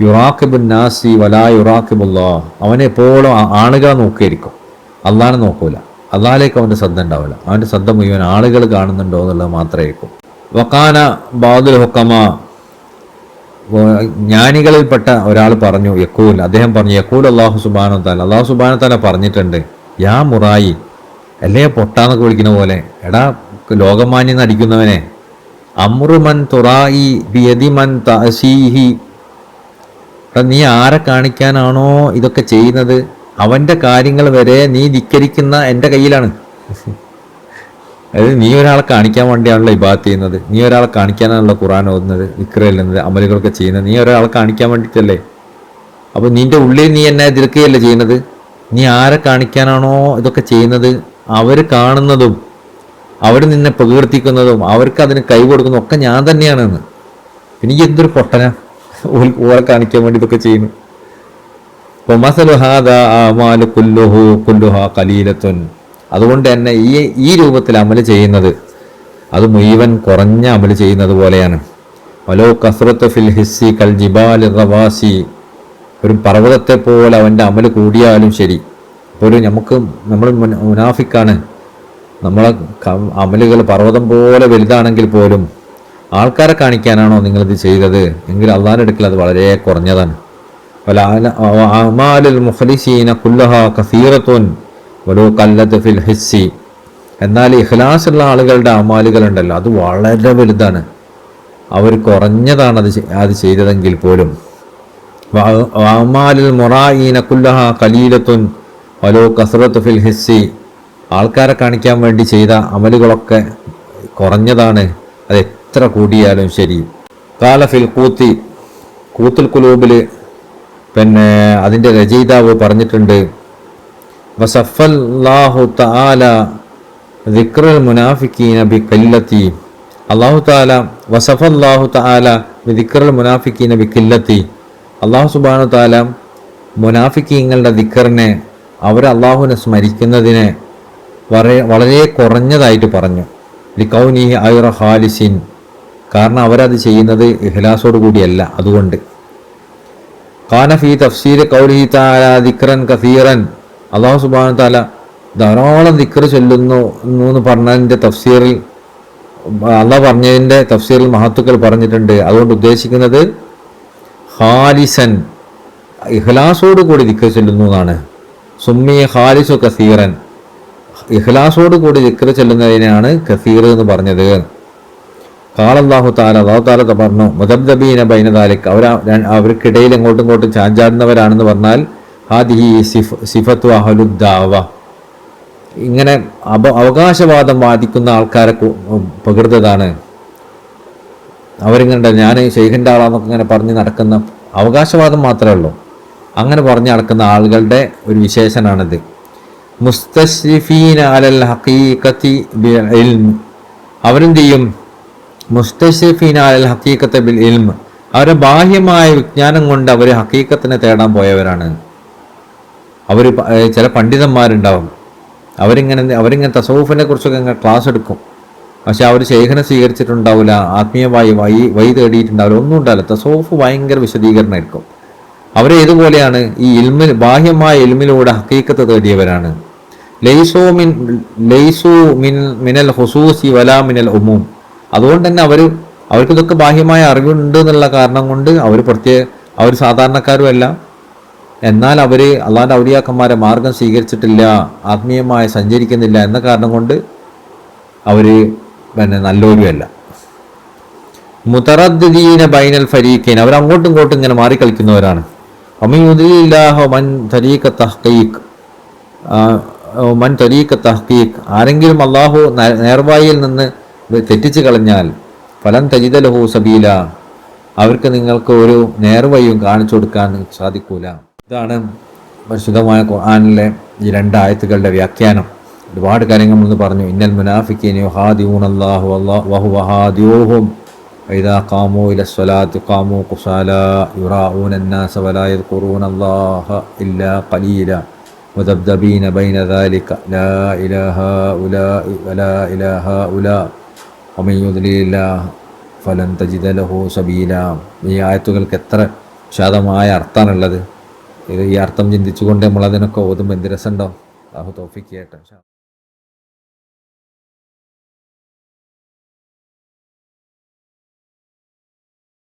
യുറാഖിബുൻ നാസി വലാ യുറാഖിബുല്ലാഹ്, അവനെപ്പോഴും ആളുകളെ നോക്കിയിരിക്കും, അള്ളാഹിനെ നോക്കൂല. അള്ളാഹിലേക്ക് അവൻ്റെ ശ്രദ്ധ ഉണ്ടാവില്ല, അവൻ്റെ ശ്രദ്ധ മുഴുവൻ ആളുകൾ കാണുന്നുണ്ടോ എന്നുള്ളത് മാത്രമായിരിക്കും. വക്കാന ബഅദുൽ ഹുക്കമ, ജ്ഞാനികളിൽപ്പെട്ട ഒരാൾ പറഞ്ഞു, യക്കൂൽ, അദ്ദേഹം പറഞ്ഞു, യക്കൂൽ അല്ലാഹു സുബ്ഹാനഹു വ തആല, അല്ലാഹു സുബ്ഹാനഹു വ തആല പറഞ്ഞിട്ടുണ്ട്, യാ മുറായി, അല്ലേ പൊട്ടാന്നൊക്കെ വിളിക്കുന്ന പോലെ, എടാ ലോകമാന്യം നടിക്കുന്നവനെ, അമ്രുമൻ തുറായി ബിയദി മൻ തഅസീഹി, നീ ആരെ കാണിക്കാനാണോ ഇതൊക്കെ ചെയ്യുന്നത് അവൻ്റെ കാര്യങ്ങൾ വരെ നീ ധിക്കരിക്കുന്ന എൻ്റെ കയ്യിലാണ്. അതായത് നീ ഒരാളെ കാണിക്കാൻ വേണ്ടിയാണല്ലോ ഇബാദത്ത് ചെയ്യുന്നത്, നീ ഒരാളെ കാണിക്കാനാണല്ലോ ഖുർആൻ ഓതുന്നത്, ദിക്ർ ചെല്ലുന്നത്, അമലുകളൊക്കെ ചെയ്യുന്നത്, നീ ഒരാളെ കാണിക്കാൻ വേണ്ടിയിട്ടല്ലേ. അപ്പോൾ നിൻ്റെ ഉള്ളിൽ നീ എന്നെ എതിർക്കുകയല്ലേ ചെയ്യുന്നത്. നീ ആരെ കാണിക്കാനാണോ ഇതൊക്കെ ചെയ്യുന്നത് അവർ കാണുന്നതും അവർ നിന്നെ പ്രകീർത്തിക്കുന്നതും അവർക്ക് അതിന് കൈ കൊടുക്കുന്നതും ഒക്കെ ഞാൻ തന്നെയാണെന്ന്. പിന്നെ എന്തൊരു പൊട്ടനാ ഓരെ കാണിക്കാൻ വേണ്ടി ഇതൊക്കെ ചെയ്യുന്നു. അതുകൊണ്ട് തന്നെ ഈ രൂപത്തിൽ അമല് ചെയ്യുന്നത് അത് മുഴുവൻ കുറഞ്ഞ അമല് ചെയ്യുന്നത് പോലെയാണ്. വലോ കസ്റത്ത് ഫിൽ ഹിസ്സി കൽ ജിബാലി റവാസി, ഒരു പർവ്വതത്തെ പോലെ അവൻ്റെ അമല് കൂടിയാലും ശരി. ഇപ്പോൾ നമ്മൾ മുനാഫിക്കാണ്, നമ്മളെ അമലുകൾ പർവ്വതം പോലെ വലുതാണെങ്കിൽ പോലും ആൾക്കാരെ കാണിക്കാനാണോ നിങ്ങളിത് ചെയ്തത് എങ്കിൽ അള്ളാഹിന്റെ അടുക്കൽ അത് വളരെ കുറഞ്ഞതാണ്. എന്നാൽ ഇഖ്ലാസുള്ള ആളുകളുടെ അമാലുകൾ ഉണ്ടല്ലോ അത് വളരെ വലുതാണ്, അവർ കുറഞ്ഞതാണ് അത് ചെയ്തതെങ്കിൽ പോലും. ആൾക്കാരെ കാണിക്കാൻ വേണ്ടി ചെയ്ത അമലുകളൊക്കെ കുറഞ്ഞതാണ്, അത് എത്ര കൂടിയാലും ശരി. കാല ഫിൽ കൂത്തുൽ കുലൂബിൽ പിന്നെ അതിൻ്റെ രചയിതാവ് പറഞ്ഞിട്ടുണ്ട്, വസഫല്ലാഹു തആല ദിക്റുൽ മുനാഫിഖീന ബിഖില്ലത്തി, അല്ലാഹു തആല വസഫല്ലാഹു തആല ബിദിക്റുൽ മുനാഫിഖീന ബിഖില്ലത്തി, അല്ലാഹു സുബ്ഹാനഹു തആല മുനാഫിഖീങ്ങളുടെ ദിക്റിനെ, അവർ അള്ളാഹുവിനെ സ്മരിക്കുന്നതിനെ വളരെ കുറഞ്ഞതായിട്ട് പറഞ്ഞു. ലികൗനിഹി ഐറ ഖാലിസിൻ, കാരണം അവരത് ചെയ്യുന്നത് ഇഖ്ലാസോട് കൂടിയല്ല. അതുകൊണ്ട് ഖാന ഫീ തഫ്സീർ ഖൗലിഹി തആല ദിക്റൻ കസീറൻ, അല്ലാഹു സുബ്ഹാനഹു തആല ധാരാളം ദിക്ർ ചൊല്ലുന്നു എന്ന് പറഞ്ഞതിൻ്റെ തഫ്സീറിൽ, അള്ളാഹ് പറഞ്ഞതിൻ്റെ തഫ്സീറിൽ മഹത്തുക്കൾ പറഞ്ഞിട്ടുണ്ട്. അതുകൊണ്ട് ഉദ്ദേശിക്കുന്നത് ഖാലിസൻ, ഇഖ്ലാസോട് കൂടി ദിക്ർ ചൊല്ലുന്നു എന്നാണ്. സുമ്മി ഖാലിസു കസീറൻ, ഇഖ്ലാസോട് കൂടി ദിക്ർ ചൊല്ലുന്നതിനാണ് കസീർ എന്ന് പറഞ്ഞത്. ഖാല അല്ലാഹു തആല, അല്ലാഹു തആല പറഞ്ഞു, മുദബ്ദബീന ബൈന ദാലിക്, അവർക്കിടയിൽ അങ്ങോട്ടും ഇങ്ങോട്ടും ചാഞ്ചാടുന്നവരാണെന്ന് പറഞ്ഞാൽ ഹാദിഹി സിഫത്തു അഹ്ലുദ് ദഅവ, ഇങ്ങനെ അവകാശവാദം വാദിക്കുന്ന ആൾക്കാരെ പകർത്തതാണ്. അവരിങ്ങനെ ഞാൻ ഷെയ്ഖിൻ്റെ ആളാന്നൊക്കെ ഇങ്ങനെ പറഞ്ഞ് നടക്കുന്ന അവകാശവാദം മാത്രമേ ഉള്ളൂ. അങ്ങനെ പറഞ്ഞു നടക്കുന്ന ആളുകളുടെ ഒരു വിശേഷനാണിത്. മുസ്തശ്രിഫീന അലൽ ഹഖീഖത്തി ബിൽ ഇൽം, അവരെന്ത് ചെയ്യും? മുസ്തശ്രിഫീന അലൽ ഹഖീഖത്തി ബിൽ ഇൽം, അവരുടെ ബാഹ്യമായ വിജ്ഞാനം കൊണ്ട് അവർ ഹഖീഖത്തിനെ തേടാൻ പോയവരാണ്. അവർ ചില പണ്ഡിതന്മാരുണ്ടാവും, അവരിങ്ങനെ തസവുഫിനെ കുറിച്ചൊക്കെ ഇങ്ങനെ ക്ലാസ് എടുക്കും. പക്ഷെ അവർ ശൈഖനെ സ്വീകരിച്ചിട്ടുണ്ടാവില്ല, ആത്മീയമായി വഴി തേടിയിട്ടുണ്ടാവില്ല, ഒന്നും ഉണ്ടാവില്ല. തസവുഫ് ഭയങ്കര വിശദീകരണമായിരിക്കും. അവരേതുപോലെയാണ്? ഈ ഇൽമിൽ, ബാഹ്യമായ ഇൽമിലൂടെ ഹഖീഖത്ത് തേടിയവരാണ്. ലൈസു മിനൽ ഹുസൂസി വലാ മിനൽ ഉമൂം. അതുകൊണ്ട് തന്നെ അവർക്ക് ഇതൊക്കെ ബാഹ്യമായ അറിവുണ്ട് എന്നുള്ള കാരണം കൊണ്ട് അവർ സാധാരണക്കാരുമല്ല. എന്നാൽ അവർ അള്ളാഹുവിൻ്റെ ഔലിയാക്കന്മാരെ മാർഗം സ്വീകരിച്ചിട്ടില്ല, ആത്മീയമായി സഞ്ചരിക്കുന്നില്ല എന്ന കാരണം കൊണ്ട് അവർ നല്ലവരുമല്ല. മുതറദ്ദീന ബൈനൽ ഫരീഖൈൻ, അവർ അങ്ങോട്ടും ഇങ്ങോട്ടും ഇങ്ങനെ മാറിക്കളിക്കുന്നവരാണ്. മൻ തരീഖ തഹ്ഖീഖ്, ആരെങ്കിലും അള്ളാഹു നേർവായിൽ നിന്ന് തെറ്റിച്ച് കളഞ്ഞാൽ ഫലൻ തജിദ ലഹു സബീല, അവർക്ക് നിങ്ങൾക്ക് ഒരു നേർവഴിയും കാണിച്ചു കൊടുക്കാൻ സാധിക്കൂല. ഇതാണ് പരിശുദ്ധമായ ഖുർആനിലെ ഈ 2 ആയത്തുകളുടെ വ്യാഖ്യാനം. ഒരുപാട് കാര്യങ്ങൾ നമ്മൾ പറഞ്ഞു. ഇന്നൽ മുനാഫിഖീന യുഹാദിഊനല്ലാഹു വഹുവ ഹാദിഊഹും വഇദാ ഖാമൂ ഇലസ്സലാത്തി ഖാമൂ ഖുസാലാ യുറാഊനന്നാസ വലാ യദ്കുറൂനല്ലാഹ ഇല്ലാ ഖലീലാ മുദബ്ദബീന ബൈന ദാലിക ലാ ഇലാഹ ഉലാഇ വലാ ഇലാഹ ഉലാ വമൻ യുദ്ലിലില്ലാഹ് ഫലൻ തജിദ ലഹു സബീല. ഈ ആയത്തുകൾക്ക് എത്ര വിശാലമായ അർത്ഥമാണുള്ളത്. ഈ അർത്ഥം ചിന്തിച്ചുകൊണ്ട് നമ്മളതിനൊക്കെ ഓതുമ്പോൾ എന്ത് രസമുണ്ടോ. അല്ലാഹു തൗഫീഖ് ചെയ്യട്ടെ.